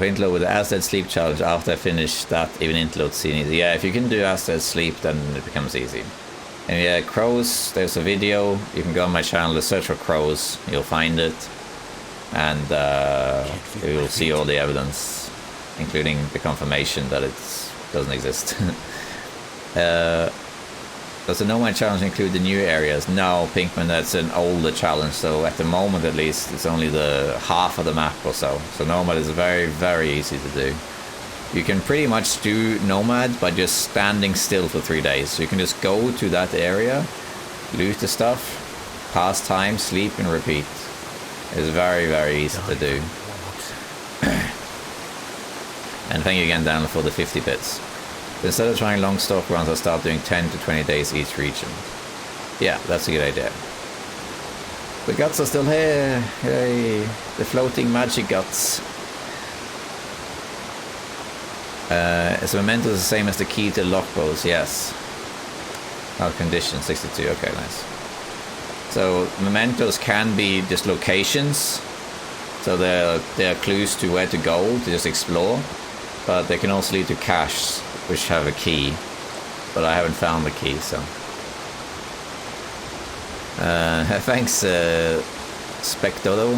Interload with the Asset Sleep Challenge after I finish that, even Interload scene easy. Yeah, if you can do Asset Sleep, then it becomes easy. And yeah, crows, there's a video. You can go on my channel to search for crows. You'll find it. And you'll see all the evidence, including the confirmation that it doesn't exist. Does the Nomad challenge include the new areas? No, Pinkman, that's an older challenge, so at the moment at least it's only the half of the map or so. So Nomad is very, very easy to do. You can pretty much do Nomad by just standing still for 3 days. So you can just go to that area, loot the stuff, pass time, sleep and repeat. It's very, very easy to do. And thank you again, Dan, for the 50 bits. Instead of trying long stalk runs, I'll start doing 10 to 20 days each region. Yeah, that's a good idea. The guts are still here. Yay. The floating magic guts. Is Memento the same as the key to lockbows? Yes. Our condition 62. Okay, nice. So Mementos can be just locations So there are clues to where to go to just explore, but they can also lead to caches which have a key, but I haven't found the key, so. Thanks, Spectodo.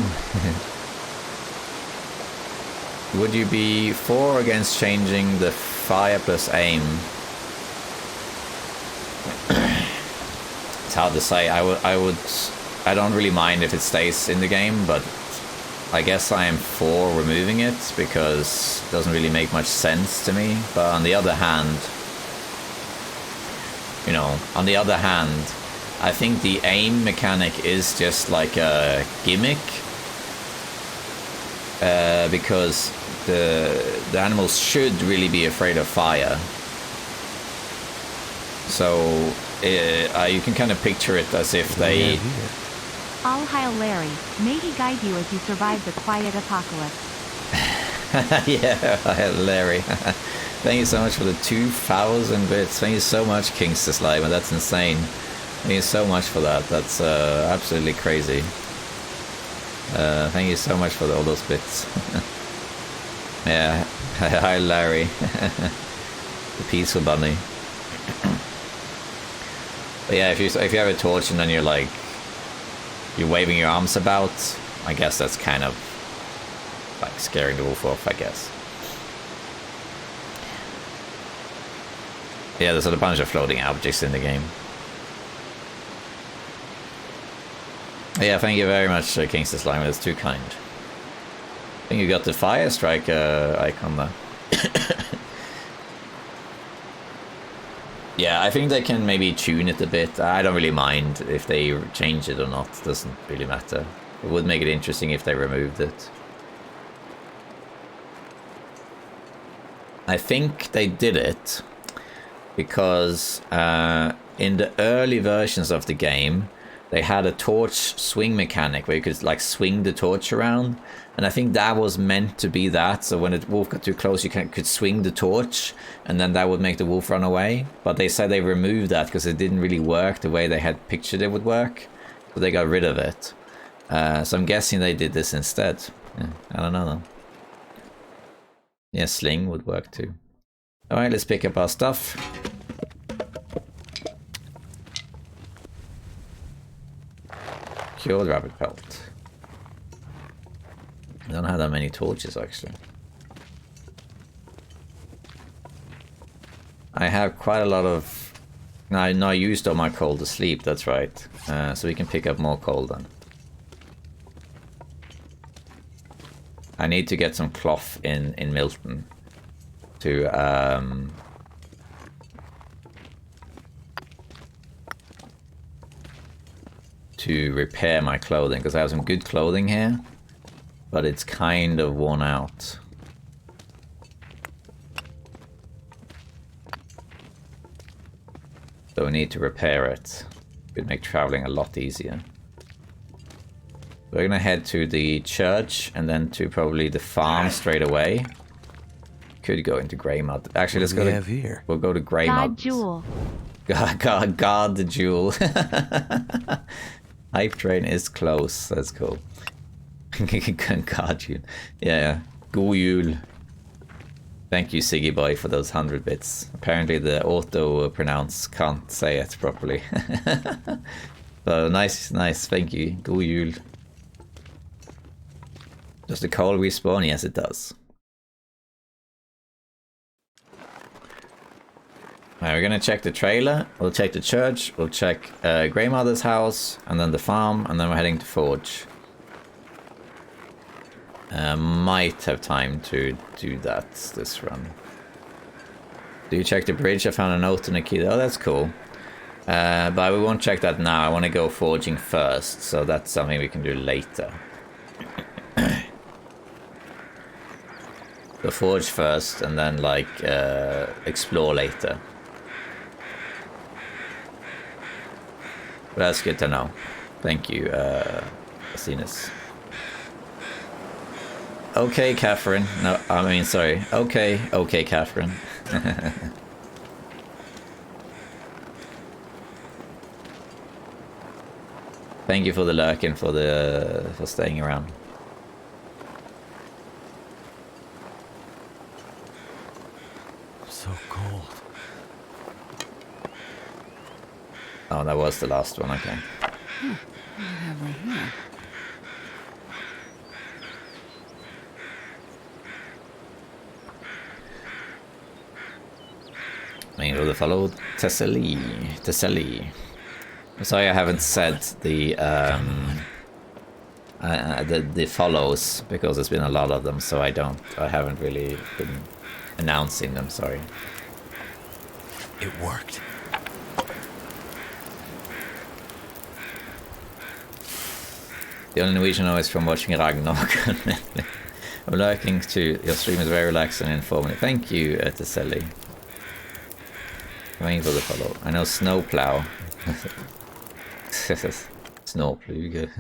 Would you be for or against changing the fire plus aim? It's hard to say. I don't really mind if it stays in the game, but I guess I am for removing it because it doesn't really make much sense to me. But on the other hand, I think the aim mechanic is just like a gimmick, because the animals should really be afraid of fire. So you can kind of picture it as if they... All hail Larry. May he guide you as you survive the quiet apocalypse. Yeah, hail Larry. Thank you so much for the 2,000 bits. Thank you so much, Kings to Slimer. That's insane. Thank you so much for that. That's absolutely crazy. Thank you so much for all those bits. Yeah, hi Larry. The peaceful bunny. But yeah, if you have a torch and then you're waving your arms about, I guess that's kind of like scaring the wolf off, I guess. Yeah, there's a bunch of floating objects in the game. Yeah, thank you very much, Kings to Slimer. That's too kind. I think you got the fire strike icon there. Yeah, I think they can maybe tune it a bit. I don't really mind if they change it or not. It doesn't really matter. It would make it interesting if they removed it. I think they did it because in the early versions of the game, they had a torch swing mechanic where you could like swing the torch around, and I think that was meant to be that. So when the wolf got too close, you could swing the torch, and then that would make the wolf run away. But they said they removed that because it didn't really work the way they had pictured it would work, so they got rid of it. So I'm guessing they did this instead. Yeah, I don't know though. Yeah, sling would work too. All right, let's pick up our stuff. Cured rabbit pelt. I don't have that many torches actually. I have quite a lot of... No, I used all my coal to sleep, that's right. So we can pick up more coal then. I need to get some cloth in Milton to repair my clothing, because I have some good clothing here, but it's kind of worn out. So we need to repair it. Could make traveling a lot easier. We're gonna head to the church and then to probably the farm straight away. Could go into Greymud. Actually, let's go to here. We'll go to Greymud. God Jewel. God the jewel. Hype train is close. That's cool. God, you. Yeah. God jul. Thank you, Siggy Boy, for those 100 bits. Apparently the auto pronounce can't say it properly. So nice. Thank you. God jul. Does the coal respawn? Yes, it does. Alright, we're gonna check the trailer, we'll check the church, we'll check Greymother's house, and then the farm, and then we're heading to Forge. Might have time to do that this run. Do you check the bridge? I found a note in the key. Oh, that's cool. But we won't check that now. I want to go forging first, so that's something we can do later. So forge first, and then like explore later. But that's good to know. Thank you, Asinus. Okay, Catherine. No, I mean, sorry. Okay, Catherine. Thank you for the lurking, for staying around. Oh, that was the last one, okay. What have we here? Main road follow Tesselli. I'm sorry I haven't said the follows because there's been a lot of them, so I haven't really been announcing them, sorry. It worked. The only Norwegian I know is from watching Ragnarok. I'm lurking to your stream is very relaxing and informative. Thank you, Tesselli. Waiting for the follow. I know snowplow. Snowpluge.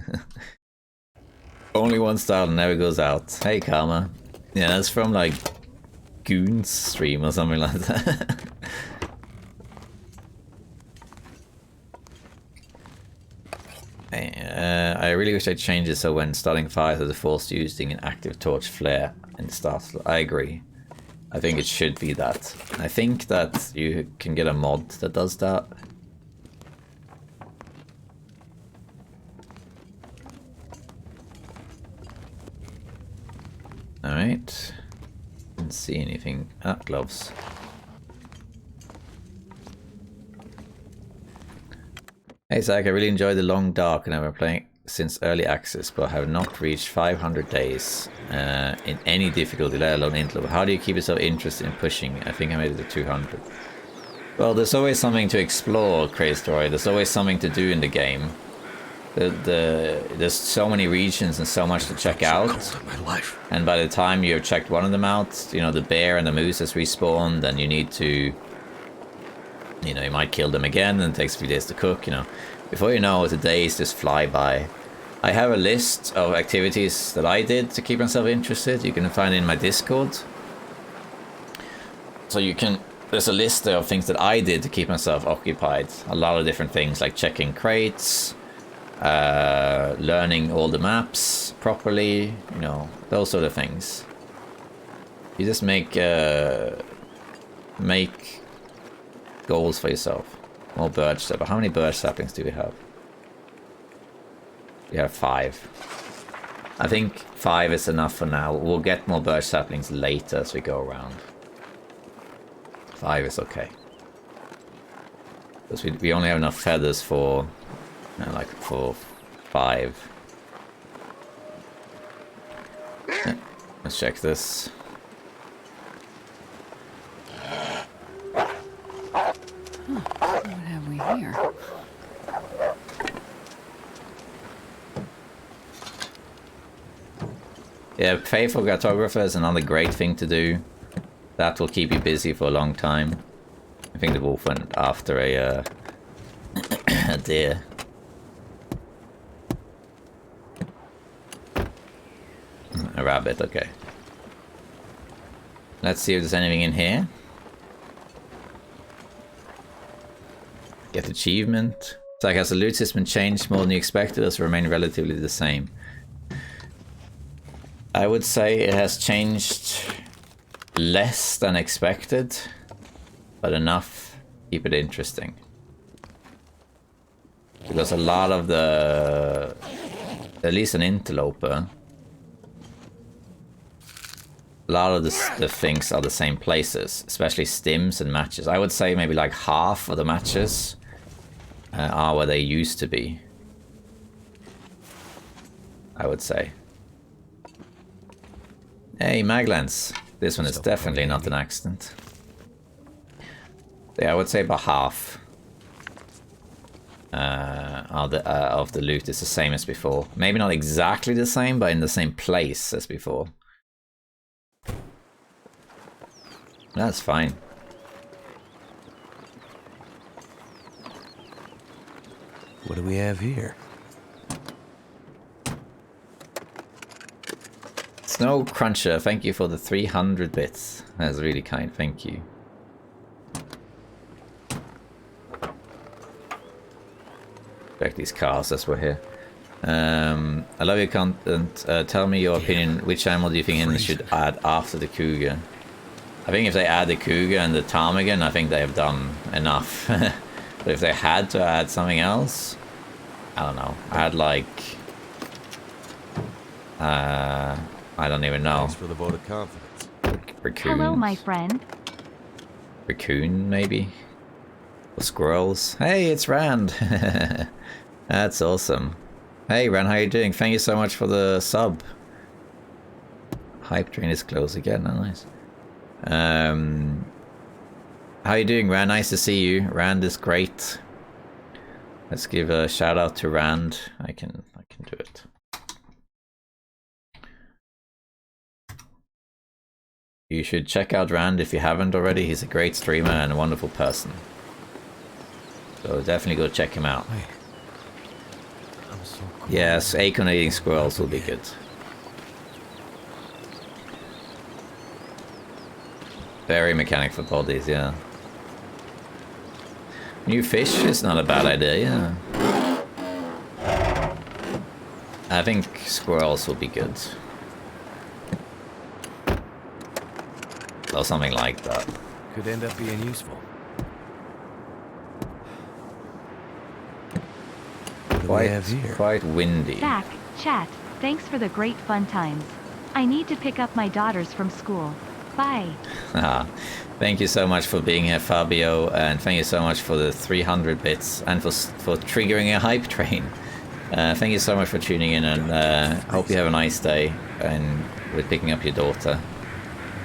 Only one style never goes out. Hey Karma. Yeah, that's from like Goon's stream or something like that. I really wish I'd change it so when starting fires are forced using an active torch flare and starts. I agree. I think it should be that. I think that you can get a mod that does that. Alright. Didn't see anything. Ah, gloves. Hey Zach, I really enjoyed the Long Dark and I've been playing since early access, but have not reached 500 days in any difficulty, let alone Interloper. How do you keep yourself interested in pushing? I think I made it to 200. Well, there's always something to explore, Crazy Story. There's always something to do in the game. There's so many regions and so much to check out. And by the time you've checked one of them out, you know, the bear and the moose has respawned, then you need to, you know, you might kill them again and it takes a few days to cook, you know. Before you know it, the days just fly by. I have a list of activities that I did to keep myself interested. You can find it in my Discord. So you can, there's a list of things that I did to keep myself occupied. A lot of different things like checking crates, learning all the maps properly, you know, those sort of things. You just make goals for yourself. More birch saplings. How many birch saplings do we have? We have 5. I think 5 is enough for now. We'll get more birch saplings later as we go around. 5 is okay. Because we only have enough feathers for, you know, like for 5. Yeah, let's check this. What have we here? Yeah, pay for cartographer is another great thing to do. That will keep you busy for a long time. I think the wolf went after a deer. A rabbit, okay. Let's see if there's anything in here. Get achievement. It's like, has the loot system changed more than you expected, or has it remained relatively the same? I would say it has changed less than expected, but enough to keep it interesting. Because a lot of the, at least an interloper, a lot of the things are the same places, especially stims and matches. I would say maybe like half of the matches are where they used to be. I would say. Hey, Maglans. This one is definitely not an accident. Yeah, I would say about half of the loot is the same as before. Maybe not exactly the same, but in the same place as before. That's fine. What do we have here? Snow Cruncher, thank you for the 300 bits. That's really kind, thank you. Check these cars as we're here. I love your content. Tell me your opinion. Which animal do you think Hindu should add after the cougar? I think if they add the cougar and the ptarmigan, I think they have done enough. But if they had to add something else, I don't know. Add like, I don't even know. Thanks for the vote of confidence. Raccoons. Hello, my friend. Raccoon, maybe? Or squirrels? Hey, it's Rand! That's awesome. Hey, Rand, how you doing? Thank you so much for the sub. Hype train is closed again, oh, nice. How you doing, Rand? Nice to see you. Rand is great. Let's give a shout out to Rand. I can do it. You should check out Rand if you haven't already. He's a great streamer and a wonderful person. So definitely go check him out. Wait. I'm so cool. Yes, acorn eating squirrels will be good. Very mechanic for bodies, yeah. New fish is not a bad idea, yeah. I think squirrels will be good. Or something like that. Could end up being useful. What do we have here? Quite windy. Zach, chat, thanks for the great fun times. I need to pick up my daughters from school. Bye. Thank you so much for being here, Fabio, and thank you so much for the 300 bits and for triggering a hype train. Thank you so much for tuning in, and hope you have a nice day and with picking up your daughter.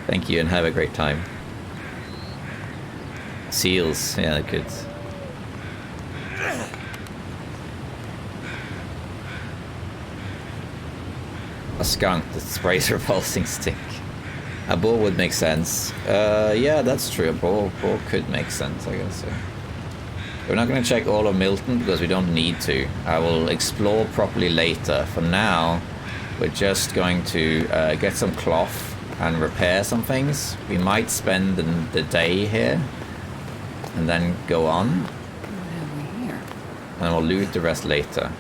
Thank you and have a great time. Seals, yeah, good. A skunk that sprays repulsing stink. A boar would make sense. Yeah, that's true. A boar could make sense, I guess. Yeah. We're not going to check all of Milton because we don't need to. I will explore properly later. For now, we're just going to get some cloth and repair some things. We might spend the day here and then go on. What have we here? And we'll loot the rest later.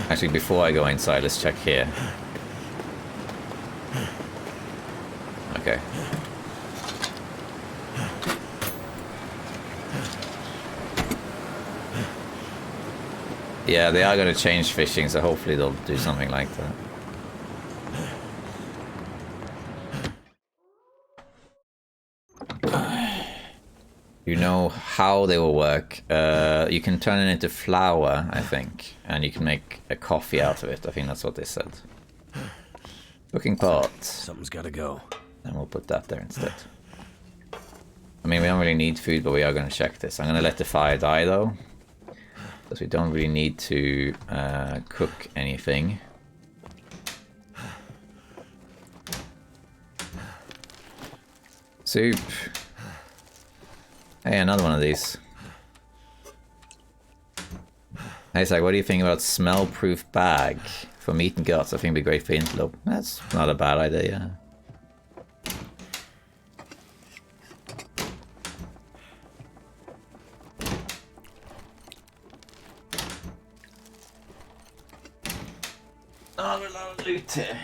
Actually, before I go inside, let's check here. Okay. Yeah, they are going to change fishing, so hopefully they'll do something like that. You know how they will work. You can turn it into flour, I think, and you can make a coffee out of it. I think that's what they said. Cooking pot. Something's gotta go. And we'll put that there instead. I mean, we don't really need food, but we are going to check this. I'm going to let the fire die, though. Because we don't really need to cook anything. Soup. Hey, another one of these. Hey, Zach, what do you think about smell-proof bag for meat and guts? I think it'd be great for Interloper. That's not a bad idea, yeah. Oh, there's a lot of loot here.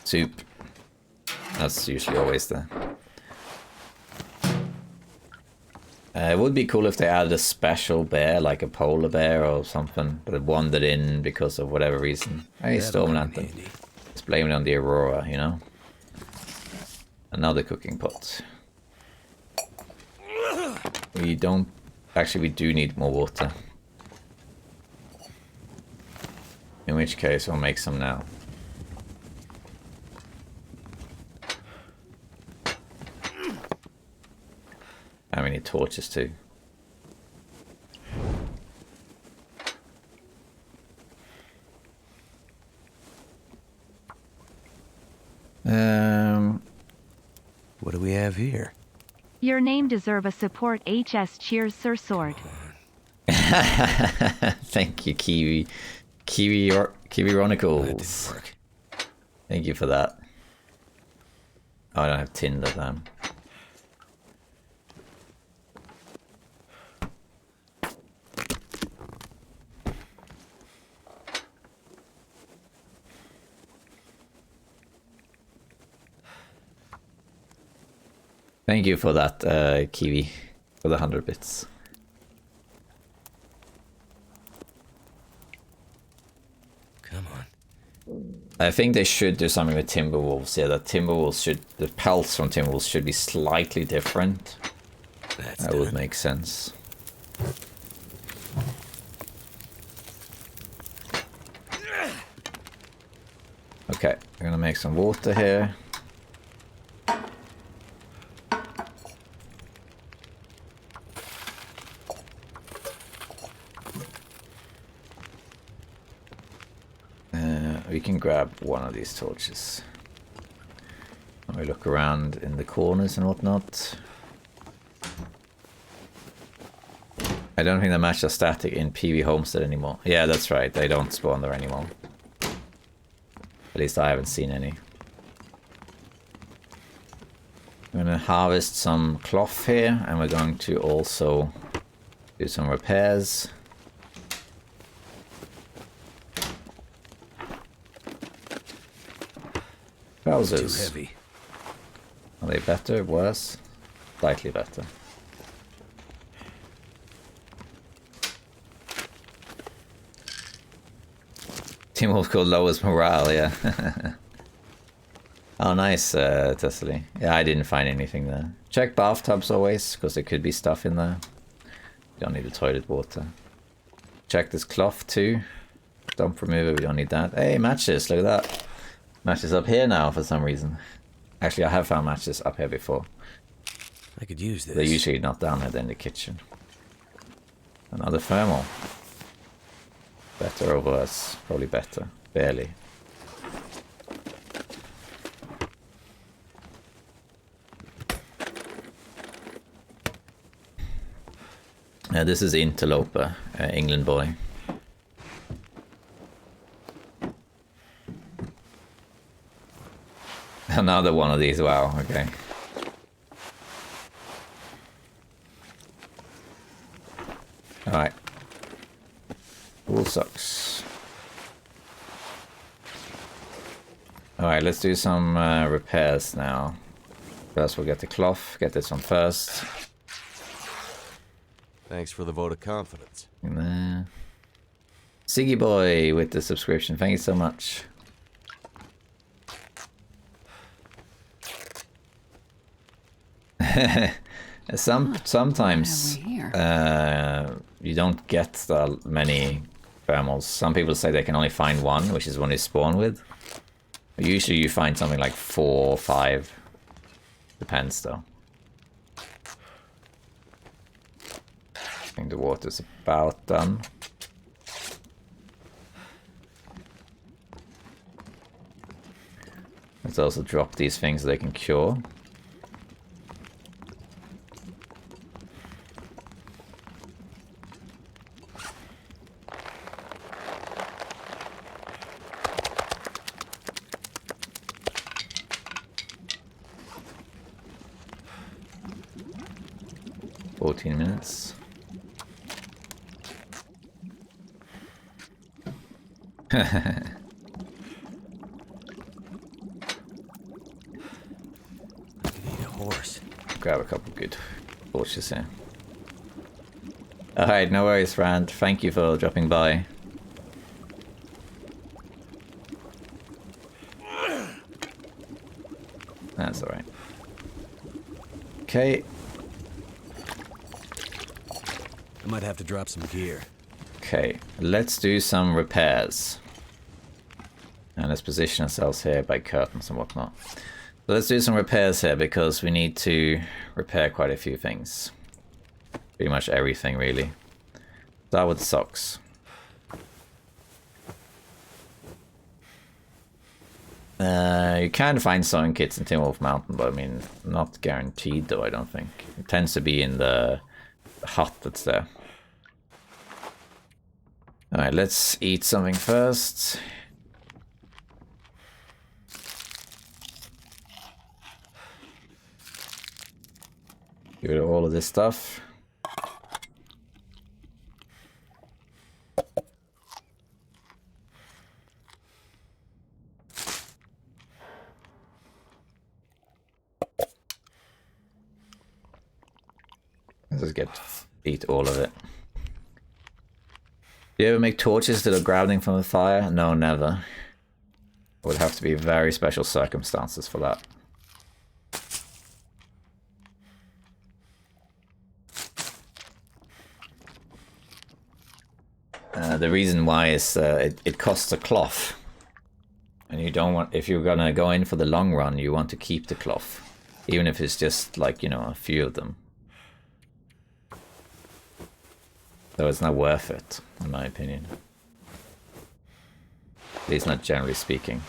Soup. That's usually always there. It would be cool if they added a special bear, like a polar bear or something, but it wandered in because of whatever reason. Hey, Storm Lantern. Let's blame it on the Aurora, you know? Another cooking pot. We don't... Actually, we do need more water. In which case, we'll make some now. And we need torches too. What do we have here? Your name deserve a support HS cheers Sir Sword. Thank you, Kiwi Ronicles. That didn't work. Thank you for that. Oh, I don't have tinder, damn. Thank you for that, Kiwi, for the 100 bits. Come on. I think they should do something with Timberwolves. Yeah, the pelts from Timberwolves should be slightly different. That's That would done. make sense. Okay, we're gonna make some water here. We can grab one of these torches. And we look around in the corners and whatnot. I don't think the matches are static in PV Homestead anymore. Yeah, that's right. They don't spawn there anymore. At least I haven't seen any. I'm gonna harvest some cloth here, and we're going to also do some repairs. Trousers. Too heavy. Are they better? Worse? Slightly better. Team Wolf called lowest morale, yeah. Oh, nice, Tessely. Yeah, I didn't find anything there. Check bathtubs always, because there could be stuff in there. You don't need the toilet water. Check this cloth too. Dump remover, we don't need that. Hey, matches, look at that. Matches up here now for some reason. Actually, I have found matches up here before. I could use this. They're usually not down here, they're in the kitchen. Another thermal. Better or worse? Probably better. Barely. This is Interloper, England boy. Another one of these, wow, okay. Alright. Wool socks. Alright, let's do some repairs now. First we'll get the cloth, get this one first. Thanks for the vote of confidence. Siggy Boy with the subscription, thank you so much. Sometimes you don't get that many thermals. Some people say they can only find one, which is one you spawn with. But usually you find something like 4 or 5. Depends though. I think the water's about done. Let's also drop these things so they can cure. Minutes. Need a horse. Grab a couple good torches here. Alright, no worries, Rand. Thank you for dropping by. That's alright. Okay. I might have to drop some gear. Okay, let's do some repairs. And let's position ourselves here by curtains and whatnot. So let's do some repairs here because we need to repair quite a few things. Pretty much everything, really. Start with socks. You can find sewing kits in Timberwolf Mountain, but I mean, not guaranteed though, I don't think. It tends to be in the hut that's there. Alright, let's eat something first. Give it all of this stuff. just eat all of it. Do you ever make torches that are grounding from the fire? No, never. It would have to be very special circumstances for that. The reason why is it costs a cloth. And you don't want, if you're gonna go in for the long run, you want to keep the cloth. Even if it's just like, you know, a few of them. So it's not worth it, in my opinion. At least not generally speaking.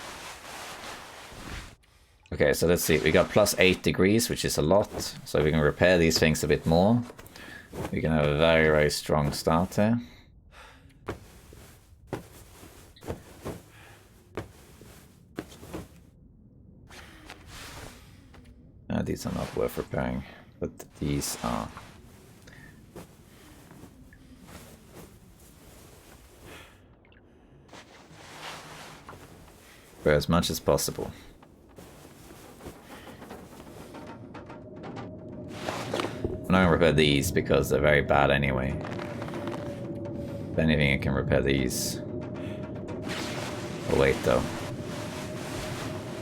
Okay, so let's see. We got plus 8 degrees, which is a lot. So we can repair these things a bit more. We can have a very, very strong start here. These are not worth repairing, but these are. For as much as possible. I'm not gonna repair these because they're very bad anyway. If anything, I can repair these. Oh wait, though.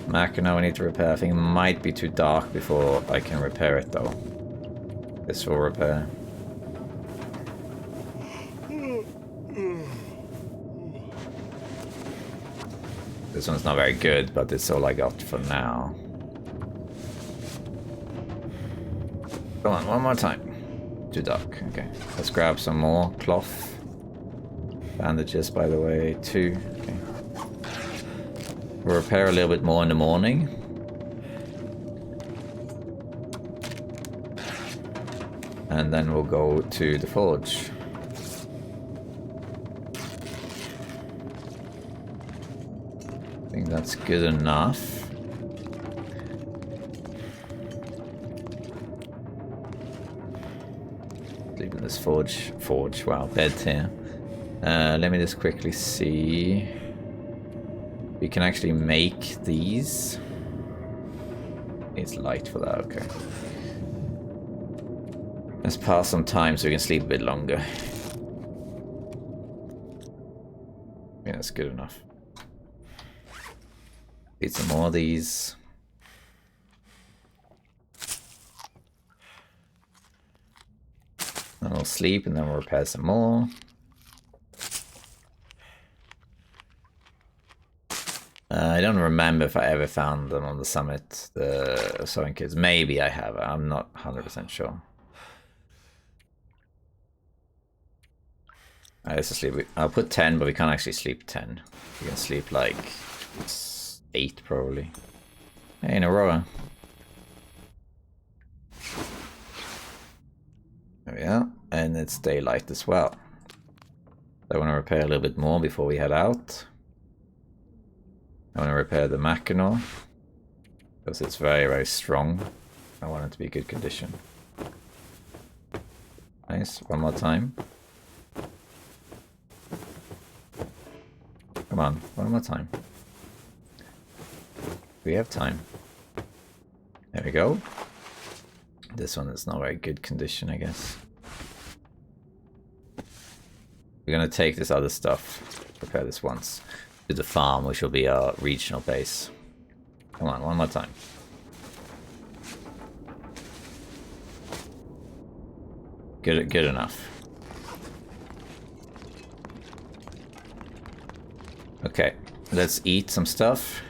Machina we need to repair. I think it might be too dark before I can repair it, though. This will repair. This one's not very good, but it's all I got for now. Come on, one more time. Too dark. Okay, let's grab some more cloth. Bandages, by the way, 2. Okay. We'll repair a little bit more in the morning. And then we'll go to the forge. I think that's good enough. Leaving this forge, wow, bed here. Let me just quickly see. We can actually make these. It's light for that, okay. Let's pass some time so we can sleep a bit longer. Yeah, that's good enough. Need some more of these. Then we'll sleep and then we'll repair some more. I don't remember if I ever found them on the summit, the sewing kits. Maybe I have. I'm not 100% sure. Let's sleep. I'll put 10, but we can't actually sleep 10. We can sleep like 8 probably. Hey, in Aurora. There we are. And it's daylight as well. I want to repair a little bit more before we head out. I want to repair the Mackinac because it's very, very strong. I want it to be good condition. Nice. One more time. Come on. One more time. We have time. There we go. This one is not very good condition, I guess. We're going to take this other stuff. Repair this once. To the farm, which will be our regional base. Come on, one more time. Good enough. Okay, let's eat some stuff.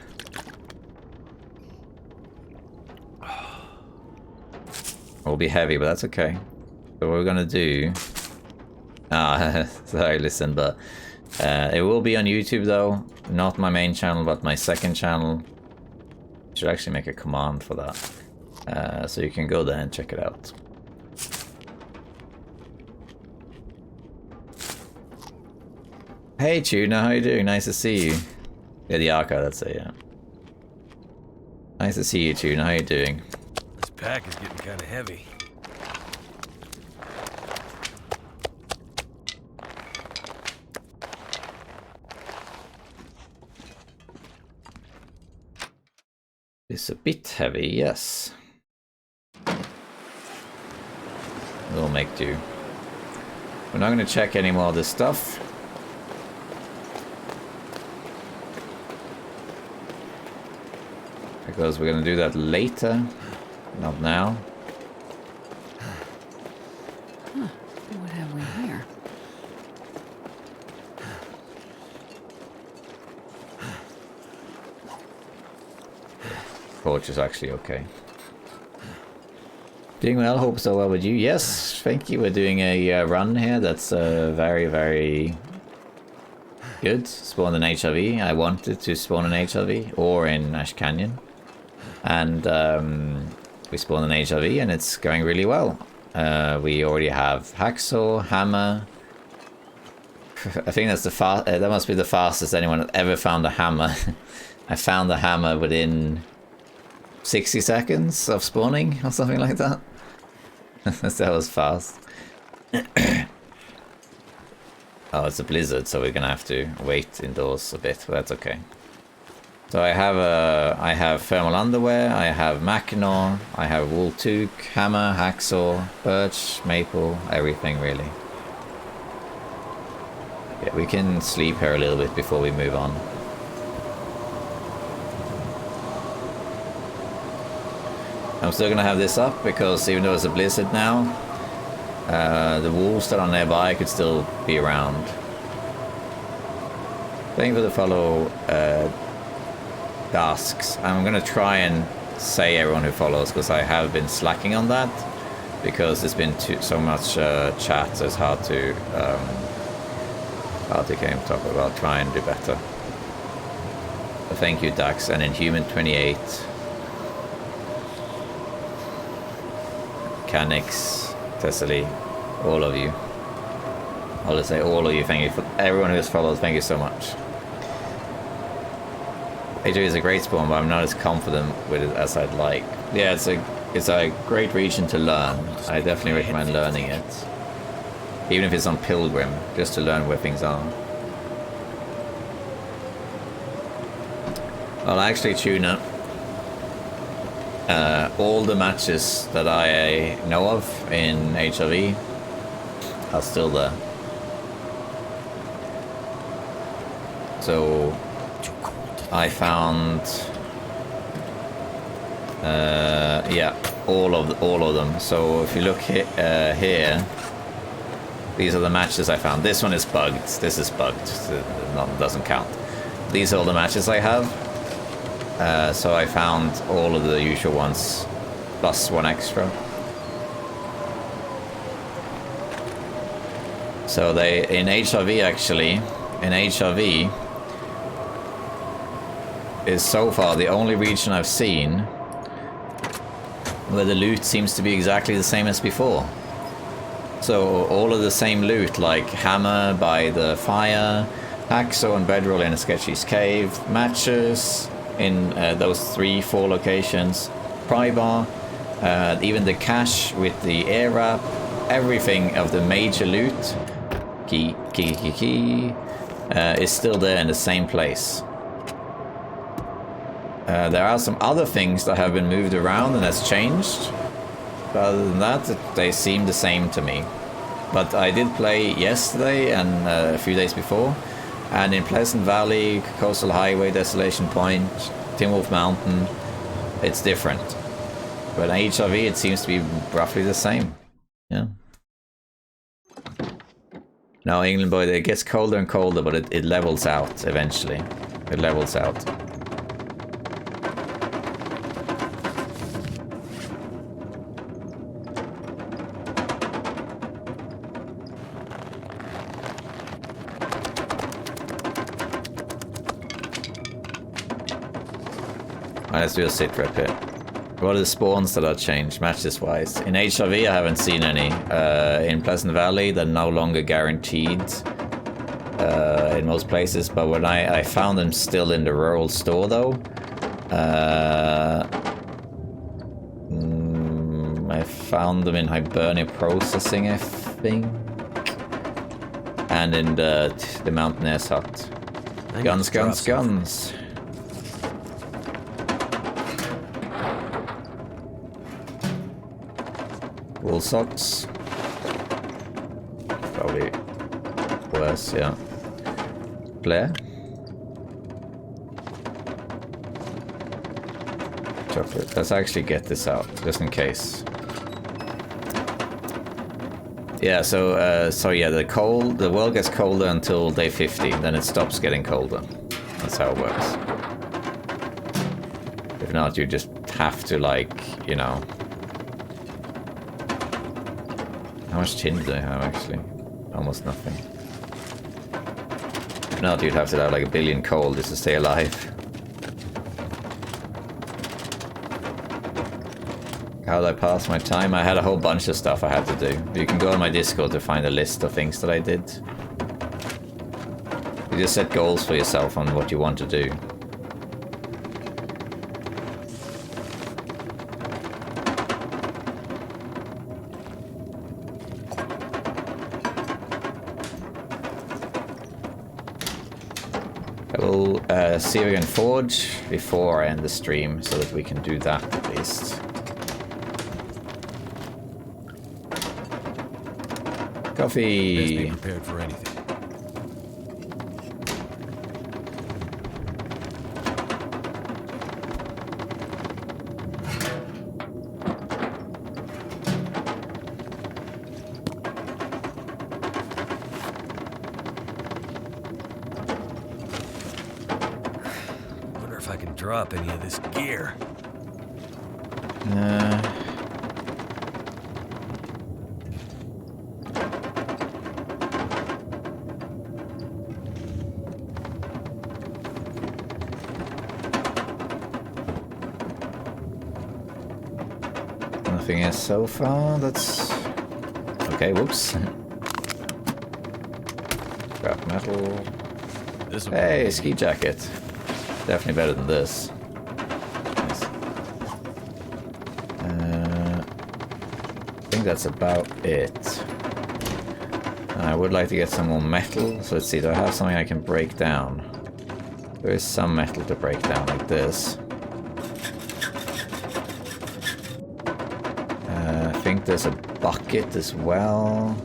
We'll be heavy, but that's okay. So what we're gonna do... sorry, listen, but... it will be on YouTube though, not my main channel, but my second channel. Should actually make a command for that, so you can go there and check it out. Hey Tuna, how you doing? Nice to see you. Yeah, the archive, that's it, yeah. Nice to see you, Tuna, how you doing? This pack is getting kind of heavy. It's a bit heavy, yes. We'll make do. We're not going to check any more of this stuff. Because we're going to do that later. Not now. Huh. What have we here? Torch is actually okay. Doing well, hope so well with you. Yes, thank you. We're doing a run here that's very, very good. Spawn an HRV. I wanted to spawn an HRV or in Ash Canyon. And we spawned an HRV and it's going really well. We already have hacksaw, hammer. I think that's that must be the fastest anyone has ever found a hammer. I found the hammer within 60 seconds of spawning or something like that. That was fast. Oh, it's a blizzard, so we're gonna have to wait indoors a bit, but that's okay. So I have thermal underwear, I have Mackinaw, I have wool toque, hammer, hacksaw, birch, maple, everything really. Yeah, we can sleep here a little bit before we move on. I'm still gonna have this up because even though it's a blizzard now, the wolves that are nearby could still be around. Thank you for the follow, tasks. I'm gonna try and say everyone who follows because I have been slacking on that because there's been so much chat, so it's hard to talk about. Try and do better. So thank you, Dax, and Inhuman 28. Mechanics, Thessaly, all of you. I'll just say all of you, thank you for everyone who has followed, thank you so much. HRV is a great spawn, but I'm not as confident with it as I'd like. Yeah, it's a great region to learn. I definitely recommend learning it. Even if it's on Pilgrim, just to learn where things are. I'll actually tune up all the matches that I know of in HRV are still there. So I found yeah, all of them. So if you look here, these are the matches I found. This one is bugged. This is bugged. So doesn't count. These are all the matches I have. So I found all of the usual ones, plus one extra. So they, in HRV actually, in HRV is so far the only region I've seen where the loot seems to be exactly the same as before. So all of the same loot, like hammer by the fire, hacksaw and bedroll in a sketchy's cave, matches in those 3-4 locations, pry bar, even the cache with the air wrap, everything of the major loot, is still there in the same place. There are some other things that have been moved around and has changed, but other than that, they seem the same to me. But I did play yesterday and a few days before, and in Pleasant Valley, Coastal Highway, Desolation Point, Tin Wolf Mountain, it's different. But in HRV, it seems to be roughly the same. Yeah. No, England boy, it gets colder and colder, but it levels out eventually. It levels out. Let's do a sit rep here. What are the spawns that are changed, matches wise? In HRV, I haven't seen any. In Pleasant Valley, they're no longer guaranteed in most places, but when I found them still in the rural store though. I found them in Hibernia Processing, I think. And in the Mountaineer's Hut. Guns, guns, guns. Wool socks. worse, yeah. Blair? Chocolate. Let's actually get this out, just in case. Yeah, so yeah, the world gets colder until day 50, then it stops getting colder. That's how it works. If not, you just have to, like, you know... How much tin do I have, actually? Almost nothing. If not, you'd have to have like 1 billion coal just to stay alive. How did I pass my time? I had a whole bunch of stuff I had to do. You can go on my Discord to find a list of things that I did. You just set goals for yourself on what you want to do. I will see if we can forge before I end the stream so that we can do that at least. Coffee. Best be prepared for anything. Wonder if I can drop any of this gear. Nothing is so far. That's okay. Whoops. Scrap metal. Hey, ski jacket. Definitely better than this. Nice. I think that's about it. I would like to get some more metal. So let's see. Do I have something I can break down? There is some metal to break down, like this. I think there's a bucket as well.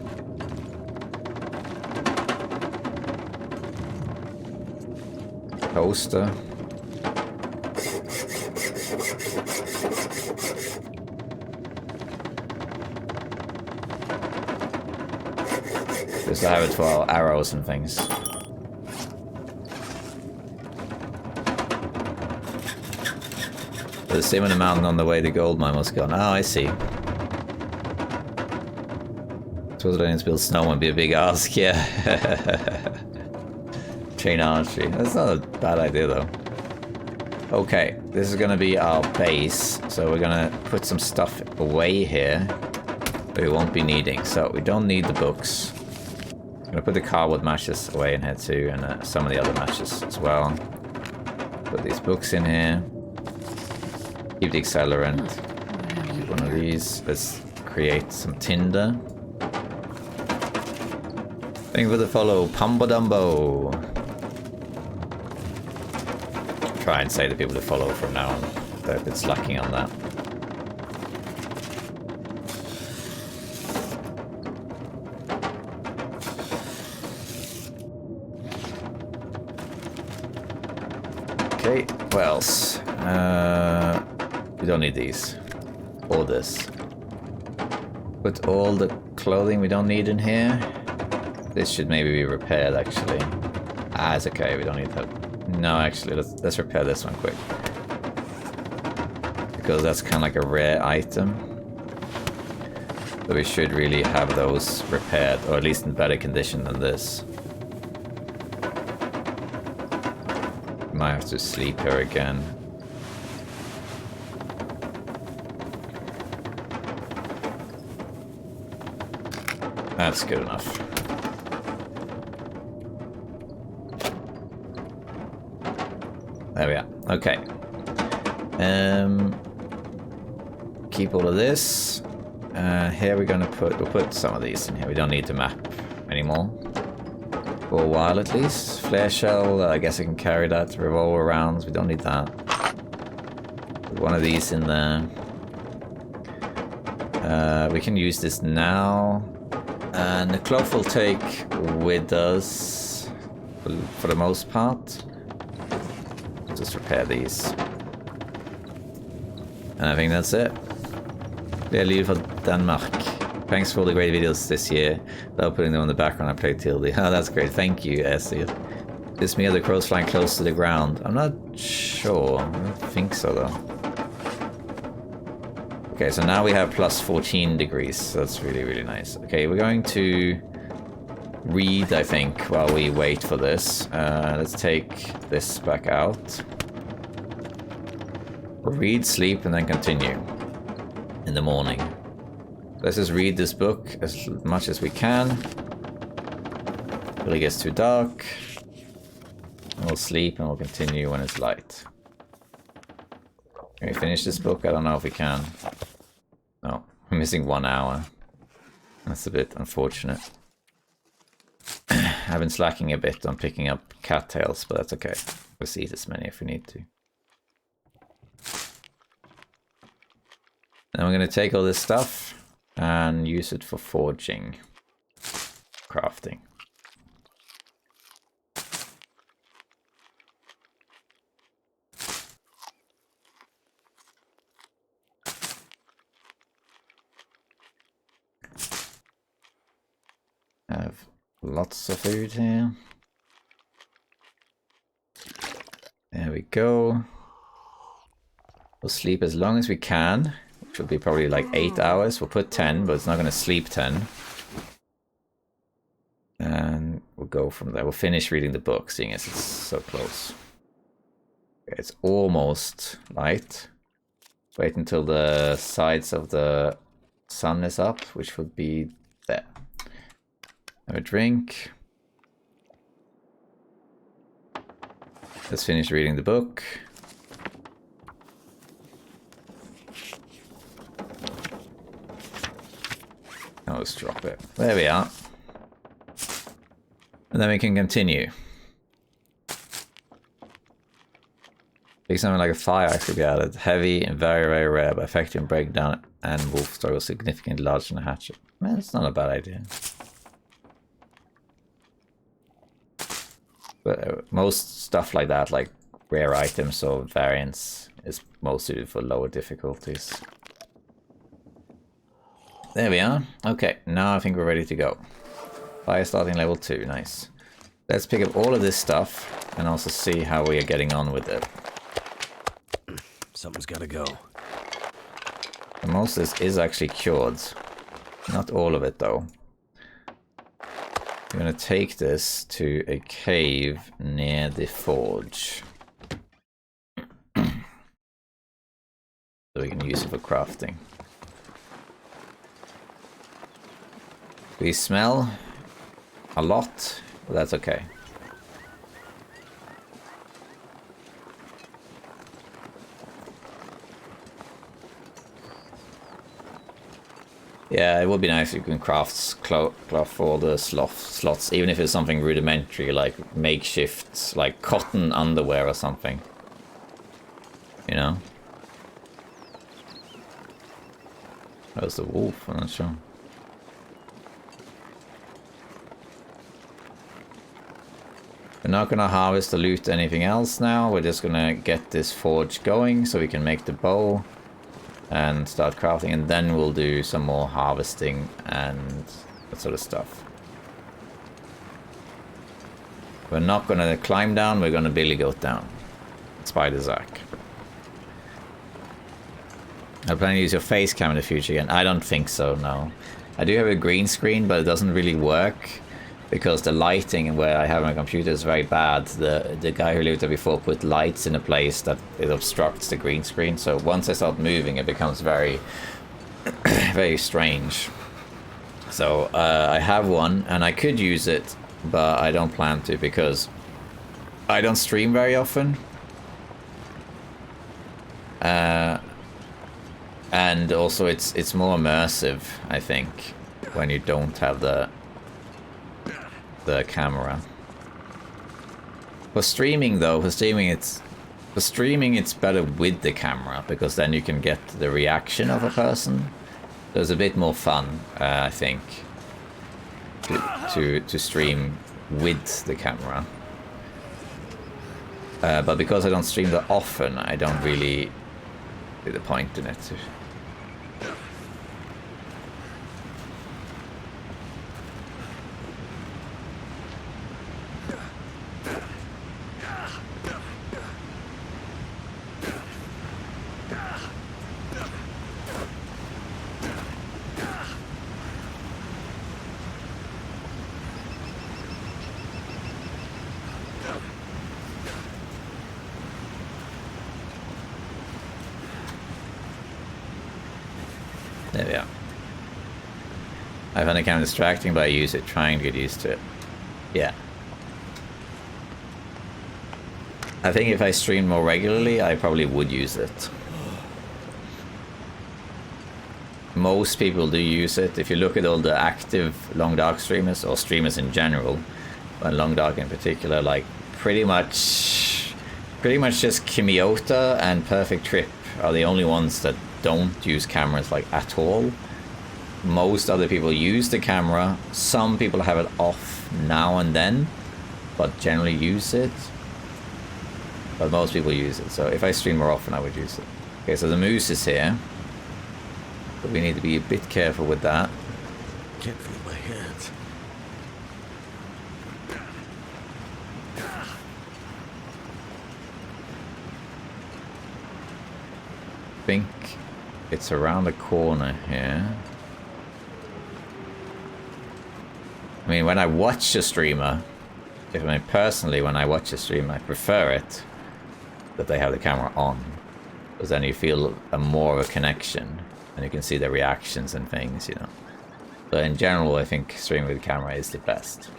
Coaster. Just to have it for our arrows and things. There's a similar mountain on the way the gold mine was gone. Oh, I see. Suppose I need to build snow and be a big ask, yeah. Chain archery. That's not a bad idea though. Okay, this is gonna be our base, so we're gonna put some stuff away here that we won't be needing. So we don't need the books. I'm gonna put the cardboard matches away in here too, and some of the other matches as well. Put these books in here. Keep the accelerant. Keep one of these. Let's create some tinder. Thank you for the follow, Pumbo Dumbo. Try and say to people to follow from now on, if it's lacking on that. Okay, what else? We don't need these. Or this. Put all the clothing we don't need in here. This should maybe be repaired, actually. Ah, it's okay, we don't need that. No, actually, let's repair this one quick. Because that's kind of like a rare item. So we should really have those repaired, or at least in better condition than this. Might have to sleep here again. That's good enough. There we are. Okay. Keep all of this. Here we're gonna we'll put some of these in here. We don't need the map anymore. For a while at least. Flare shell, I guess I can carry that. Revolver rounds, we don't need that. Put one of these in there. We can use this now. And the cloth will take with us for the most part. Just repair these. And I think that's it. Det är liv for Denmark. Thanks for all the great videos this year. Without putting them on the background, I played Tildy. Oh, that's great. Thank you, Essie. This me, are the crows flying close to the ground? I'm not sure. I don't think so, though. Okay, so now we have plus 14 degrees. So that's really, really nice. Okay, we're going to read, I think, while we wait for this. Let's take this back out. Read, sleep, and then continue in the morning. Let's just read this book as much as we can until it gets too dark. And we'll sleep and we'll continue when it's light. Can we finish this book? I don't know if we can. No, we're missing 1 hour. That's a bit unfortunate. I've been slacking a bit on picking up cattails, but that's okay. We'll see as many if we need to. And we're going to take all this stuff and use it for forging, crafting. I have lots of food here. There we go. We'll sleep as long as we can. Which will be probably like 8 hours. We'll put 10, but it's not going to sleep 10. And we'll go from there. We'll finish reading the book, seeing as it's so close. Okay, it's almost light. Wait until the sides of the sun is up, which would be there. Have a drink. Let's finish reading the book. Now let's drop it. There we are. And then we can continue. Think something like a fire could be added. Heavy and very, very rare, but effective in breaking down and wolf struggle significantly larger than a hatchet. Man, that's not a bad idea. But most stuff like that, like rare items or variants, is most suited for lower difficulties. There we are. Okay, now I think we're ready to go. Fire starting level 2, nice. Let's pick up all of this stuff and also see how we are getting on with it. Something's gotta go. And most of this is actually cured. Not all of it though. I'm gonna take this to a cave near the forge. So we can use it for crafting. We smell a lot, but that's okay. Yeah, it would be nice if you can craft cloth for all the slots, even if it's something rudimentary, like makeshift, like cotton underwear or something. You know? That was the wolf, I'm not sure. We're not gonna harvest or loot anything else now, we're just gonna get this forge going so we can make the bow and start crafting, and then we'll do some more harvesting and that sort of stuff. We're not gonna climb down, we're gonna billy goat down. Spider Zack. I plan to use your face cam in the future again. I don't think so, no. I do have a green screen, but it doesn't really work because the lighting where I have my computer is very bad. The guy who lived there before put lights in a place that it obstructs the green screen. So once I start moving, it becomes very, very strange. So I have one, and I could use it, but I don't plan to because I don't stream very often. And also it's more immersive, I think, when you don't have the camera. For streaming though, for streaming it's better with the camera, because then you can get the reaction of a person. So it's a bit more fun, I think. to stream with the camera. But because I don't stream that often, I don't really see the point in it. There we are. I find it kind of distracting, but I use it, trying to get used to it. Yeah. I think if I streamed more regularly, I probably would use it. Most people do use it. If you look at all the active Long Dark streamers, or streamers in general, but Long Dark in particular, like pretty much just Kimiota and Perfect Trip are the only ones that don't use cameras like at all. Most other people use the camera. Some people have it off now and then, but generally use it. But most people use it. So if I stream more often, I would use it. Okay, so the moose is here, but we need to be a bit careful with that. Can't feel my hands. I think it's around the corner here. I mean, when I watch a streamer, personally, when I watch a streamer, I prefer it that they have the camera on, because then you feel more of a connection, and you can see their reactions and things, you know. But in general, I think streaming with the camera is the best.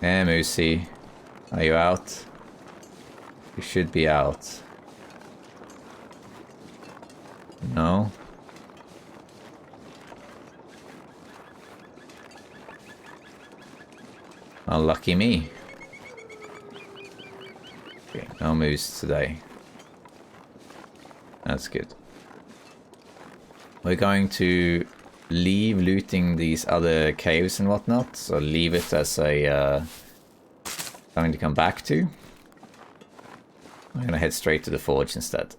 Hey, Moosey, are you out? You should be out. No? Oh, lucky me. Okay, no moose today. That's good. We're going to leave looting these other caves and whatnot, so leave it as a something to come back to. I'm gonna head straight to the forge instead.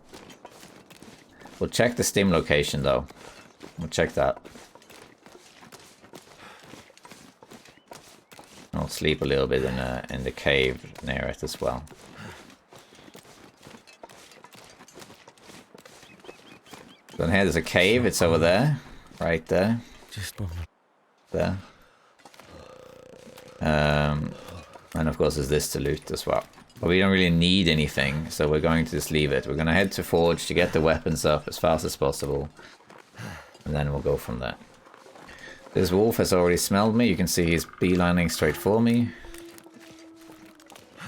We'll check the stim location though. We'll check that. I'll sleep a little bit in the cave near it as well. Then here there's a cave. It's over there, right there. Just one. There. And of course there's this to loot as well. But we don't really need anything, so we're going to just leave it. We're going to head to Forge to get the weapons up as fast as possible. And then we'll go from there. This wolf has already smelled me. You can see he's beelining straight for me. I'm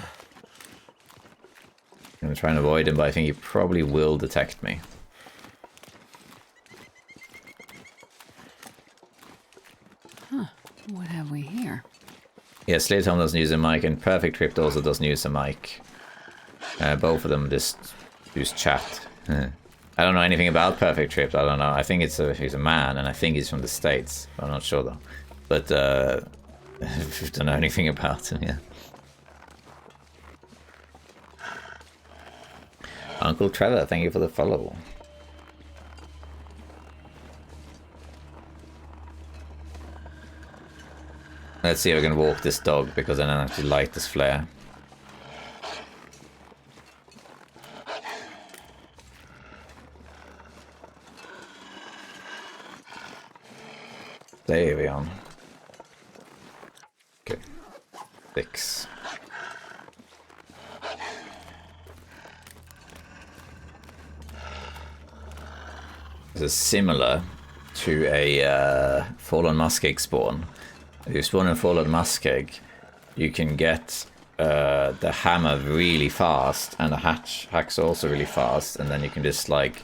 going to try and avoid him, but I think he probably will detect me. Huh. What have we here? Yeah, Slidholm doesn't use a mic, and Perfect Trip also doesn't use a mic. Both of them just use chat. I don't know anything about Perfect Trip. I don't know. I think he's a man, and I think he's from the States. I'm not sure though. But I don't know anything about him. Yeah. Uncle Trevor, thank you for the follow. Let's see if I can walk this dog, because then I have to light this flare. There we are. Okay. 6. This is similar to a Fallen Muskeg spawn. If you spawn in Fallen Muskeg, you can get the hammer really fast, and the hacks also really fast, and then you can just like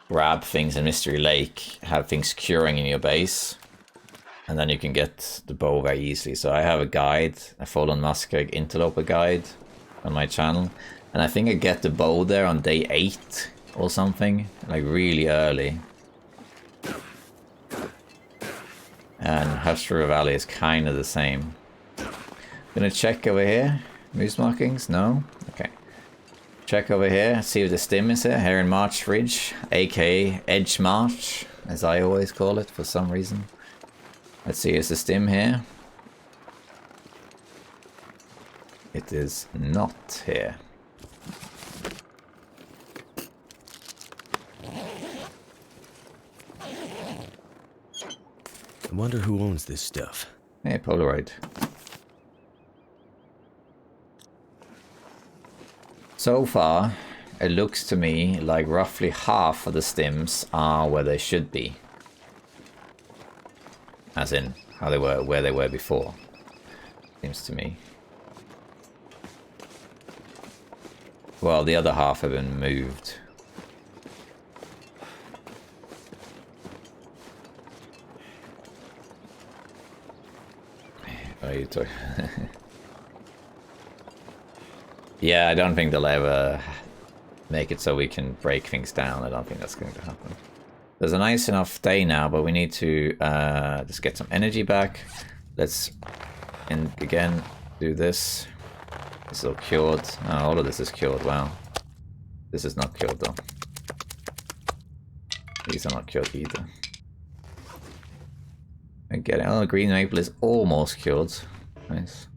grab things in Mystery Lake, have things curing in your base, and then you can get the bow very easily. So I have a guide, a Fallen Muskeg Interloper guide on my channel, and I think I get the bow there on day 8 or something, like really early. And Hustler Valley is kind of the same. Gonna check over here. Moose markings? No? Okay. Check over here. See if the stim is here. Here in March Ridge. aka Edge March. As I always call it for some reason. Let's see, is the stim here? It is not here. I wonder who owns this stuff. Hey, Polaroid. So far, it looks to me like roughly half of the stims are where they should be. As in, how they were, where they were before. Seems to me. Well, the other half have been moved. Oh, you took. Yeah, I don't think they'll ever make it so we can break things down. I don't think that's going to happen. There's a nice enough day now, but we need to just get some energy back. Let's, and again, do this. This is all cured. Oh, all of this is cured, wow. This is not cured though. These are not cured either. I get it. Oh, green maple is almost cured. Nice.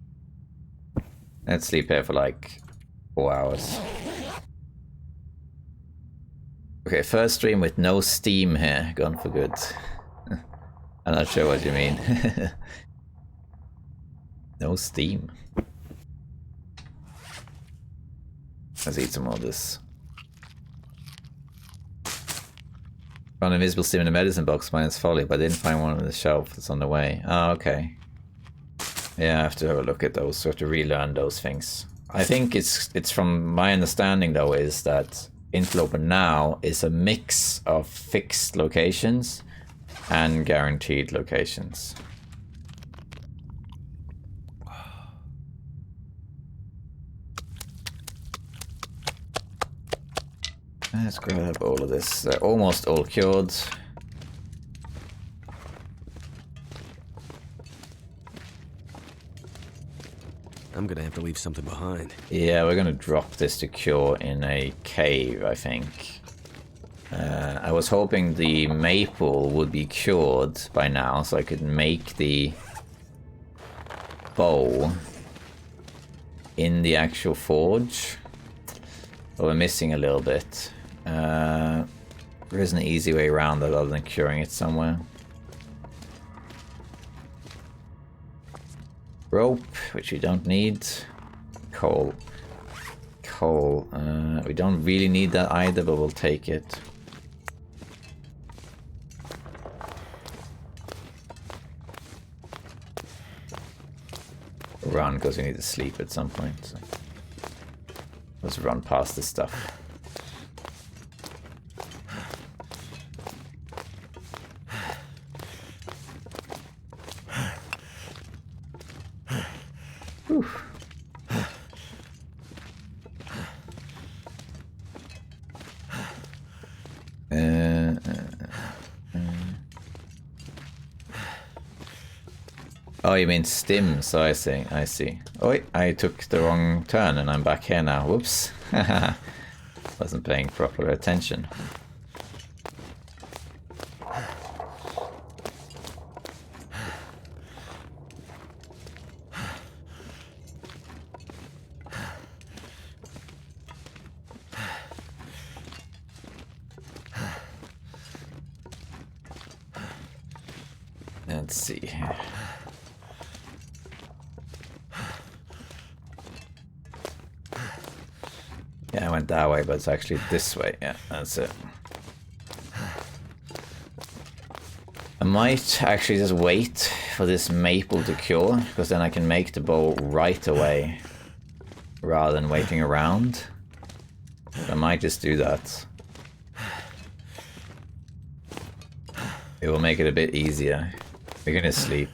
Let's sleep here for like 4 hours. Okay, first stream with no steam here. Gone for good. I'm not sure what you mean. No steam. Let's eat some more of this. Found an invisible steam in the medicine box minus folly, but I didn't find one on the shelf that's on the way. Oh, okay. Yeah, I have to have a look at those, so I have to relearn those things. I think it's from my understanding though is that Interloper now is a mix of fixed locations and guaranteed locations. Let's grab all of this. They're almost all cured. I'm gonna have to leave something behind. Yeah, we're gonna drop this to cure in a cave, I think. I was hoping the maple would be cured by now, so I could make the bow in the actual forge. But we're missing a little bit. There isn't an easy way around that other than curing it somewhere. Rope, which we don't need. Coal. Coal. We don't really need that either, but we'll take it. Run, because we need to sleep at some point. So. Let's run past this stuff. Whew. Oh, you mean stims? I see, I see. Oh, wait, I took the wrong turn and I'm back here now. Whoops. Wasn't paying proper attention. Let's see here. Yeah, I went that way, but it's actually this way. Yeah, that's it. I might actually just wait for this maple to cure, because then I can make the bow right away, rather than waiting around. I might just do that. It will make it a bit easier. We're gonna sleep.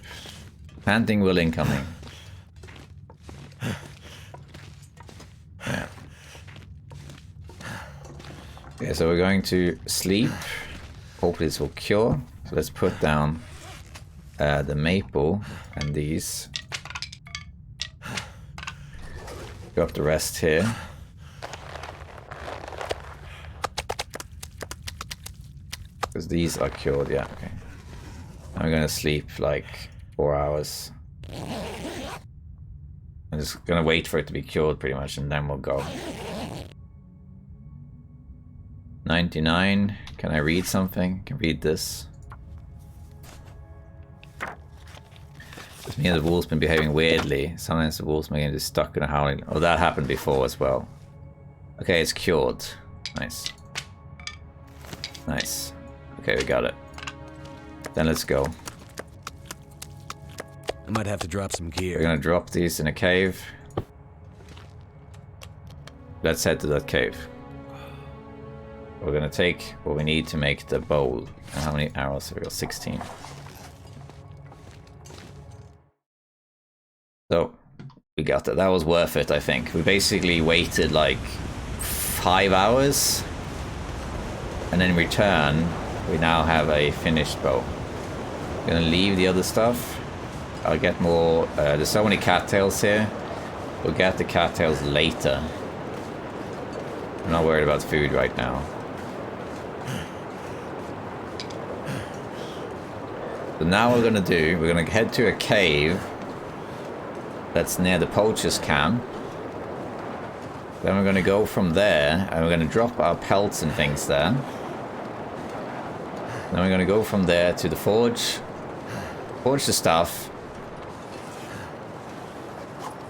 Panting will incoming. Yeah. Okay, so we're going to sleep. Hopefully this will cure. So let's put down the maple and these. Drop the rest here. Because these are cured, yeah, okay. I'm gonna sleep like 4 hours. I'm just gonna wait for it to be cured pretty much and then we'll go. 99. Can I read something? I can read this. Just me and the wolves been behaving weirdly. Sometimes the wolves may get stuck in a howling. Oh, that happened before as well. Okay, it's cured. Nice. Nice. Okay, we got it. Then let's go. I might have to drop some gear. We're gonna drop these in a cave. Let's head to that cave. We're gonna take what we need to make the bowl. And how many arrows have we got? 16. So, we got that. That was worth it, I think. We basically waited like 5 hours. And then in return, we now have a finished bow. Gonna leave the other stuff. I'll get more. There's so many cattails here. We'll get the cattails later. I'm not worried about food right now. So now what we're gonna do, we're gonna head to a cave that's near the poacher's camp. Then we're gonna go from there and we're gonna drop our pelts and things there. Then we're gonna go from there to the forge, forge the stuff,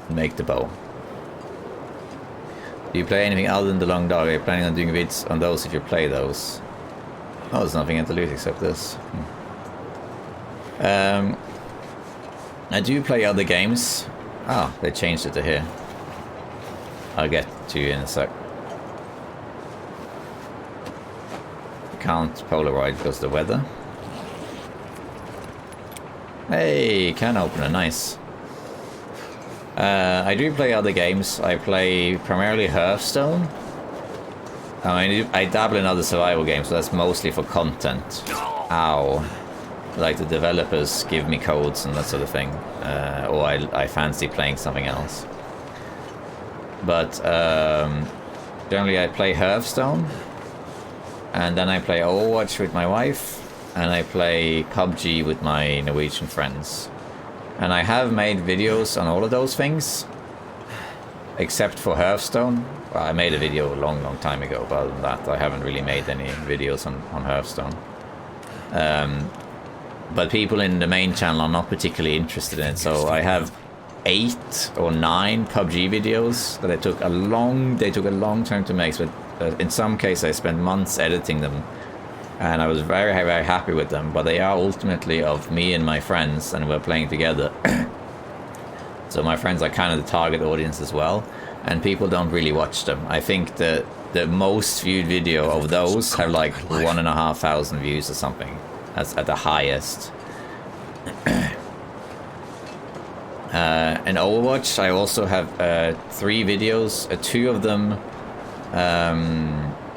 and make the bow. Do you play anything other than the long dog? Are you planning on doing vids on those if you play those? Oh, there's nothing to loot except this. I do play other games. Ah, they changed it to here. I'll get to you in a sec. Can't Polaroid because of the weather. Hey, can opener, nice. I do play other games. I play primarily Hearthstone. I mean, I dabble in other survival games, so that's mostly for content. Ow. Like the developers give me codes and that sort of thing. Or I fancy playing something else. But generally I play Hearthstone. And then I play Overwatch with my wife. And I play PUBG with my Norwegian friends. And I have made videos on all of those things. Except for Hearthstone. Well, I made a video a long time ago, but other than that I haven't really made any videos on Hearthstone. But people in the main channel are not particularly interested in it, so I have 8 or 9 PUBG videos that they took a long time to make, but in some cases I spent months editing them, and I was very happy with them, but they are ultimately of me and my friends, and we're playing together. So my friends are kind of the target audience as well, and people don't really watch them. I think the most viewed video of those have like 1,500 views or something. That's at the highest. In Overwatch, I also have 3 videos, 2 of them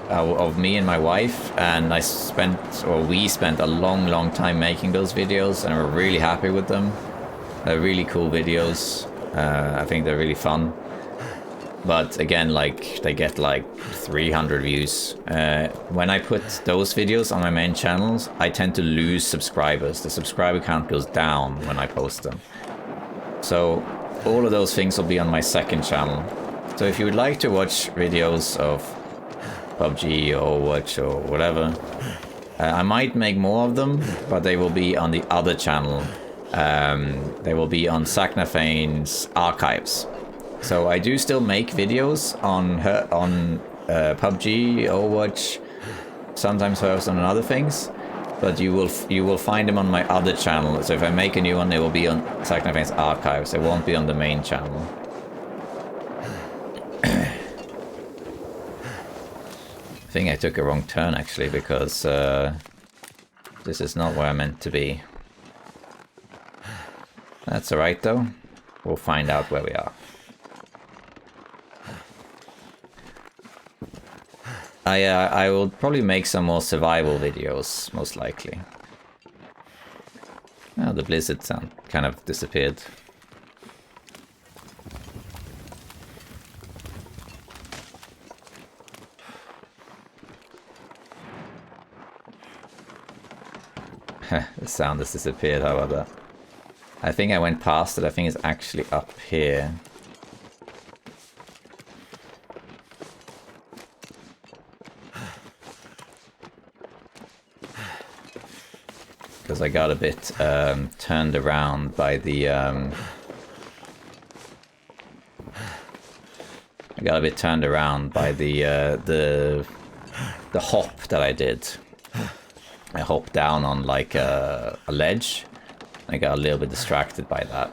of me and my wife, and we spent a long time making those videos, and we're really happy with them. They're really cool videos. I think they're really fun. But again, like, they get like 300 views. When I put those videos on my main channels, I tend to lose subscribers. The subscriber count goes down when I post them. So all of those things will be on my second channel. So if you would like to watch videos of PUBG or Overwatch or whatever, I might make more of them, but they will be on the other channel. They will be on Saknafane's archives. So I do still make videos on PUBG, Overwatch, sometimes Hearthstone and other things, but you will find them on my other channel. So if I make a new one, they will be on Saknafane's archives. They won't be on the main channel. I think I took a wrong turn actually, because this is not where I meant to be. That's alright though. We'll find out where we are. I will probably make some more survival videos, most likely. Oh, the blizzard sound kind of disappeared. The sound has disappeared, how about that? I think I went past it, I think it's actually up here. Because I got a bit turned around by the... I got a bit turned around by the hop that I did. I hopped down on like a ledge. I got a little bit distracted by that.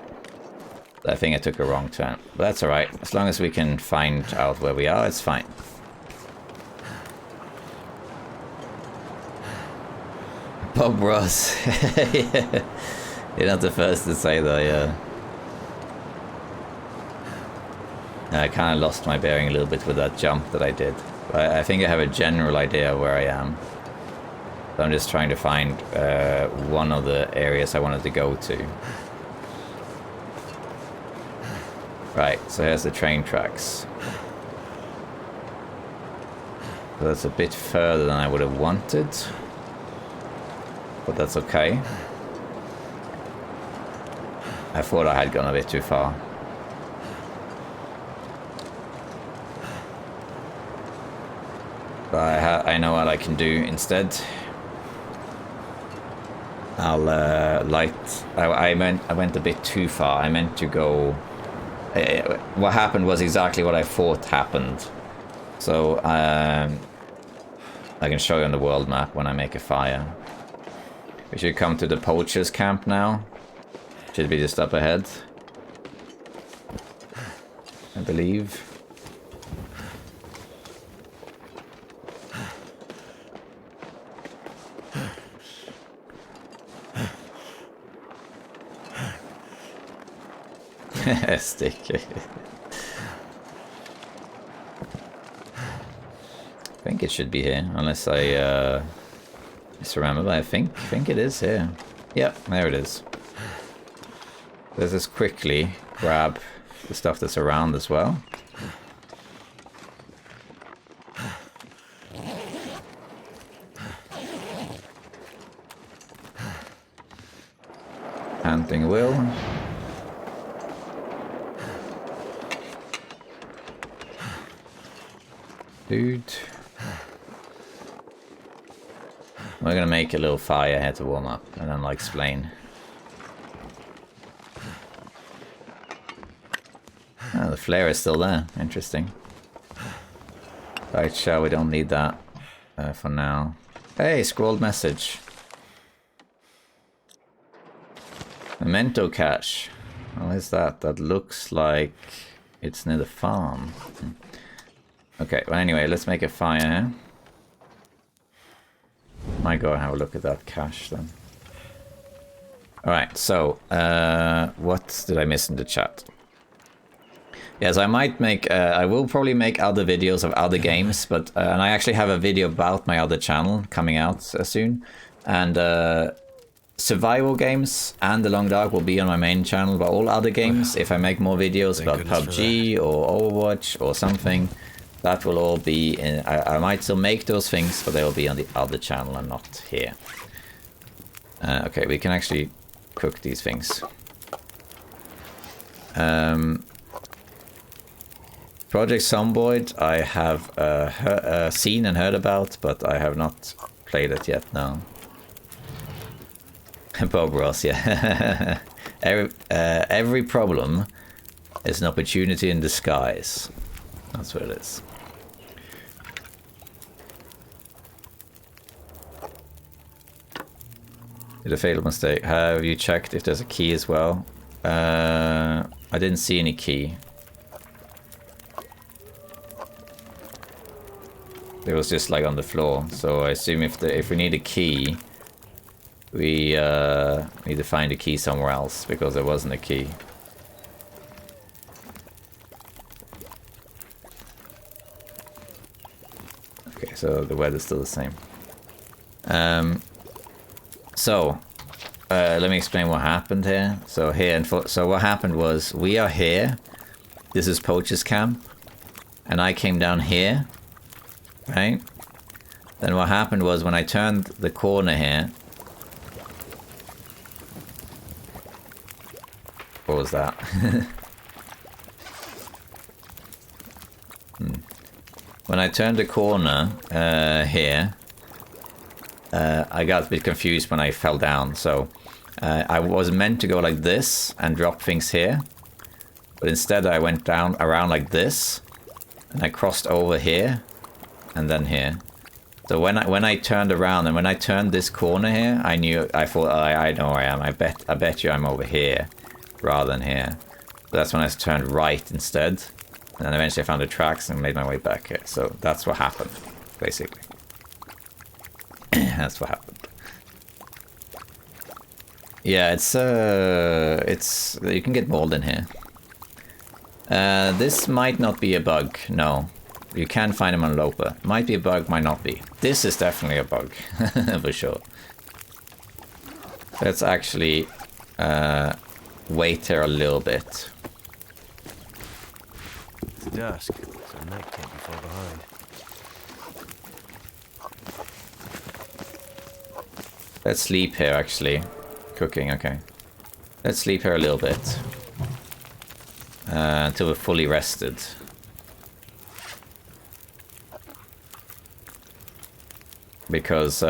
I think I took a wrong turn. But that's alright. As long as we can find out where we are, it's fine. Bob Ross. Yeah. You're not the first to say that, yeah. I kind of lost my bearing a little bit with that jump that I did. But I think I have a general idea of where I am. So I'm just trying to find one of the areas I wanted to go to. Right, so here's the train tracks. So that's a bit further than I would have wanted. But that's okay. I thought I had gone a bit too far. But I know what I can do instead. I'll light. I went a bit too far. I meant to go. What happened was exactly what I thought happened. So I can show you on the world map when I make a fire. We should come to the poachers camp now. Should be just up ahead, I believe. Stick. I think it should be here, unless I misremember. But I think it is here. Yep, there it is. Let's just quickly grab the stuff that's around as well. Hunting will. Dude. We're gonna make a little fire here to warm up, and then I'll explain. Oh, the flare is still there. Interesting. Right, shell, we don't need that for now. Hey, scrolled message. Memento cache. What is that? That looks like it's near the farm. Okay, well anyway, let's make a fire. Might go and have a look at that cache then. Alright, so, what did I miss in the chat? Yes, I might make, I will probably make other videos of other games, but, and I actually have a video about my other channel coming out soon. And, survival games and The Long Dark will be on my main channel, but all other games, if I make more videos about PUBG or Overwatch or something, that will all be in, I might still make those things, but they will be on the other channel and not here. Okay, we can actually cook these things. Project Zomboid I have seen and heard about, but I have not played it yet, no. Bob Ross, yeah. Every problem is an opportunity in disguise. That's what it is. Did a fatal mistake. Have you checked if there's a key as well? I didn't see any key. It was just like on the floor, so I assume if we need a key, we need to find a key somewhere else, because there wasn't a key. Okay, so the weather's still the same. So, let me explain what happened here. So so what happened was we are here. This is Poacher's camp, and I came down here, right? Then what happened was when I turned the corner here. What was that? When I turned the corner here, I got a bit confused when I fell down. So I was meant to go like this and drop things here, but instead I went down around like this, and I crossed over here, and then here. So when I turned around and when I turned this corner here, I thought I know where I am. I bet you I'm over here rather than here. So that's when I turned right instead. And then eventually I found the tracks and made my way back here. So that's what happened, basically. That's what happened. Yeah, it's you can get mold in here. This might not be a bug, no. You can find them on Loper. Might be a bug, might not be. This is definitely a bug, for sure. Let's actually wait here a little bit. It's dusk, so night can't be far behind. Let's sleep here, actually. Cooking, okay. Let's sleep here a little bit. Until we're fully rested. Because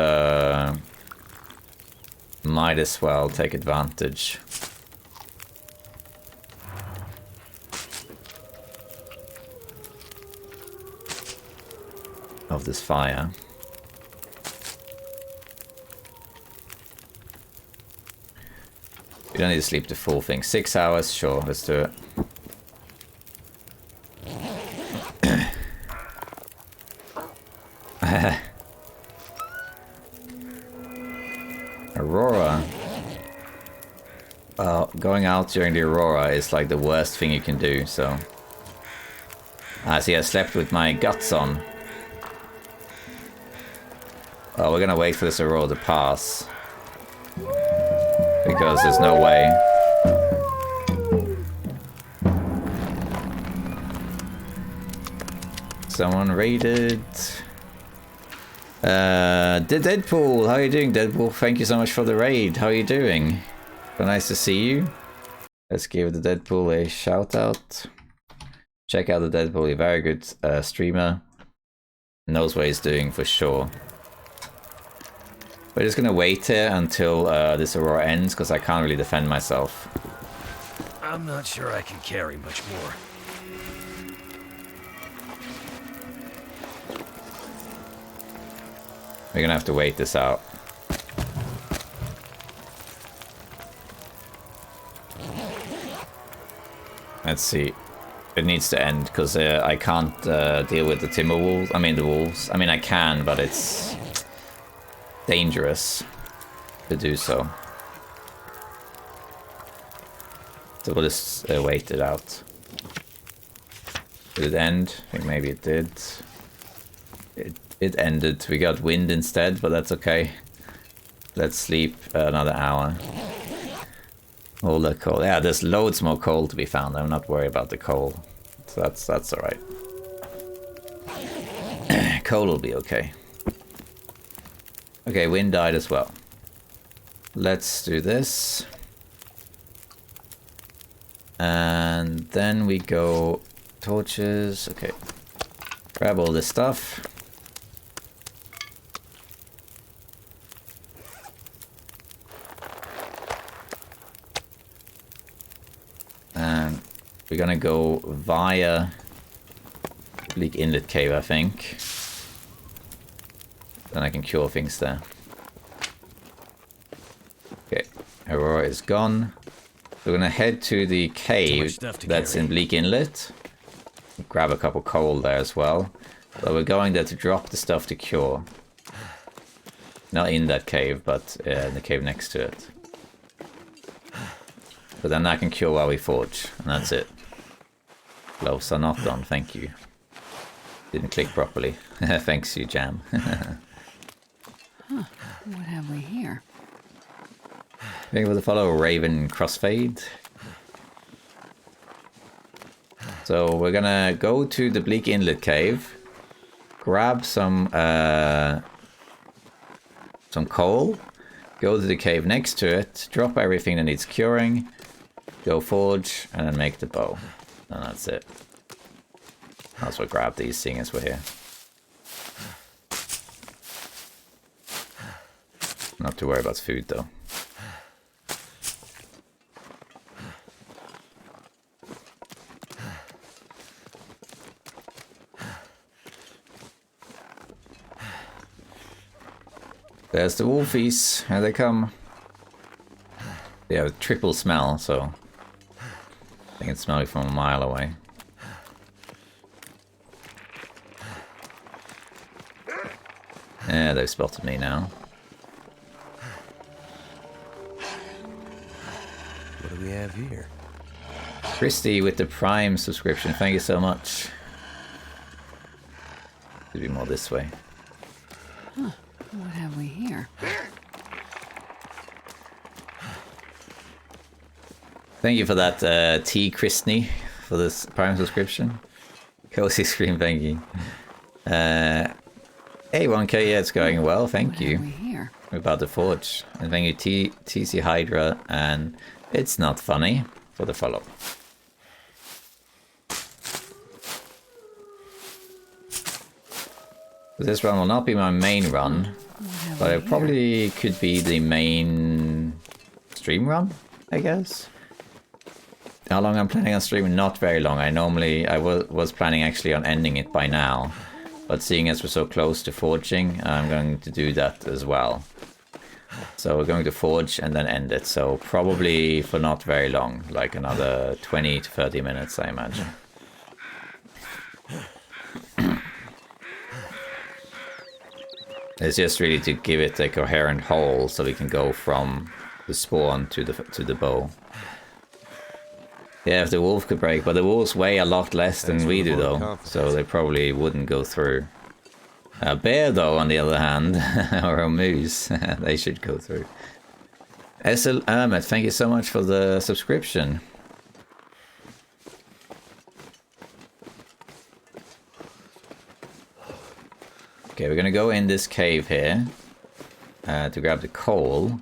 might as well take advantage of this fire. You don't need to sleep the full thing. 6 hours, sure, let's do it. Aurora. Well, going out during the Aurora is like the worst thing you can do, so. See, I slept with my guts on. Well, we're gonna wait for this Aurora to pass. Because there's no way. Someone raided. Deadpool, how are you doing, Deadpool? Thank you so much for the raid. How are you doing? So nice to see you. Let's give the Deadpool a shout out. Check out the Deadpool, he's a very good streamer. Knows what he's doing for sure. We're just gonna wait here until this Aurora ends because I can't really defend myself. I'm not sure I can carry much more. We're gonna have to wait this out. Let's see. It needs to end because I can't deal with the timber wolves. I mean the wolves. I mean I can, but it's dangerous to do so. So we'll just wait it out. Did it end? I think maybe it did. It ended. We got wind instead, but that's okay. Let's sleep another hour. All the coal. Yeah, there's loads more coal to be found. I'm not worried about the coal. So that's alright. Coal will be okay. Okay, wind died as well. Let's do this. And then we go torches. Okay. Grab all this stuff. And we're gonna go via Bleak Inlet Cave, I think. Then I can cure things there. Okay, Aurora is gone. We're gonna head to the cave that's in Bleak Inlet. Grab a couple coal there as well. But we're going there to drop the stuff to cure. Not in that cave, but in the cave next to it. But then I can cure while we forge, and that's it. Gloves are not done, thank you. Didn't click properly. Thanks you, Jam. Huh, what have we here? Thank you for the follow, Raven Crossfade. So we're gonna go to the Bleak Inlet Cave, grab some coal, go to the cave next to it, drop everything that needs curing, go forge, and then make the bow. And that's it. I'll also grab these seeing as we're here. Not to worry about food though. There's the wolfies. Here they come. They have a triple smell, so they can smell you from a mile away. Yeah, they've spotted me now. What do we have here? Christy with the Prime subscription. Thank you so much. Could be more this way. Huh. What have we here? Thank you for that, T. Christney, for this Prime subscription. Cozy Scream, thank you. Hey, 1K, yeah, it's going well, thank you. What have we here? We're about to forge. And thank you, TC Hydra, and It's Not Funny for the follow. This run will not be my main run, but it probably could be the main stream run, I guess. How long I'm planning on streaming? Not very long. I was planning actually on ending it by now, but seeing as we're so close to forging, I'm going to do that as well. So we're going to forge and then end it. So probably for not very long, like another 20 to 30 minutes, I imagine. It's just really to give it a coherent whole, so we can go from the spawn to the bow. Yeah, if the wolf could break, but the wolves weigh a lot less than we do, though, so they probably wouldn't go through. A bear, though, on the other hand, or a moose, they should go through. SL Ahmed, thank you so much for the subscription. Okay, we're gonna go in this cave here to grab the coal.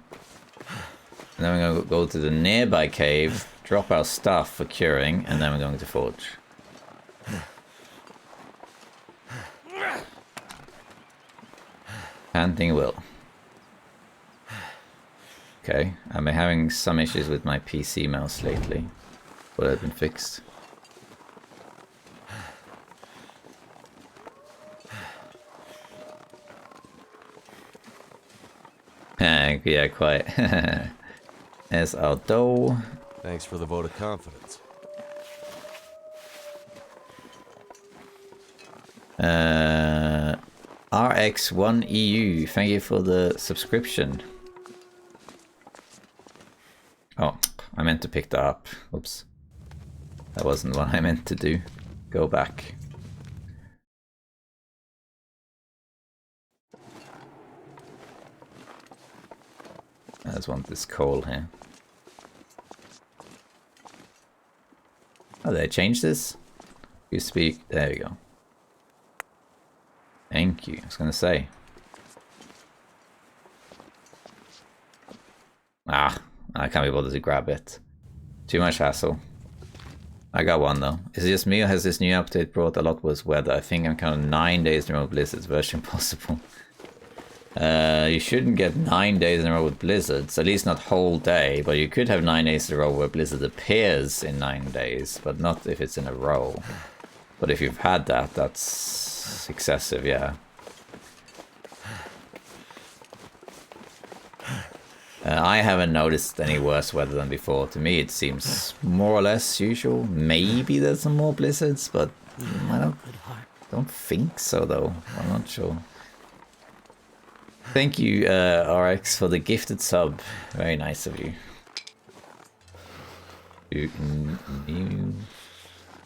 And then we're gonna go to the nearby cave, drop our stuff for curing, and then we're going to forge. Panting Will. Okay, I've been having some issues with my PC mouse lately, but they've been fixed. Yeah, quite. There's our dough. Thanks for the vote of confidence. RX1EU, thank you for the subscription. Oh, I meant to pick that up. Oops. That wasn't what I meant to do. Go back. I just want this coal here. Oh, did I change this? You speak. There we go. Thank you. I was gonna say. Ah, I can't be bothered to grab it. Too much hassle. I got one though. Is it just me, or has this new update brought a lot worse weather? I think I'm kind of 9 days in a row with blizzards. Version possible. You shouldn't get 9 days in a row with blizzards. At least not whole day. But you could have 9 days in a row where blizzard appears in 9 days, but not if it's in a row. But if you've had that, that's excessive, yeah. I haven't noticed any worse weather than before. To me, it seems more or less usual. Maybe there's some more blizzards, but I don't think so, though. I'm not sure. Thank you, RX, for the gifted sub. Very nice of you.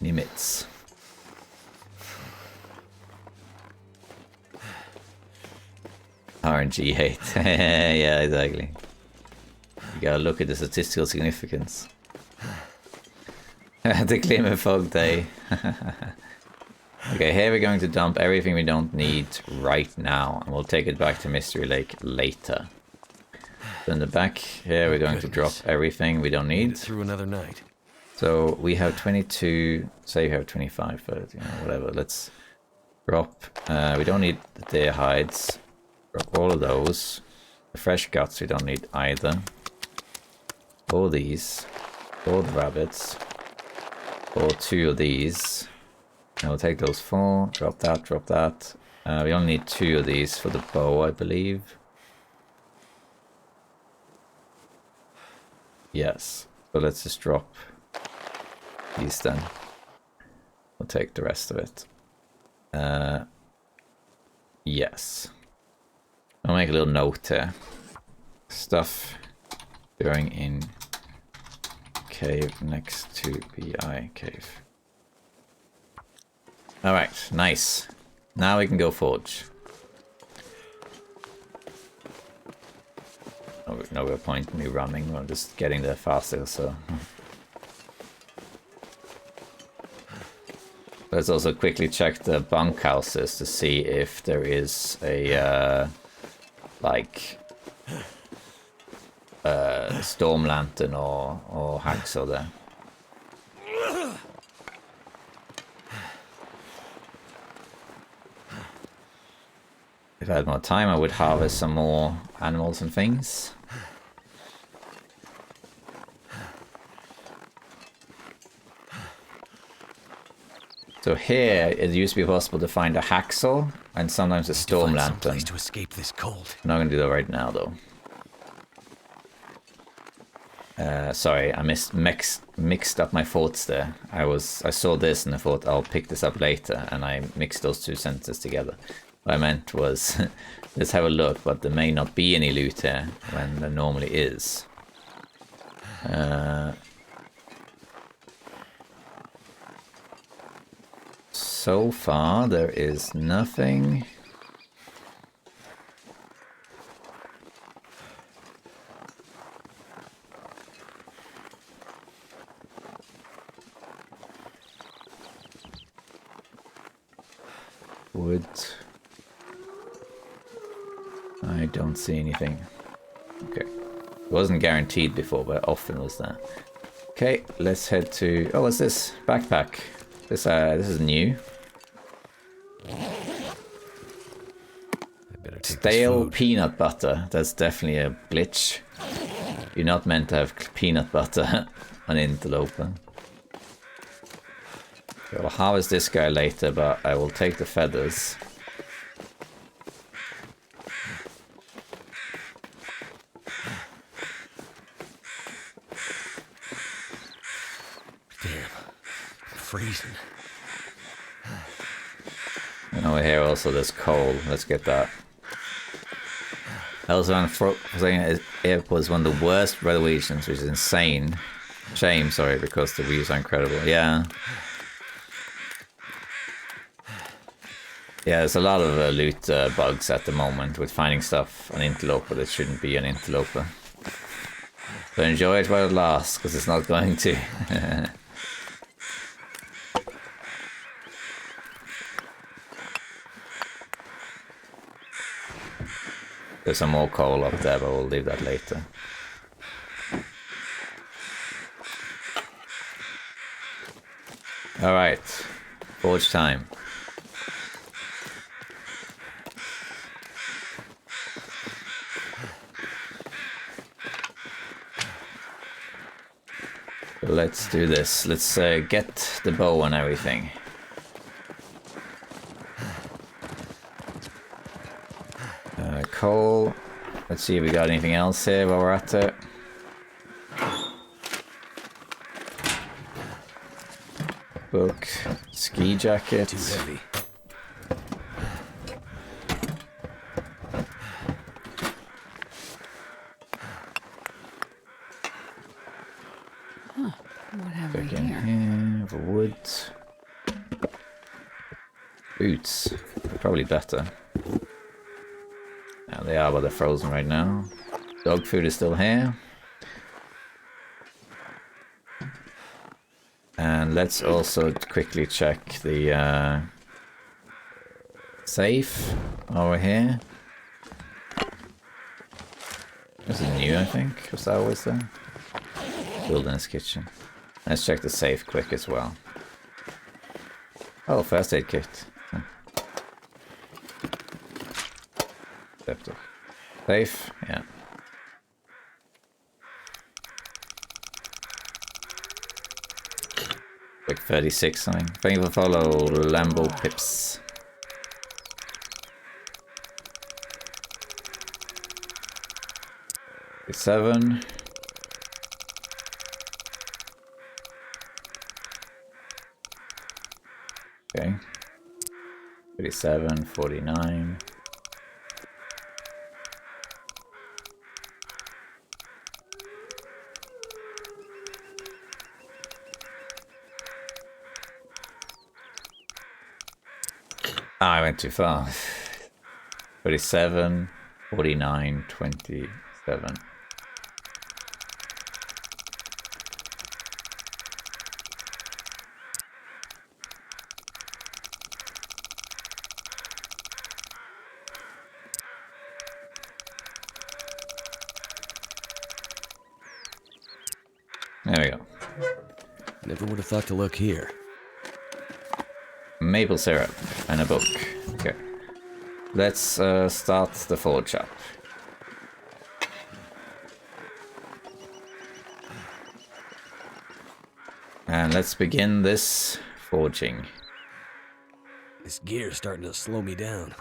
Nimitz. RNG hate. Yeah, exactly. You gotta look at the statistical significance. The Glimmer Fog Day. Okay, here we're going to dump everything we don't need right now, and we'll take it back to Mystery Lake later. So in the back here, we're going to drop everything we don't need. Through another night. So we have 22, say you have 25, but you know, whatever. Let's drop. We don't need the deer hides. Drop all of those. The fresh guts we don't need either. All these. All the rabbits. Or 2 of these. And we'll take those 4. Drop that, drop that. We only need 2 of these for the bow, I believe. Yes. So let's just drop these then. We'll take the rest of it. Yes. I'll make a little note here. Stuff going in cave next to BI cave. Alright, nice. Now we can go forge. No real point in me running, I'm just getting there faster, so... Let's also quickly check the bunkhouses to see if there is a, storm lantern or hacksaw there. If I had more time, I would harvest some more animals and things. So here, it used to be possible to find a hacksaw and sometimes a storm lantern. To escape this cold. I'm not going to do that right now, though. Sorry, I mixed up my thoughts there. I saw this and I thought I'll pick this up later, and I mixed those 2 sentences together. What I meant was, let's have a look, but there may not be any loot here when there normally is. So far, there is nothing. Wood. I don't see anything. Okay. It wasn't guaranteed before, but often was that. Okay, let's head to... Oh, what's this? Backpack. This is new. Stale peanut butter. That's definitely a glitch. You're not meant to have peanut butter on Interloper. I'll harvest this guy later, but I will take the feathers. Damn, I'm freezing. And over here also there's coal. Let's get that. I also saying it was one of the worst resolutions, which is insane. Shame, sorry, because the views are incredible. Yeah. Yeah, there's a lot of loot bugs at the moment with finding stuff on Interloper that shouldn't be on Interloper. So enjoy it while it lasts, because it's not going to. There's some more coal up there, but we'll leave that later. Alright, forge time. Let's do this. Let's get the bow and everything. Coal. Let's see if we got anything else here while we're at it. Book. Ski jacket. Too heavy. What have we Again here? here, wood. Boots. Probably better. Now they are, but they're frozen right now. Dog food is still here. And let's also quickly check the safe over here. This is new, I think. Was that always there? Wilderness kitchen. Let's check the safe quick as well. Oh, first aid kit. Septic. Safe, yeah. Like 36 something. Thank you for follow Lambo Pips. Seven. Okay. 37, 49. I went too far. 37, 49, 27. There we go. Never would have thought to look here. Maple syrup and a book. Okay. Let's start the forge up. And let's begin this forging. This gear's starting to slow me down.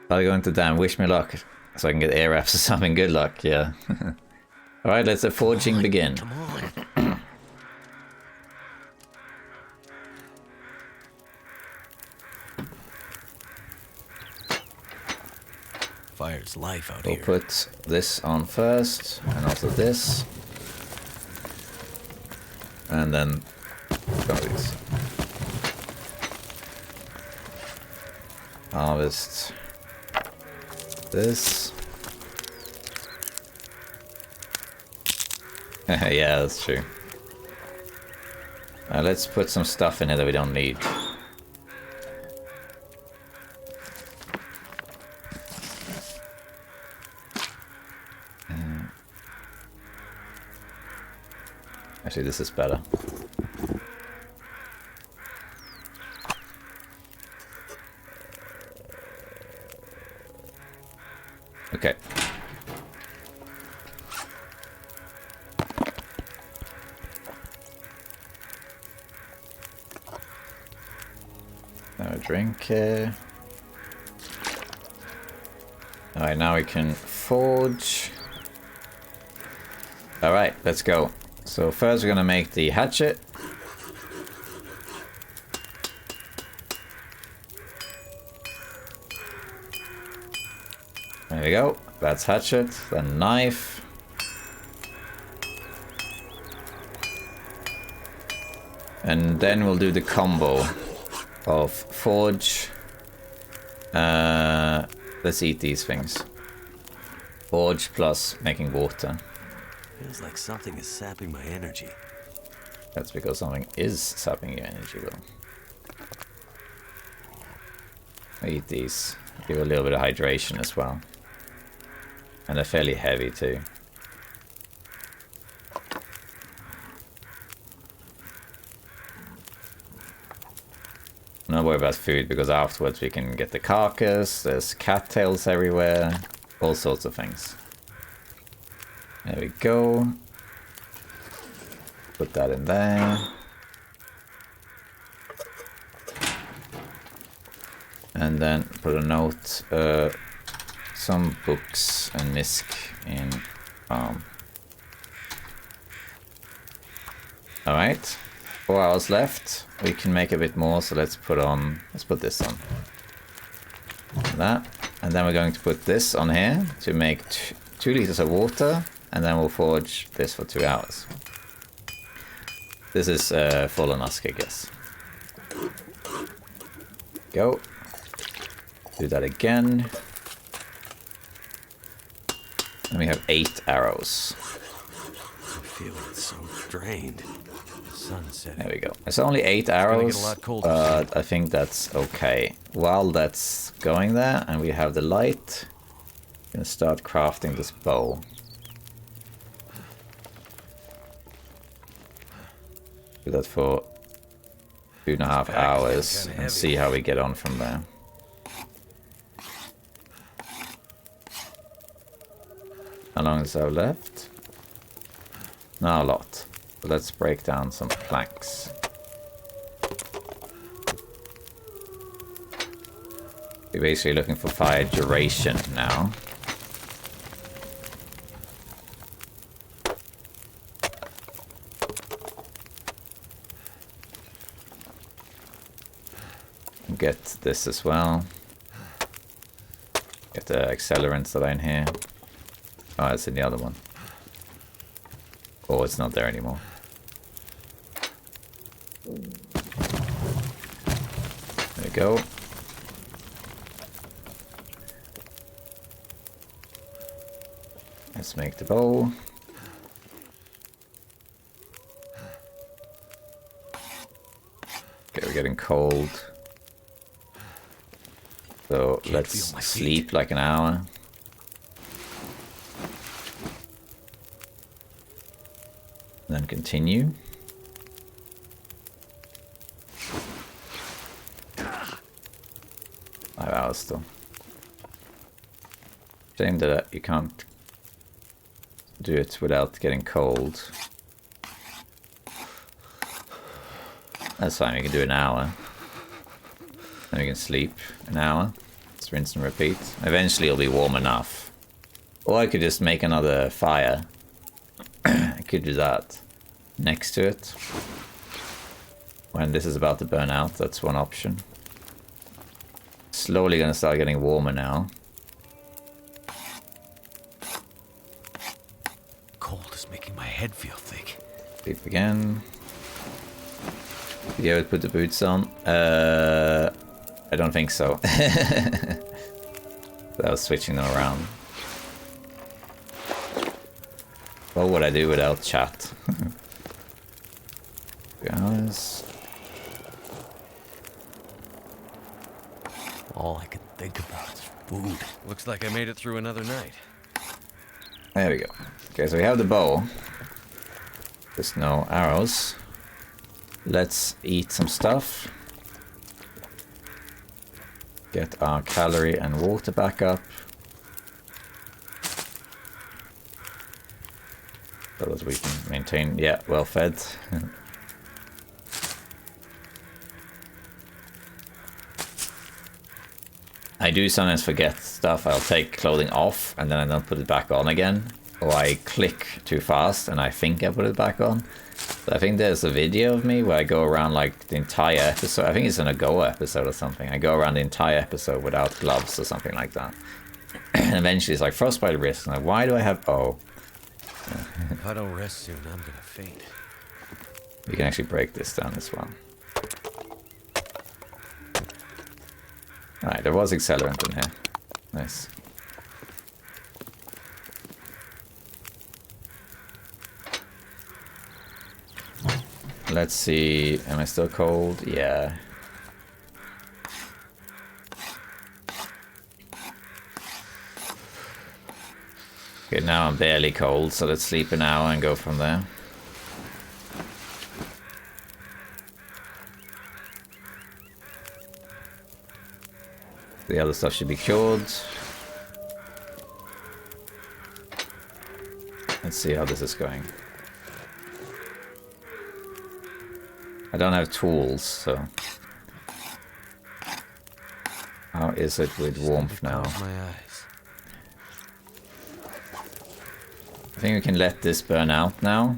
I'll go into dam. Wish me luck. So I can get air wraps or something. Good luck, yeah. Alright, let's the forging begin. Come on. Fire's life out We'll here. put this on first, and also this. And then go these. Harvest this. Yeah, that's true. Let's put some stuff in here that we don't need. Actually, this is better. Okay. Now a drink here. Alright, now we can forge. Alright, let's go. So first we're gonna make the hatchet. There we go. That's hatchet. Then knife. And then we'll do the combo of forge. Let's eat these things. Forge plus making water. Feels like something is sapping my energy. That's because something is sapping your energy, Will. Eat these. Give a little bit of hydration as well. And they're fairly heavy too. Not worry about food because afterwards we can get the carcass, there's cattails everywhere, all sorts of things. There we go. Put that in there. And then put a note, some books and misc in farm. Alright, 4 hours left. We can make a bit more, so let's put this on. That. And then we're going to put this on here to make 2 liters of water, and then we'll forge this for 2 hours. This is full on us, I guess. Go. Do that again. And we have 8 arrows. feel so drained. The sun's setting. There we go. It's only 8 gonna arrows, get a lot colder but I think that's okay. While that's going there, and we have the light, I'm gonna start crafting this bow. Do that for 2.5 hours and see how we get on from there. How long is there left? Not a lot. So let's break down some planks. We're basically looking for fire duration now. Get this as well. Get the accelerants that are in here. Oh, it's in the other one. Oh, it's not there anymore. There we go. Let's make the bow. Okay, we're getting cold. So let's sleep like an hour. Then continue. 5 hours still. Shame that you can't do it without getting cold. That's fine, we can do an hour. Then we can sleep an hour. Let's rinse and repeat. Eventually it'll be warm enough. Or I could just make another fire. I could do that next to it. When this is about to burn out, that's one option. Slowly gonna start getting warmer now. Cold is making my head feel thick. Sleep again. Did you ever put the boots on? I don't think so. I was switching them around. What would I do without chat? Guys. All I can think about is food. Looks like I made it through another night. There we go. Okay, so we have the bow. There's no arrows. Let's eat some stuff. Get our calorie and water back up. So that we can maintain, yeah, well fed. I do sometimes forget stuff. I'll take clothing off and then I don't put it back on again. Or I click too fast and I think I put it back on. But I think there's a video of me where I go around like the entire episode. I think it's an Go episode or something. I go around the entire episode without gloves or something like that. And eventually it's like frostbite risk. I'm like, why do I have... Oh. If I don't rest soon, I'm gonna faint. We can actually break this down as well. Alright, there was accelerant in here. Nice. Let's see, am I still cold? Yeah. Okay, now I'm barely cold, so let's sleep an hour and go from there. The other stuff should be cured. Let's see how this is going. I don't have tools, so... How is it with warmth now? My eyes. I think we can let this burn out now.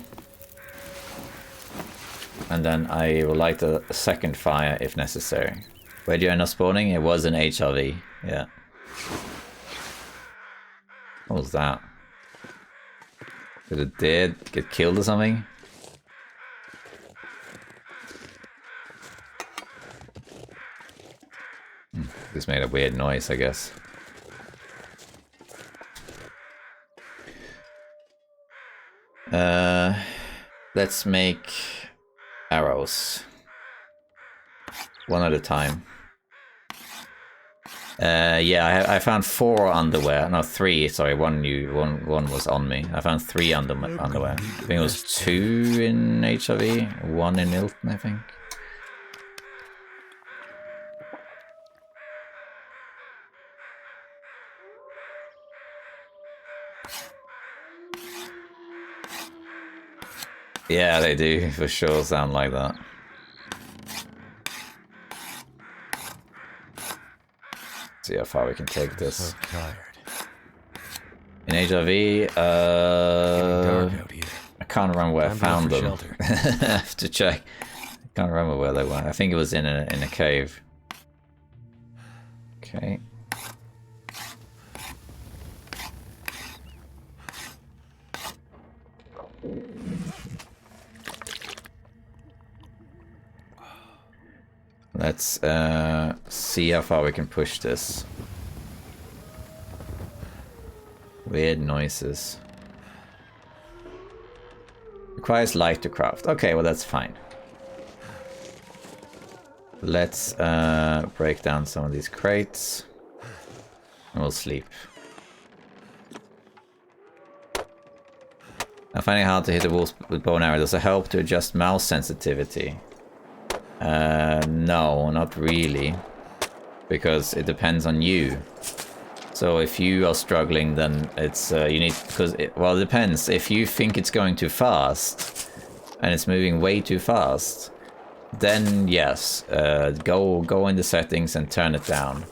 And then I will light a second fire if necessary. Where do you end up spawning? It was an HRV, yeah. What was that? Did it dead get killed or something? This made a weird noise, I guess. Let's make arrows. One at a time. Yeah, I found 4 underwear. No, 3. Sorry, one was on me. I found 3 underwear. I think it was 2 in HRV, 1 in Milton, I think. Yeah, they do for sure sound like that. See how far we can take this. So tired. In HRV, Dark out here. I can't remember where I found them. Shelter. I have to check. I can't remember where they were. I think it was in a cave. Okay. Let's see how far we can push this. Weird noises. Requires light to craft. Okay, well that's fine. Let's break down some of these crates. And we'll sleep. I'm finding it hard to hit the walls with bow and arrow. Does it help to adjust mouse sensitivity? No, not really. Because it depends on you. So if you are struggling, then it's you need, well, it depends. If you think it's going too fast and it's moving way too fast, then yes, go in the settings and turn it down.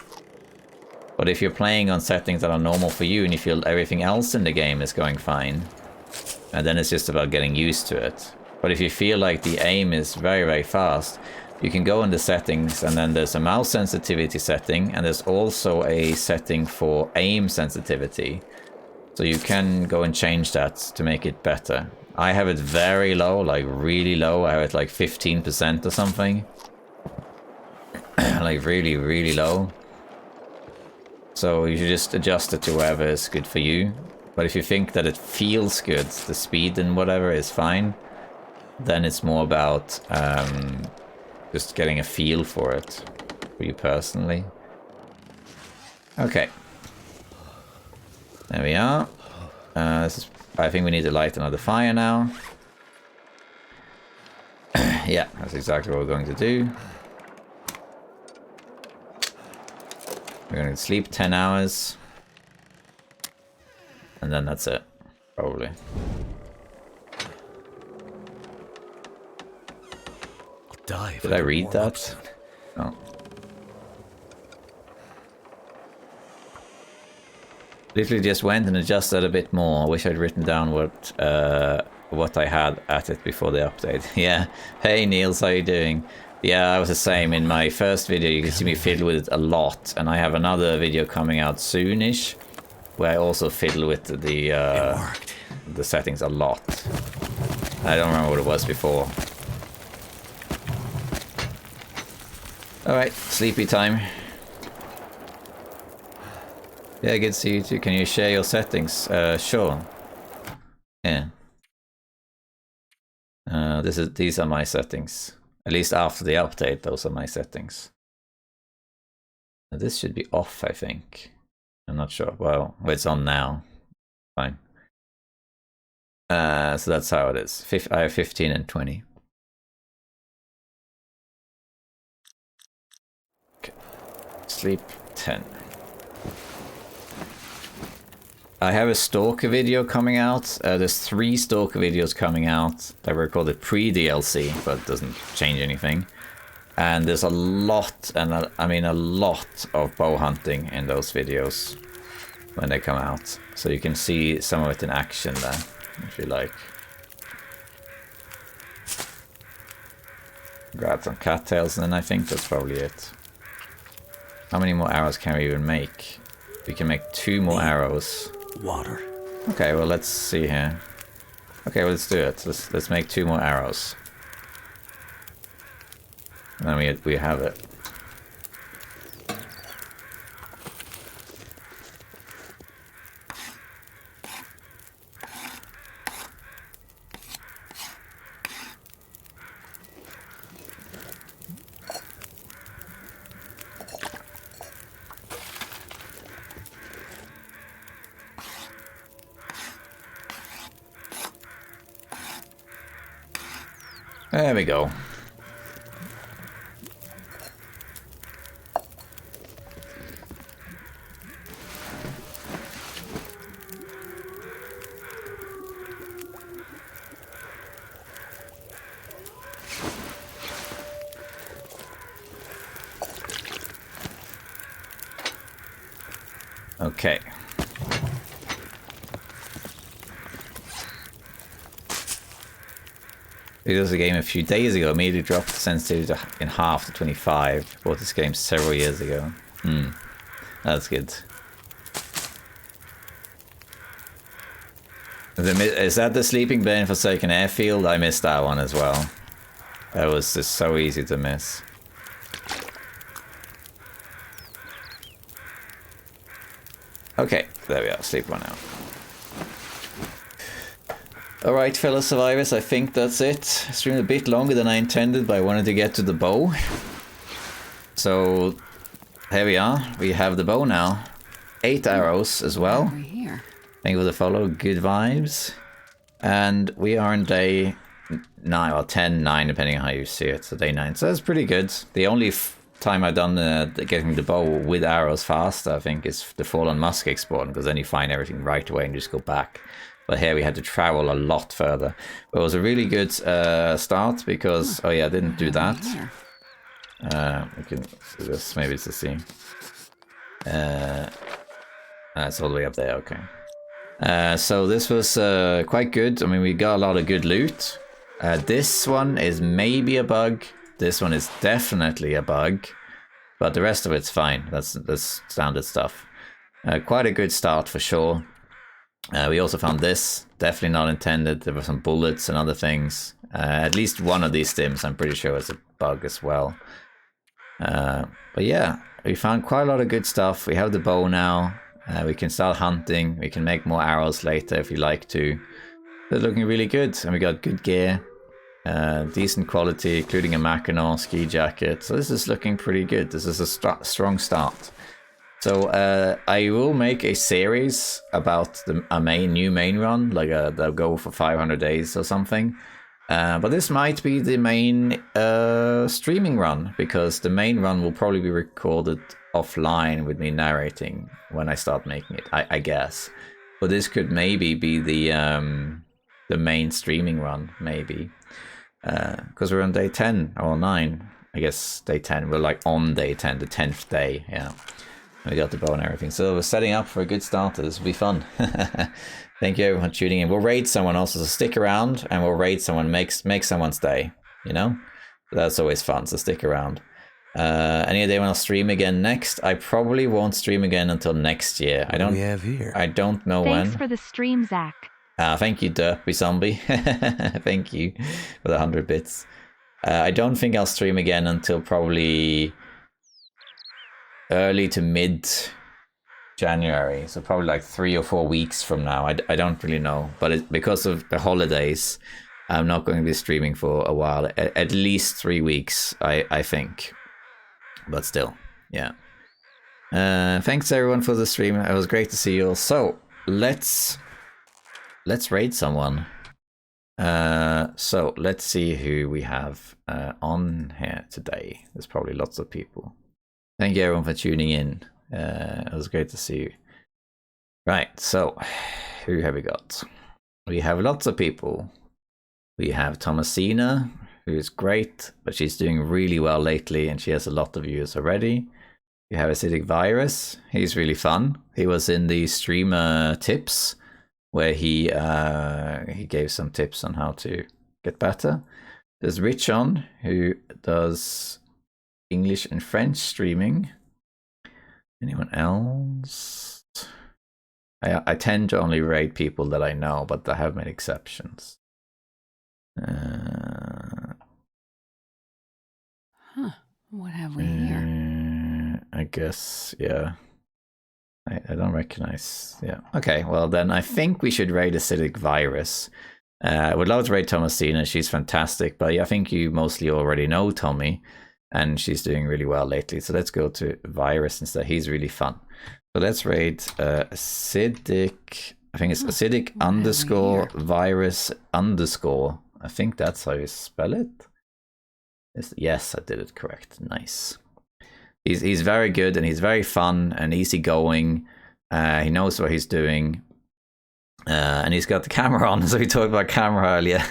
But if you're playing on settings that are normal for you and you feel everything else in the game is going fine, and then it's just about getting used to it. But if you feel like the aim is very, very fast, you can go in the settings, and then there's a mouse sensitivity setting, and there's also a setting for aim sensitivity. So you can go and change that to make it better. I have it very low, like really low. I have it like 15% or something. Like really, really low. So you should just adjust it to whatever is good for you. But if you think that it feels good, the speed and whatever is fine, then it's more about just getting a feel for it, for you personally. Okay. There we are. I think we need to light another fire now. Yeah, that's exactly what we're going to do. We're going to sleep 10 hours. And then that's it, probably. Die. Did I read that? No. Literally just went and adjusted a bit more. I wish I'd written down what I had at it before the update. Yeah. Hey Niels, how you doing? Yeah, I was the same. In my first video, you can see me fiddle with it a lot, and I have another video coming out soonish, where I also fiddle with the settings a lot. I don't remember what it was before. Alright, sleepy time. Yeah, good to see you too. Can you share your settings? Sure. Yeah. These are my settings. At least after the update, those are my settings. Now, this should be off, I think. I'm not sure. Well, it's on now. Fine. So that's how it is. I have 15 and 20. Okay. Sleep 10. I have a Stalker video coming out. There's 3 Stalker videos coming out. I recorded pre-DLC, but it doesn't change anything. And there's a lot, and I mean a lot of bow hunting in those videos when they come out. So you can see some of it in action there, if you like. Grab some cattails, and then I think that's probably it. How many more arrows can we even make? We can make 2 more arrows. Water. Okay, well let's see here. Okay, well, let's do it. Let's make 2 more arrows. And then we have it. There we go. Okay. It was a game a few days ago. Immediately dropped the sensitivity in half to 25. Bought this game several years ago. That's good. Is that the Sleeping Bear in Forsaken Airfield? I missed that one as well. That was just so easy to miss. Okay, there we are. Sleep one out. Alright, fellow survivors, I think that's it. Streamed a bit longer than I intended, but I wanted to get to the bow. So, here we are. We have the bow now. 8 arrows as well. Over here. Thank you for the follow. Good vibes. And we are on day 9, or 10, 9, depending on how you see it. So day 9. So that's pretty good. The only time I've done getting the bow with arrows fast, I think, is the Fallen Musk export, because then you find everything right away and just go back. But here we had to travel a lot further. But it was a really good start because... Oh yeah, I didn't do that. We can do this, maybe it's to see. It's all the way up there, okay. So this was quite good. I mean, we got a lot of good loot. This one is maybe a bug. This one is definitely a bug. But the rest of it's fine. That's standard stuff. Quite a good start for sure. We also found this, definitely not intended. There were some bullets and other things. At least one of these stims, I'm pretty sure, is a bug as well. But yeah, we found quite a lot of good stuff. We have the bow now. We can start hunting. We can make more arrows later if you like to. They're looking really good. And we got good gear. Decent quality, including a Mackinac ski jacket. So this is looking pretty good. This is a strong start. So I will make a series about a new main run, like they'll go for 500 days or something. But this might be the main streaming run, because the main run will probably be recorded offline with me narrating when I start making it, I guess. But this could maybe be the main streaming run, maybe. Because we're on day 10 or 9, I guess day 10. We're like on day 10, the 10th day, yeah. We got the bow and everything. So we're setting up for a good start. This will be fun. Thank you everyone for tuning in. We'll raid someone else, so stick around and we'll raid someone, make someone's day, you know? That's always fun, so stick around. Any day when I'll stream again next, I probably won't stream again until next year. I don't know when. Thanks for the stream, Zach. Thank you, Derpy Zombie. Thank you for the 100 bits. I don't think I'll stream again until probably early to mid January, so probably like 3 or 4 weeks from now. I don't really know, but because of the holidays, I'm not going to be streaming for a while, at least 3 weeks, I think. But still, yeah. Thanks everyone for the stream. It was great to see you all. So let's raid someone. So let's see who we have on here today. There's probably lots of people. Thank you everyone for tuning in. It was great to see you. Right, so who have we got? We have lots of people. We have Thomasina, who is great, but she's doing really well lately and she has a lot of viewers already. You have Acidic Virus. He's really fun. He was in the streamer tips where he gave some tips on how to get better. There's Richon, who does English and French streaming. Anyone else? I tend to only raid people that I know, but I have made exceptions. What have we here? I guess, yeah. I don't recognize. Yeah. Okay, well then I think we should raid Acidic Virus. I would love to raid Thomasina. She's fantastic, but I think you mostly already know Tommy. And she's doing really well lately. So let's go to Virus instead. He's really fun. So let's raid Acidic. I think it's Acidic _Virus_ I think that's how you spell it. Yes, I did it correct. Nice. He's very good, and he's very fun and easygoing. He knows what he's doing. And he's got the camera on, so we talked about camera earlier.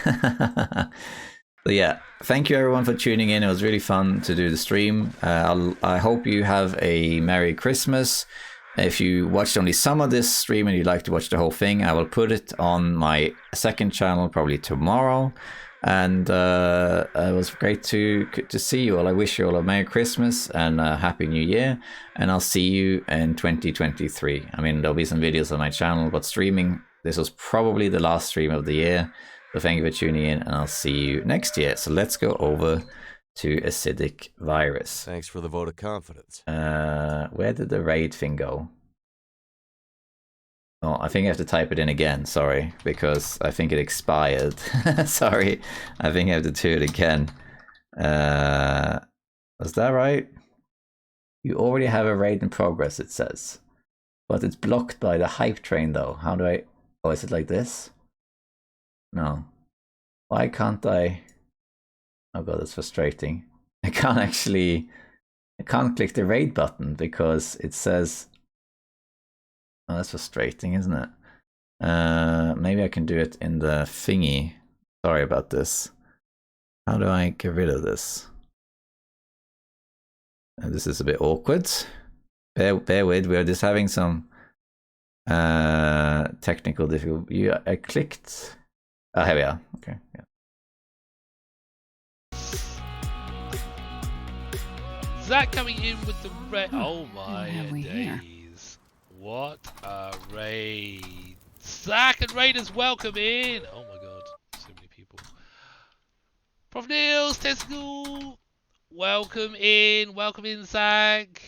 But yeah, thank you everyone for tuning in. It was really fun to do the stream. I hope you have a Merry Christmas. If you watched only some of this stream and you'd like to watch the whole thing, I will put it on my second channel probably tomorrow. And it was great to see you all. I wish you all a Merry Christmas and a Happy New Year. And I'll see you in 2023. I mean, there'll be some videos on my channel, but streaming, this was probably the last stream of the year. So thank you for tuning in, and I'll see you next year. So let's go over to acidic virus. Thanks for the vote of confidence. Where did the raid thing go? Oh, I think I have to type it in again, sorry, because I think it expired. Sorry, I think I have to do it again. Was that right? You already have a raid in progress, it says. But it's blocked by the hype train though. How do I... Oh, is it like this? No. Why can't I... Oh god, that's frustrating. I can't click the raid button because it says... Oh, that's frustrating, isn't it? Maybe I can do it in the thingy. Sorry about this. How do I get rid of this? This is a bit awkward. Bear with, we're just having some technical difficulty. I clicked... Oh, here we are. Okay, yeah. Zach coming in with the raid. Oh my have we days. here? What a raid. Zach and Raiders, welcome in. Oh my god, so many people. Prof Niels, Testicle, welcome in, Zach.